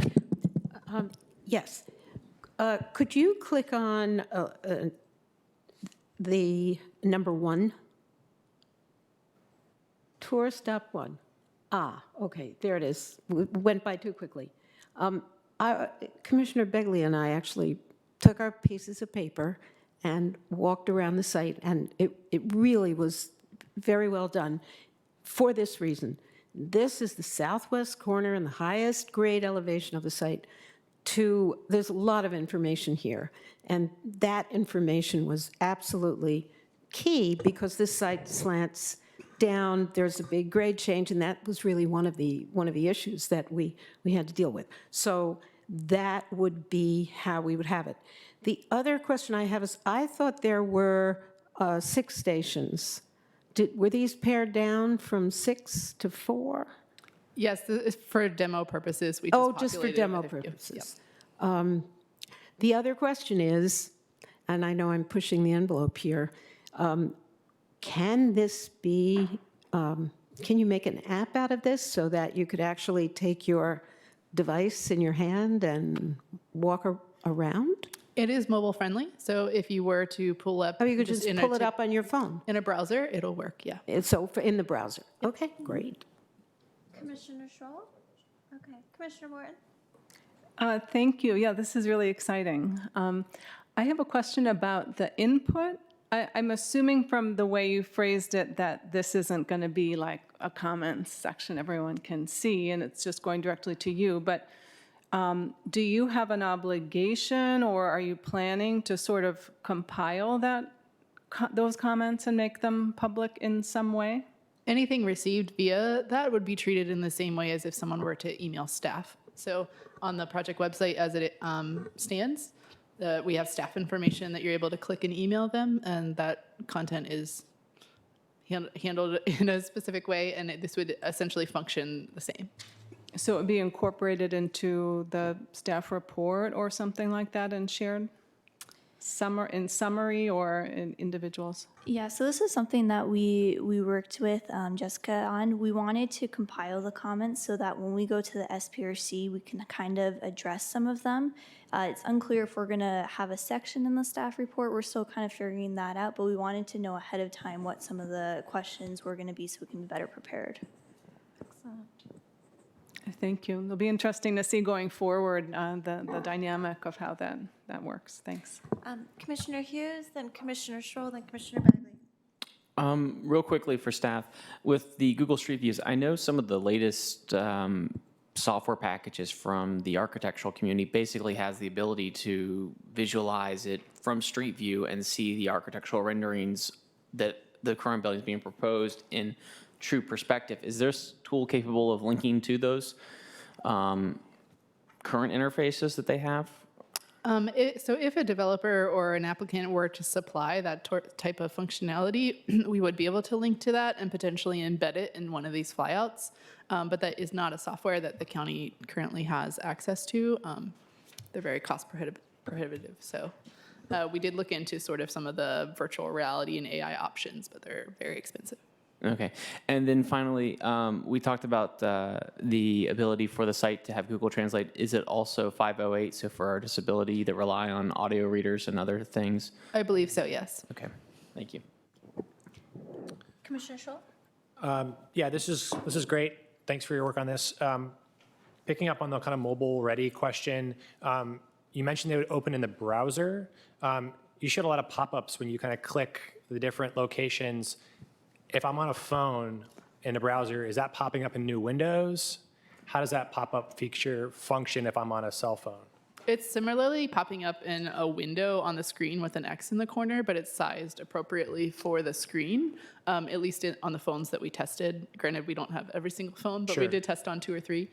Yes. Could you click on the number 1? Tour stop 1. Okay, there it is. Went by too quickly. Commissioner Begley and I actually took our pieces of paper and walked around the site, and it really was very well done for this reason. This is the southwest corner and the highest grade elevation of the site. There's a lot of information here, and that information was absolutely key because this site slants down. There's a big grade change, and that was really one of the issues that we had to deal with. So that would be how we would have it. The other question I have is, I thought there were 6 stations. Were these pared down from 6 to 4? Yes, for demo purposes, we just for demo purposes. The other question is, and I know I'm pushing the envelope here, can this be, can you make an app out of this so that you could actually take your device in your hand and walk around? It is mobile friendly, so if you were to pull up... Oh, you could just pull it up on your phone? In a browser, it'll work, yeah. So in the browser? Okay, great. Commissioner Schroll? Okay, Commissioner Morton? Thank you. Yeah, this is really exciting. I have a question about the input. I'm assuming from the way you phrased it that this isn't going to be like a comments section everyone can see, and it's just going directly to you. But do you have an obligation, or are you planning to sort of compile those comments and make them public in some way? Anything received via that would be treated in the same way as if someone were to email staff. So on the project website as it stands, we have staff information that you're able to click and email them, and that content is handled in a specific way, and this would essentially function the same. So it would be incorporated into the staff report or something like that and shared in summary or in individuals? Yeah, so this is something that we worked with Jessica on. We wanted to compile the comments so that when we go to the SPRC, we can kind of address some of them. It's unclear if we're going to have a section in the staff report. We're still kind of figuring that out, but we wanted to know ahead of time what some of the questions were going to be so we can be better prepared. Excellent. Thank you. It'll be interesting to see going forward the dynamic of how that works. Thanks. Commissioner Hughes, then Commissioner Schroll, then Commissioner Bagley. Real quickly for staff, with the Google Street Views, I know some of the latest software packages from the architectural community basically has the ability to visualize it from Street View and see the architectural renderings that the current building is being proposed in true perspective. Is this tool capable of linking to those current interfaces that they have? So if a developer or an applicant were to supply that type of functionality, we would be able to link to that and potentially embed it in one of these flyouts. But that is not a software that the county currently has access to. They're very cost prohibitive. So we did look into sort of some of the virtual reality and AI options, but they're very expensive. Okay. And then finally, we talked about the ability for the site to have Google Translate. Is it also 508, so for our disability that rely on audio readers and other things? I believe so, yes. Okay. Thank you. Commissioner Schroll? Yeah, this is great. Thanks for your work on this. Picking up on the kind of mobile-ready question, you mentioned they would open in the browser. You showed a lot of pop-ups when you kind of click the different locations. If I'm on a phone in the browser, is that popping up in new windows? how does that pop-up feature function if I'm on a cell phone? It's similarly popping up in a window on the screen with an X in the corner, but it's sized appropriately for the screen, at least on the phones that we tested. Granted, we don't have every single phone, but we Sure. did test on 2 or 3.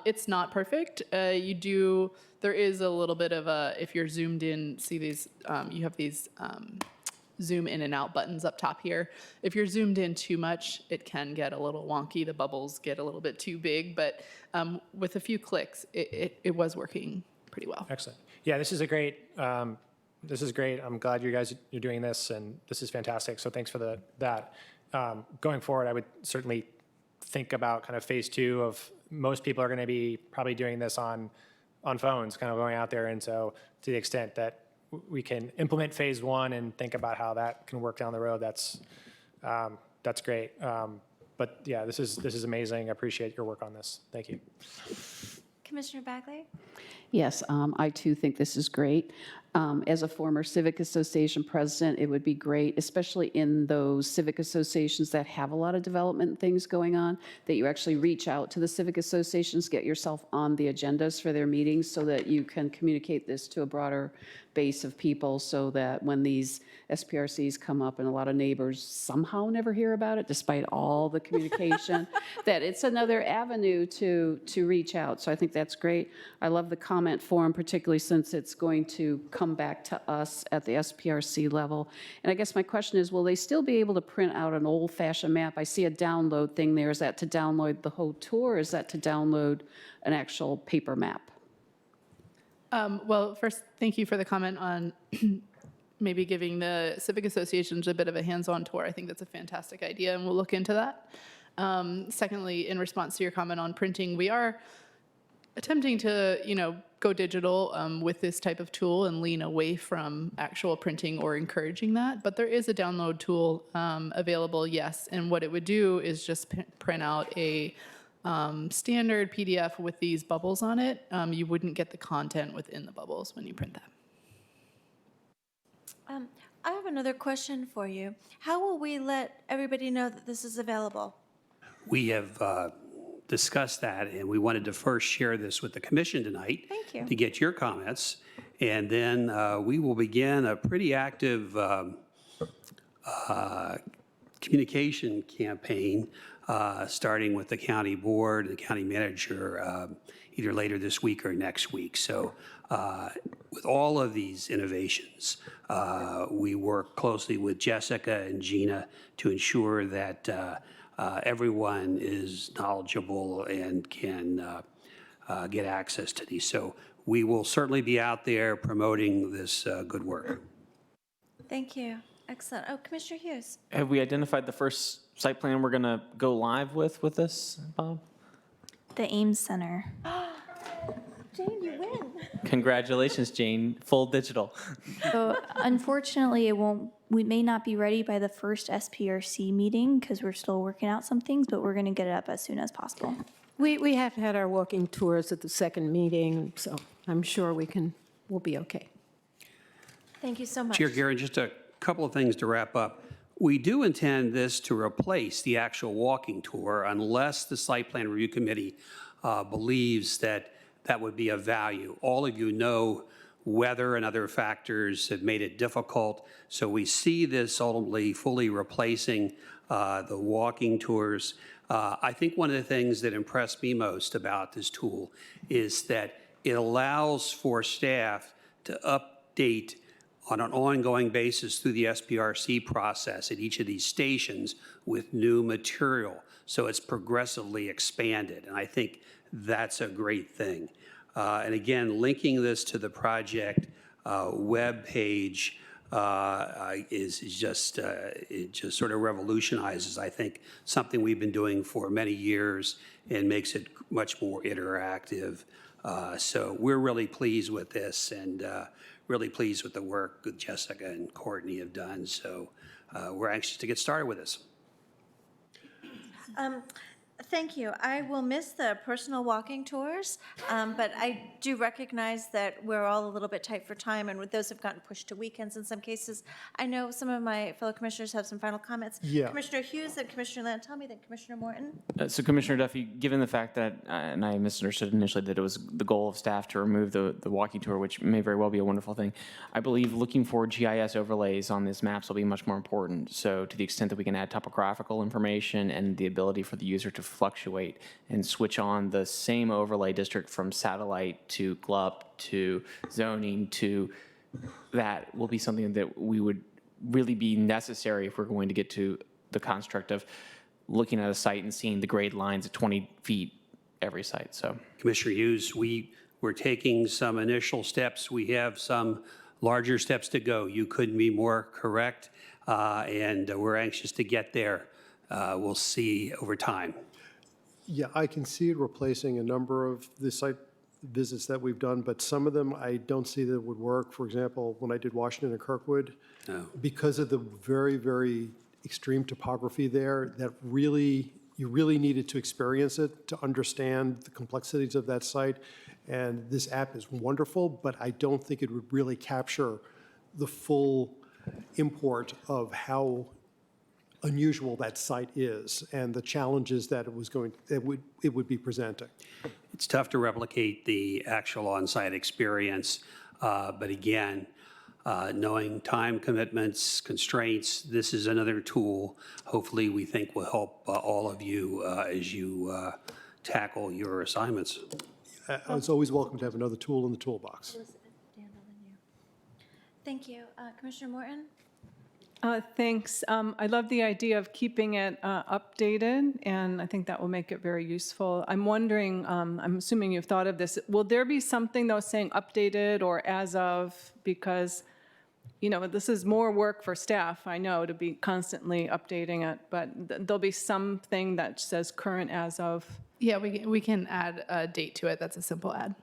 It's not perfect. There is a little bit of a, if you're zoomed in, see these, you have these zoom in and out buttons up top here. If you're zoomed in too much, it can get a little wonky. The bubbles get a little bit too big, but with a few clicks, it was working pretty well. Excellent. Yeah, this is great. I'm glad you're doing this, and this is fantastic. So thanks for that. Going forward, I would certainly think about kind of phase 2 of most people are going to be probably doing this on phones, kind of going out there. And so to the extent that we can implement phase 1 and think about how that can work down the road, that's great. But yeah, this is amazing. I appreciate your work on this. Thank you. Commissioner Bagley? Yes, I too think this is great. As a former civic association president, it would be great, especially in those civic associations that have a lot of development things going on, that you actually reach out to the civic associations, get yourself on the agendas for their meetings so that you can communicate this to a broader base of people, so that when these SPRCs come up and a lot of neighbors somehow never hear about it, despite all the communication, that it's another avenue to reach out. So I think that's great. I love the comment form, particularly since it's going to come back to us at the SPRC level. And I guess my question is, will they still be able to print out an old-fashioned map? I see a download thing there. Is that to download the whole tour, or is that to download an actual paper map? Well, first, thank you for the comment on maybe giving the civic associations a bit of a hands-on tour. I think that's a fantastic idea, and we'll look into that. Secondly, in response to your comment on printing, we are attempting to, go digital with this type of tool and lean away from actual printing or encouraging that. But there is a download tool available, yes. And what it would do is just print out a standard PDF with these bubbles on it. You wouldn't get the content within the bubbles when you print that. I have another question for you. How will we let everybody know that this is available? We have discussed that, and we wanted to first share this with the commission tonight. Thank you. To get your comments, and then we will begin a pretty active communication campaign, starting with the county board, the county manager, either later this week or next week. So with all of these innovations, we work closely with Jessica and Gina to ensure that everyone is knowledgeable and can get access to these. So we will certainly be out there promoting this good work. Thank you. Excellent. Oh, Commissioner Hughes. Have we identified the first site plan we're going to go live with this, Bob? The Ames Center. Jane, you win. Congratulations, Jane. Full digital. So unfortunately, we may not be ready by the first SPRC meeting because we're still working out some things, but we're going to get it up as soon as possible. We have had our walking tours at the second meeting, so I'm sure we'll be okay. Thank you so much. Chair Garen, just a couple of things to wrap up. We do intend this to replace the actual walking tour unless the Site Plan Review Committee believes that that would be of value. All of you know weather and other factors have made it difficult, so we see this ultimately fully replacing the walking tours. I think one of the things that impressed me most about this tool is that it allows for staff to update on an ongoing basis through the SPRC process at each of these stations with new material. So it's progressively expanded, and I think that's a great thing. And again, linking this to the project web page is just, it just sort of revolutionizes, I think, something we've been doing for many years and makes it much more interactive. So we're really pleased with this, and really pleased with the work that Jessica and Courtney have done. So we're anxious to get started with this. Thank you. I will miss the personal walking tours, but I do recognize that we're all a little bit tight for time, and with those have gotten pushed to weekends in some cases. I know some of my fellow commissioners have some final comments. Yeah. Commissioner Hughes, then Commissioner Lantelmi, then Commissioner Morton. So Commissioner Duffy, given the fact that, and I misunderstood initially that it was the goal of staff to remove the walking tour, which may very well be a wonderful thing, I believe looking for GIS overlays on these maps will be much more important. So to the extent that we can add topographical information and the ability for the user to fluctuate and switch on the same overlay district from satellite to GLUP to zoning to that will be something that we would really be necessary if we're going to get to the construct of looking at a site and seeing the grade lines at 20 feet every site. So, Commissioner Hughes, we're taking some initial steps. We have some larger steps to go. You couldn't be more correct, and we're anxious to get there. We'll see over time. Yeah, I can see it replacing a number of the site visits that we've done, but some of them I don't see that would work. For example, when I did Washington and Kirkwood, because of the very, very extreme topography there, that really, you really needed to experience it to understand the complexities of that site. And this app is wonderful, but I don't think it would really capture the full import of how unusual that site is and the challenges that it would be presenting. It's tough to replicate the actual on-site experience, but again, knowing time commitments, constraints, this is another tool hopefully we think will help all of you as you tackle your assignments. It's always welcome to have another tool in the toolbox. Thank you. Commissioner Morton? Thanks. I love the idea of keeping it updated, and I think that will make it very useful. I'm wondering, I'm assuming you've thought of this, will there be something though saying updated or as of? Because, you know, this is more work for staff, I know, to be constantly updating it, but there'll be something that says current as of. Yeah, we can add a date to it. That's a simple add.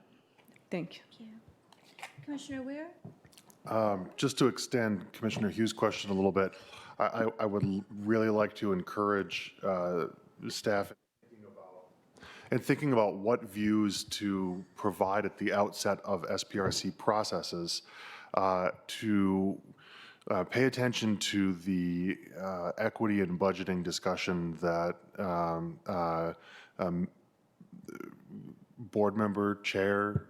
Thank you. Thank you. Commissioner Weir? Just to extend Commissioner Hughes' question a little bit, I would really like to encourage staff in thinking about what views to provide at the outset of SPRC processes to pay attention to the equity and budgeting discussion that board member, chair,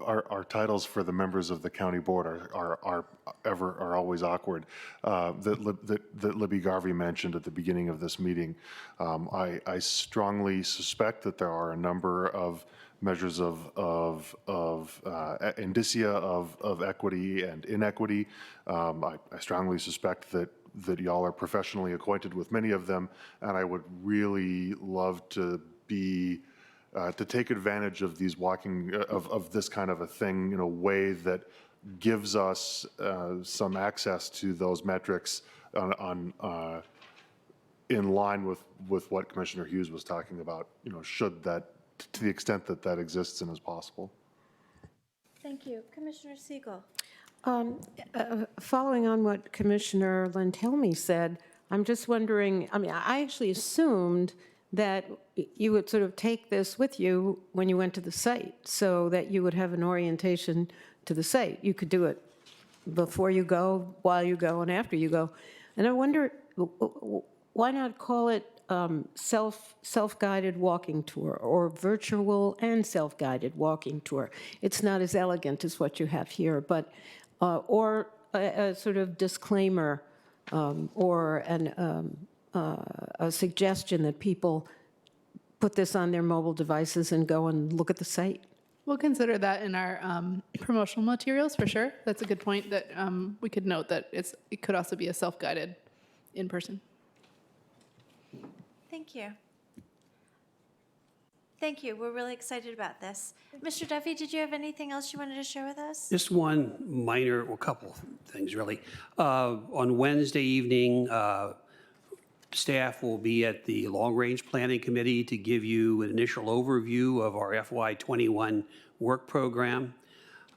our titles for the members of the county board are always awkward. That Libby Garvey mentioned at the beginning of this meeting. I strongly suspect that there are a number of measures of indicia of equity and inequity. I strongly suspect that y'all are professionally acquainted with many of them, and I would really love to be to take advantage of these of this kind of a thing in a way that gives us some access to those metrics in line with what Commissioner Hughes was talking about. You know, should that, to the extent that that exists and is possible. Thank you. Commissioner Siegel? Following on what Commissioner Lantelmi said, I'm just wondering, I mean, I actually assumed that you would sort of take this with you when you went to the site so that you would have an orientation to the site. You could do it before you go, while you go, and after you go. And I wonder, why not call it self-guided walking tour or virtual and self-guided walking tour? It's not as elegant as what you have here, but, or a sort of disclaimer or a suggestion that people put this on their mobile devices and go and look at the site. We'll consider that in our promotional materials for sure. That's a good point that we could note that it could also be a self-guided in person. Thank you. Thank you. We're really excited about this. Mr. Duffy, did you have anything else you wanted to share with us? Just one minor, well, couple things really. On Wednesday evening, staff will be at the Long Range Planning Committee to give you an initial overview of our FY21 work program.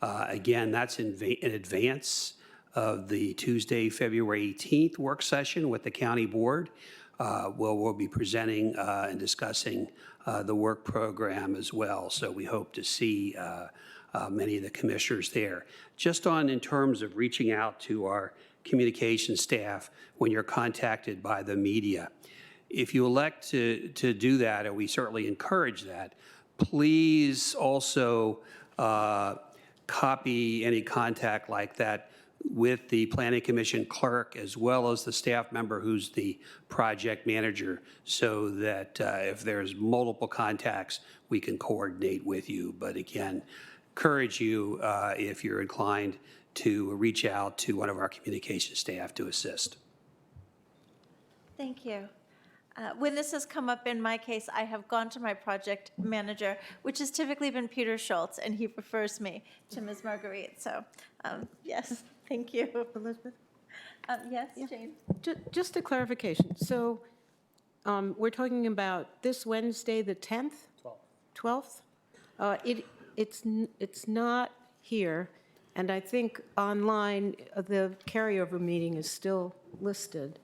Again, that's in advance of the Tuesday, February 18th work session with the county board. we'll be presenting and discussing the work program as well. So we hope to see many of the commissioners there. Just in terms of reaching out to our communication staff when you're contacted by the media, if you elect to do that, and we certainly encourage that, please also copy any contact like that with the Planning Commission clerk as well as the staff member who's the project manager, so that if there's multiple contacts, we can coordinate with you. But again, encourage you, if you're inclined, to reach out to one of our communication staff to assist. Thank you. When this has come up in my case, I have gone to my project manager, which has typically been Peter Schultz, and he refers me to Ms. Marguerite. So, yes, thank you. Elizabeth? Yes, Jane? Just a clarification. So we're talking about this Wednesday, the 10th? 12th. 12th? It's not here, and I think online, the carryover meeting is still listed.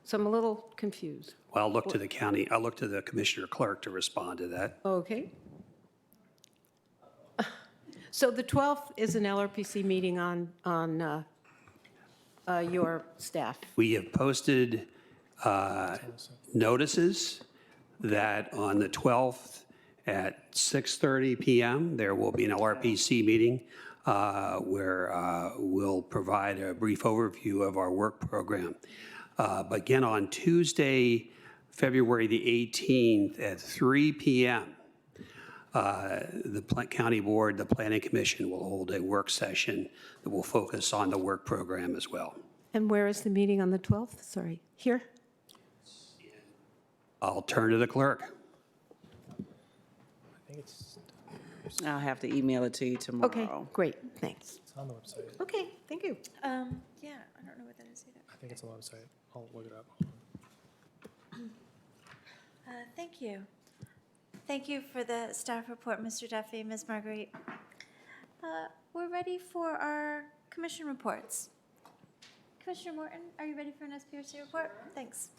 So I'm a little confused. Well, I'll look to the commissioner clerk to respond to that. Okay. So the 12th is an LRPC meeting on your staff. We have posted notices that on the 12th at 6:30 p.m., there will be an LRPC meeting where we'll provide a brief overview of our work program. But again, on Tuesday, February the 18th at 3 p.m., the County Board, the Planning Commission will hold a work session that will focus on the work program as well. And where is the meeting on the 12th? Sorry, here? I'll turn to the clerk. I'll have to email it to you tomorrow. Okay, great, thanks. It's on the website. Okay, thank you. Yeah, I don't know what that is either. I think it's on the website. I'll look it up. Thank you. Thank you for the staff report, Mr. Duffy, Ms. Marguerite. We're ready for our commission reports. Commissioner Morton, are you ready for an SPRC report? Thanks.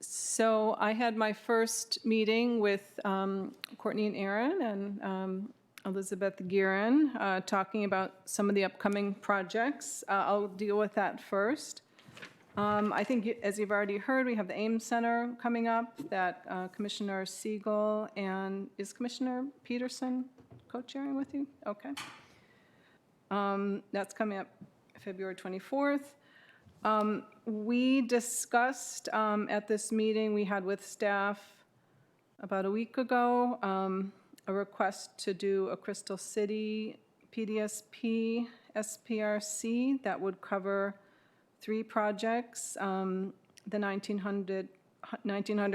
So I had my first meeting with Courtney and Aaron and Elizabeth Guerin, talking about some of the upcoming projects. I'll deal with that first. I think, as you've already heard, we have the Ames Center coming up that Commissioner Siegel and is Commissioner Peterson co-chairing with you? Okay. That's coming up February 24th. We discussed at this meeting we had with staff about a week ago a request to do a Crystal City PDSP SPRC that would cover 3 projects, the 1900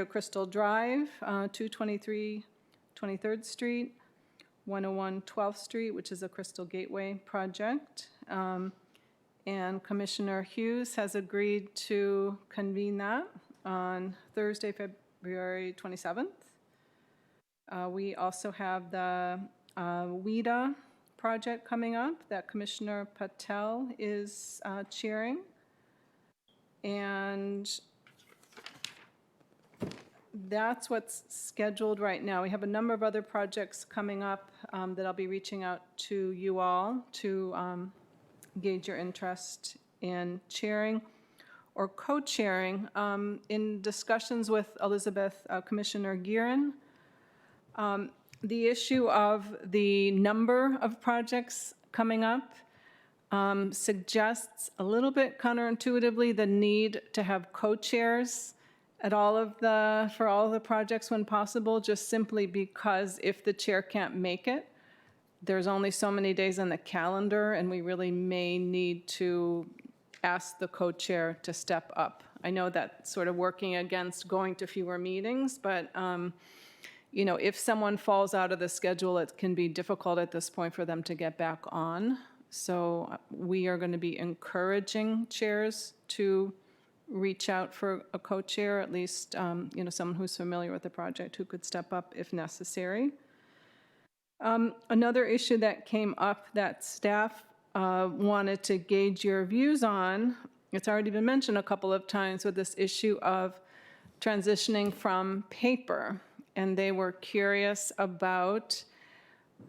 Crystal Drive, 223 23rd Street, 101 12th Street, which is a Crystal Gateway project. And Commissioner Hughes has agreed to convene that on Thursday, February 27th. We also have the WIDA project coming up that Commissioner Patel is chairing. And that's what's scheduled right now. We have a number of other projects coming up that I'll be reaching out to you all to gauge your interest in chairing or co-chairing. In discussions with Elizabeth, Commissioner Guerin, the issue of the number of projects coming up suggests a little bit counterintuitively the need to have co-chairs at for all of the projects when possible, just simply because if the chair can't make it, there's only so many days on the calendar, and we really may need to ask the co-chair to step up. I know that's sort of working against going to fewer meetings, but you know, if someone falls out of the schedule, it can be difficult at this point for them to get back on. So we are going to be encouraging chairs to reach out for a co-chair, at least you know, someone who's familiar with the project who could step up if necessary. Another issue that came up that staff wanted to gauge your views on it's already been mentioned a couple of times with this issue of transitioning from paper. And they were curious about,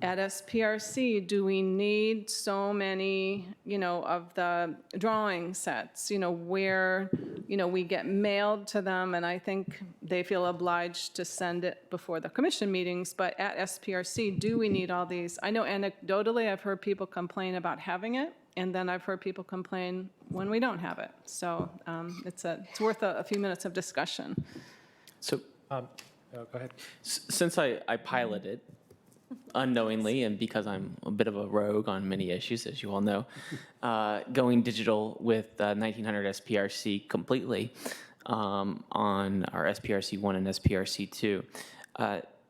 at SPRC, do we need so many, of the drawing sets, where, we get mailed to them, and I think they feel obliged to send it before the commission meetings, but at SPRC, do we need all these? I know anecdotally, I've heard people complain about having it, and then I've heard people complain when we don't have it. So it's worth a few minutes of discussion. So, go ahead. Since I piloted unknowingly, and because I'm a bit of a rogue on many issues, as you all know, going digital with 1900 SPRC completely on our SPRC 1 and SPRC 2.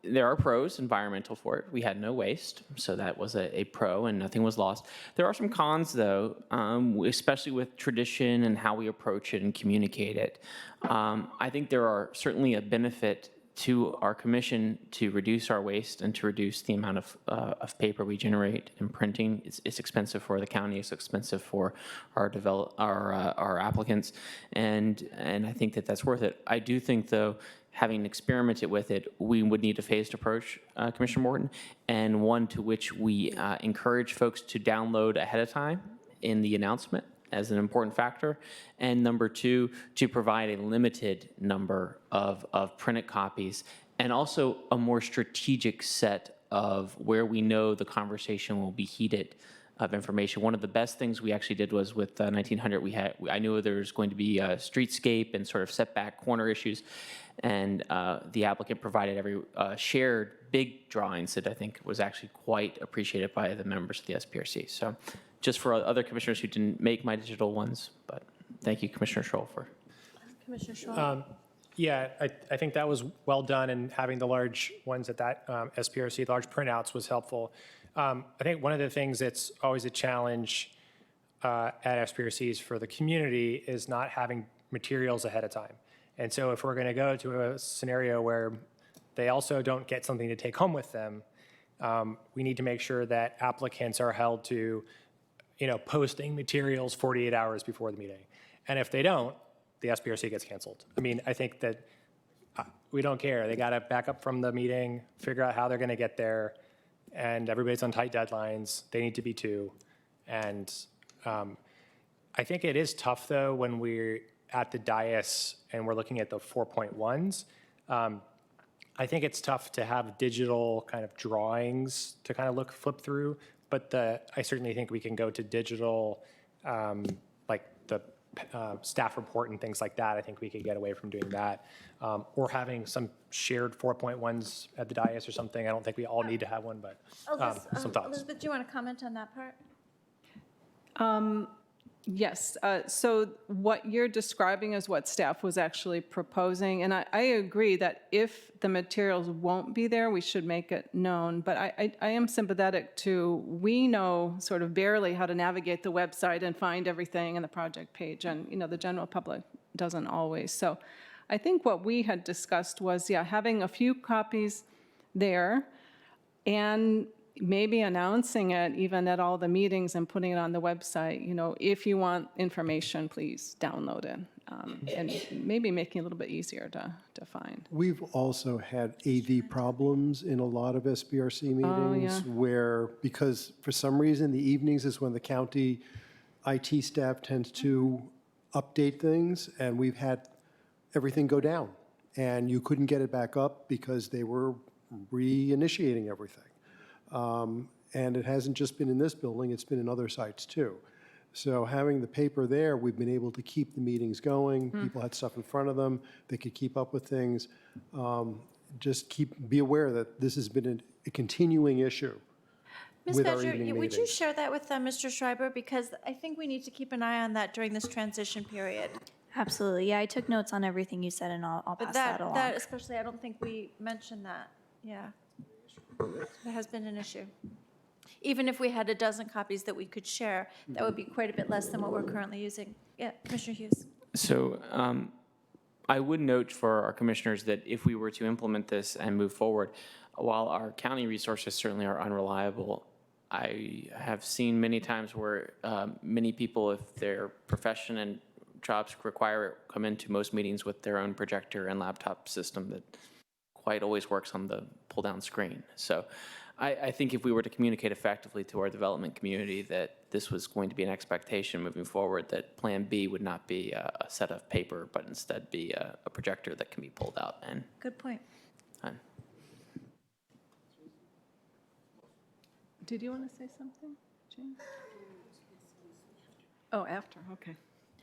There are pros, environmental, for it. We had no waste, so that was a pro, and nothing was lost. There are some cons, though, especially with tradition and how we approach it and communicate it. I think there are certainly a benefit to our commission to reduce our waste and to reduce the amount of paper we generate in printing. It's expensive for the county. It's expensive for our applicants, and I think that's worth it. I do think, though, having experimented with it, we would need a phased approach, Commissioner Morton, and one to which we encourage folks to download ahead of time in the announcement as an important factor, and number two, to provide a limited number of printed copies, and also a more strategic set of where we know the conversation will be heated of information. One of the best things we actually did was with 1900, I knew there was going to be a streetscape and sort of setback corner issues, and the applicant provided shared big drawings that I think was actually quite appreciated by the members of the SPRC. So just for other commissioners who didn't make my digital ones, but thank you, Commissioner Schroll, for. Commissioner Schroll. Yeah, I think that was well done, and having the large ones at that SPRC, the large printouts, was helpful. I think one of the things that's always a challenge at SPRCs for the community is not having materials ahead of time. And so if we're going to go to a scenario where they also don't get something to take home with them, we need to make sure that applicants are held to posting materials 48 hours before the meeting. And if they don't, the SPRC gets canceled. I mean, I think that we don't care. They got to back up from the meeting, figure out how they're going to get there, and everybody's on tight deadlines. They need to be too. And I think it is tough, though, when we're at the dais and we're looking at the 4.1s. I think it's tough to have digital kind of drawings to kind of flip through. But I certainly think we can go to digital, like the staff report and things like that. I think we could get away from doing that. Or having some shared 4.1s at the dais or something. I don't think we all need to have one, but some thoughts. Elizabeth, do you want to comment on that part? Yes, so what you're describing is what staff was actually proposing, and I agree that if the materials won't be there, we should make it known, but I am sympathetic to, we know sort of barely how to navigate the website and find everything in the project page, and the general public doesn't always. So I think what we had discussed was, having a few copies there, and maybe announcing it even at all the meetings and putting it on the website, if you want information, please download it. And maybe making it a little bit easier to find. We've also had AV problems in a lot of SBRC meetings where, because for some reason, the evenings is when the county IT staff tends to update things, and we've had everything go down. And you couldn't get it back up because they were reinitiating everything. And it hasn't just been in this building, it's been in other sites too. So having the paper there, we've been able to keep the meetings going. People had stuff in front of them. They could keep up with things. Just be aware that this has been a continuing issue Ms. with our Badger, evening would you meetings. share that with Mr. Schreiber? Because I think we need to keep an eye on that during this transition period. Absolutely. Yeah, I took notes on everything you said, and I'll But pass that along. that especially, I don't think we mentioned that. Yeah. It has been an issue. Even if we had a dozen copies that we could share, that would be quite a bit less than what we're currently using. Yeah, Commissioner Hughes. So I would note for our commissioners that if we were to implement this and move forward, while our county resources certainly are unreliable, I have seen many times where many people, if their profession and jobs require come into most meetings with their own projector and laptop system that quite always works on the pull-down screen. So I think if we were to communicate effectively to our development community that this was going to be an expectation moving forward, that Plan B would not be a set of paper, but instead be a projector that can be pulled out and Good point. Did you want to say something, James? Oh, after, okay.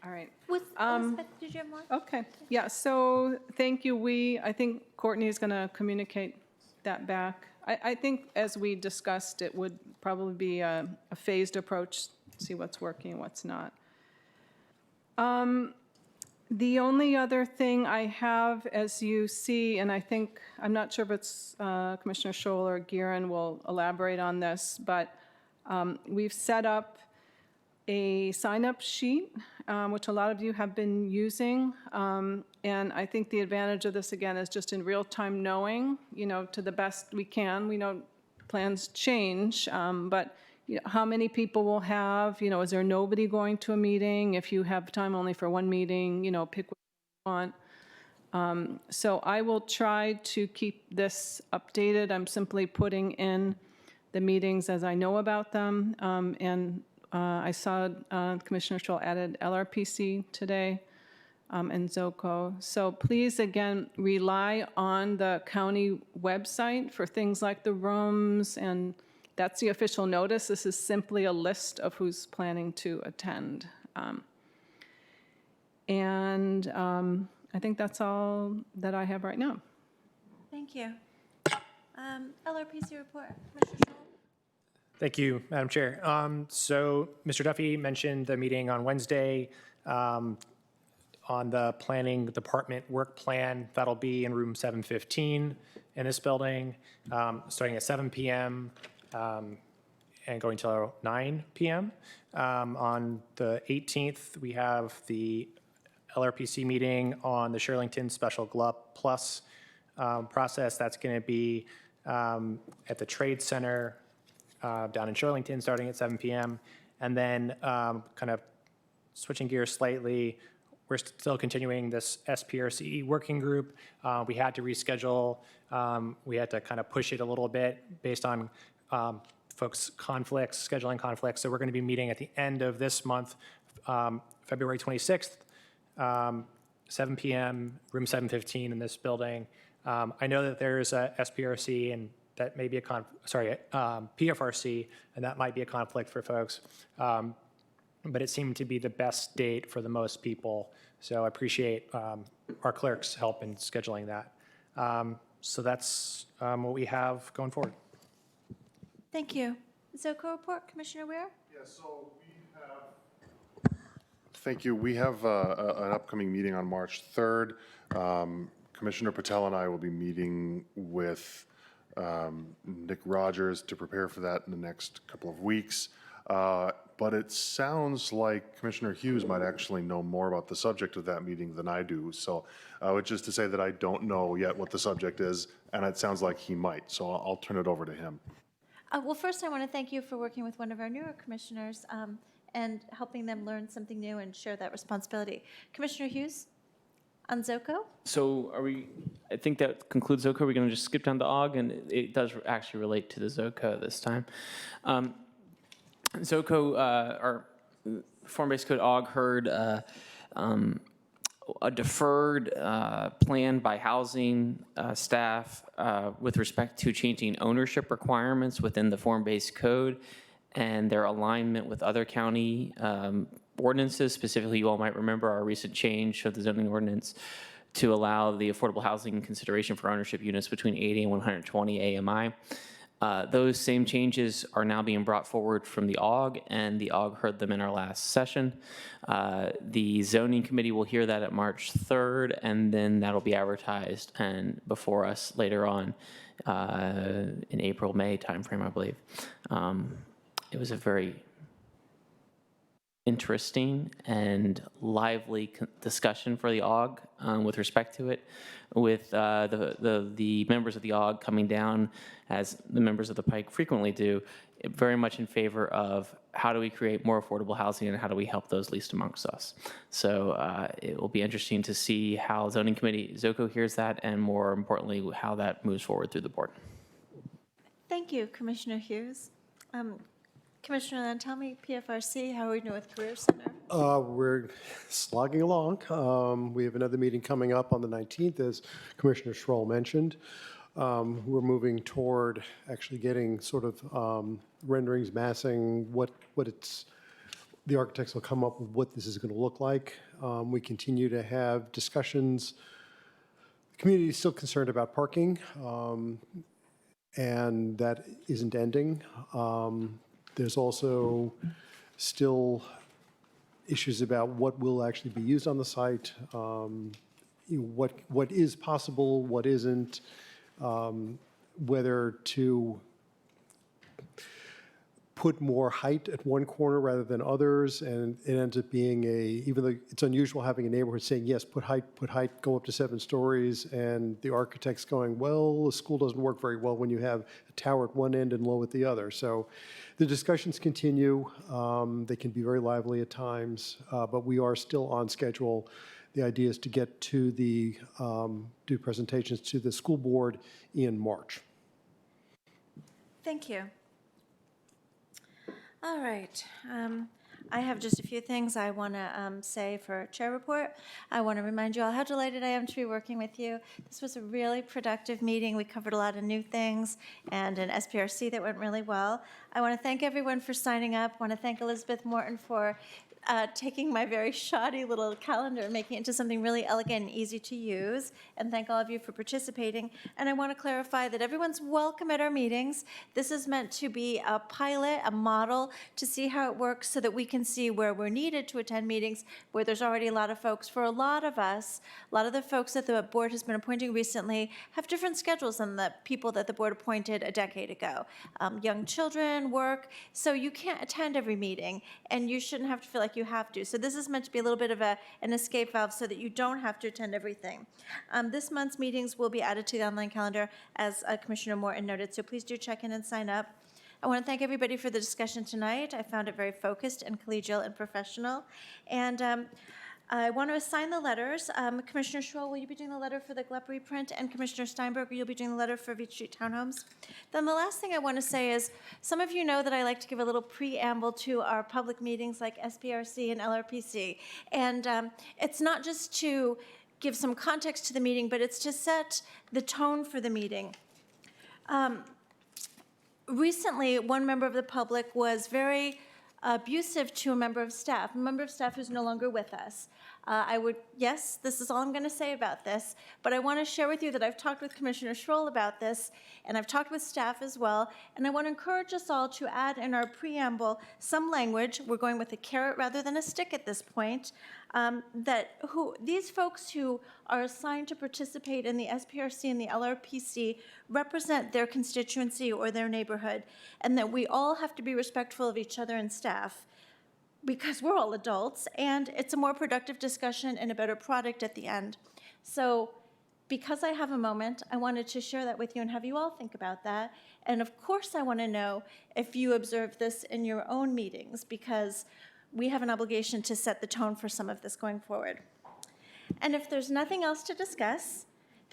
All right. Elizabeth, did you have more? Okay, yeah, so thank you. I think Courtney is going to communicate that back. I think as we discussed, it would probably be a phased approach, see what's working and what's not. The only other thing I have, as you see, and I think, I'm not sure if it's Commissioner Scholl or Giron will elaborate on this, but we've set up a sign-up sheet, which a lot of you have been using. And I think the advantage of this, again, is just in real time knowing, to the best we can. We know plans change, but how many people will have, is there nobody going to a meeting? If you have time only for one meeting, pick what you want. So I will try to keep this updated. I'm simply putting in the meetings as I know about them. And I saw Commissioner Scholl added LRPC today and ZOCO. So please, again, rely on the county website for things like the rooms, and that's the official notice. This is simply a list of who's planning to attend. And I think that's all that I have right now. Thank you. LRPC report, Commissioner Scholl. Thank you, Madam Chair. So Mr. Duffy mentioned the meeting on Wednesday on the planning department work plan. That'll be in room 715 in this building, starting at 7 p.m. And going till 9 p.m. On the 18th, we have the LRPC meeting on the Shirlington Special GLUP Plus process. That's going to be at the Trade Center down in Shirlington, starting at 7 p.m. And then kind of switching gears slightly, we're still continuing this SPRC working group. We had to reschedule. We had to kind of push it a little bit based on folks' conflicts, scheduling conflicts. So we're going to be meeting at the end of this month, February 26th, 7 p.m., room 715 in this building. I know that there's a SPRC and that may be a PFRC, and that might be a conflict for folks. But it seemed to be the best date for the most people. So I appreciate our clerk's help in scheduling that. So that's what we have going forward. Thank you. ZOCO report, Commissioner Weir? Yeah, so we have. Thank you. We have an upcoming meeting on March 3rd. Commissioner Patel and I will be meeting with Nick Rogers to prepare for that in the next couple of weeks. But it sounds like Commissioner Hughes might actually know more about the subject of that meeting than I do. So which is to say that I don't know yet what the subject is, and it sounds like he might. So I'll turn it over to him. Well, first, I want to thank you for working with one of our newer commissioners and helping them learn something new and share that responsibility. Commissioner Hughes, on ZOCO? So I think that concludes ZOCO. We're going to just skip down to OG, and it does actually relate to the ZOCO this time. ZOCO, our form-based code OG heard a deferred plan by housing staff with respect to changing ownership requirements within the form-based code and their alignment with other county ordinances. Specifically, you all might remember our recent change of the zoning ordinance to allow the affordable housing consideration for ownership units between 80 and 120 AMI. Those same changes are now being brought forward from the OG, and the OG heard them in our last session. The zoning committee will hear that at March 3rd, and then that'll be advertised and before us later on in April, May timeframe, I believe. It was a very interesting and lively discussion for the OG with respect to it, with the members of the OG coming down, as the members of the Pike frequently do, very much in favor of how do we create more affordable housing and how do we help those least amongst us. So it will be interesting to see how zoning committee, ZOCO hears that, and more importantly, how that moves forward through the board. Thank you, Commissioner Hughes. Commissioner Lantelmi, PFRC, how are we doing with Career Center? We're slogging along. We have another meeting coming up on the 19th, as Commissioner Schroll mentioned. We're moving toward actually getting sort of renderings, massing, what it's, the architects will come up with what this is going to look like. We continue to have discussions. The community is still concerned about parking, and that isn't ending. There's also still issues about what will actually be used on the site, what is possible, what isn't, whether to put more height at one corner rather than others, and it ends up being even though it's unusual having a neighborhood saying, yes, put height, go up to 7 stories, and the architect's going, well, the school doesn't work very well when you have a tower at one end and low at the other. So the discussions continue. They can be very lively at times, but we are still on schedule. The idea is to get to do presentations to the school board in March. Thank you. All right. I have just a few things I want to say for chair report. I want to remind you all how delighted I am to be working with you. This was a really productive meeting. We covered a lot of new things and an SPRC that went really well. I want to thank everyone for signing up. I want to thank Elizabeth Morton for taking my very shoddy little calendar and making it into something really elegant and easy to use. And thank all of you for participating. And I want to clarify that everyone's welcome at our meetings. This is meant to be a pilot, a model, to see how it works so that we can see where we're needed to attend meetings, where there's already a lot of folks. For a lot of us, a lot of the folks that the board has been appointing recently have different schedules than the people that the board appointed a decade ago. Young children, work, so you can't attend every meeting, and you shouldn't have to feel like you have to. So this is meant to be a little bit of an escape valve so that you don't have to attend everything. This month's meetings will be added to the online calendar, as Commissioner Morton noted, so please do check in and sign up. I want to thank everybody for the discussion tonight. I found it very focused and collegial and professional. And I want to assign the letters. Commissioner Schroll, will you be doing the letter for the GLEP reprint? And Commissioner Steinberg, will you be doing the letter for Beach Street Townhomes? Then the last thing I want to say is, some of you know that I like to give a little preamble to our public meetings like SPRC and LRPC. And it's not just to give some context to the meeting, but it's to set the tone for the meeting. Recently, one member of the public was very abusive to a member of staff who's no longer with us. Yes, this is all I'm going to say about this, but I want to share with you that I've talked with Commissioner Schroll about this, and I've talked with staff as well, and I want to encourage us all to add in our preamble some language. We're going with a carrot rather than a stick at this point, these folks who are assigned to participate in the SPRC and the LRPC represent their constituency or their neighborhood, and that we all have to be respectful of each other and staff, because we're all adults, and it's a more productive discussion and a better product at the end. So because I have a moment, I wanted to share that with you and have you all think about that. And of course, I want to know if you observe this in your own meetings, because we have an obligation to set the tone for some of this going forward. And if there's nothing else to discuss,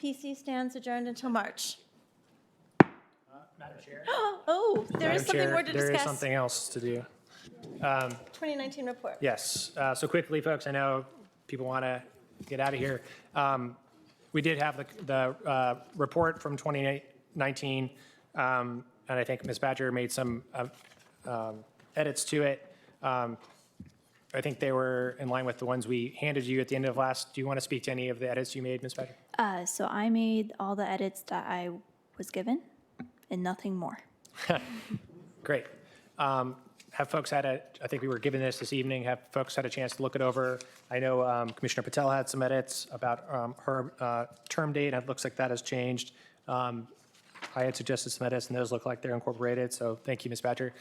PC stands adjourned until March. Madam Chair? Oh, there is something more to discuss. There is something else to do. 2019 report. Yes. So quickly, folks, I know people want to get out of here. We did have the report from 2019, and I think Ms. Badger made some edits to it. I think they were in line with the ones we handed you at the end of last. Do you want to speak to any of the edits you made, Ms. Badger? So I made all the edits that I was given and nothing more. Great. Have folks had I think we were given this evening, have folks had a chance to look it over? I know Commissioner Patel had some edits about her term date, and it looks like that has changed. I had suggested some edits, and those look like they're incorporated, so thank you, Ms. Badger.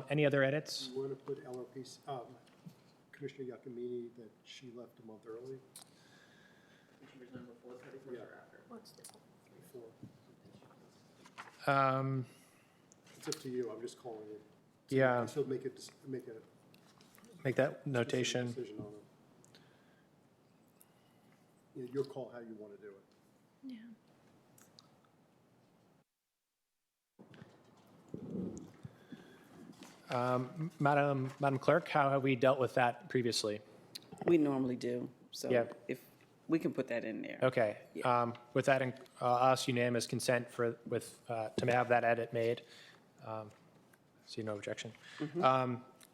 Any other edits? You want to put LRPC, Commissioner Giacomini, that she left a month early? It's up to you, I'm just calling it. Yeah. So make a Make that notation. decision on it. Yeah, your call how you want to do it. Madam Clerk, how have we dealt with that previously? We normally do, so Yeah. if, we can put that in there. Okay. With that, I'll ask unanimous consent to have that edit made. See no objection.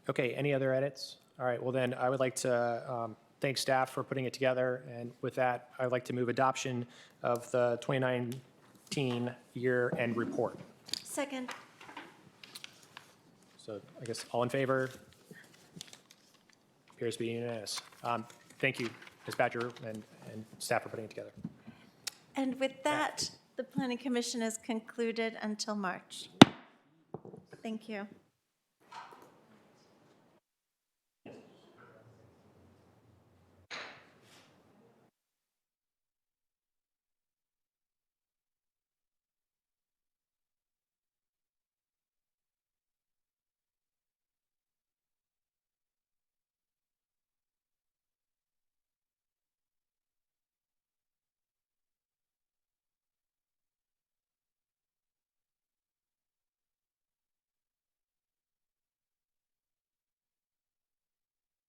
Okay, any other edits? All right, well then, I would like to thank staff for putting it together, and with that, I would like to move adoption of the 2019 year-end report. Second. So I guess all in favor? Appears to be unanimous. Thank you, Ms. Badger and staff for putting it together. And with that, the Planning Commission is concluded until March. Thank you.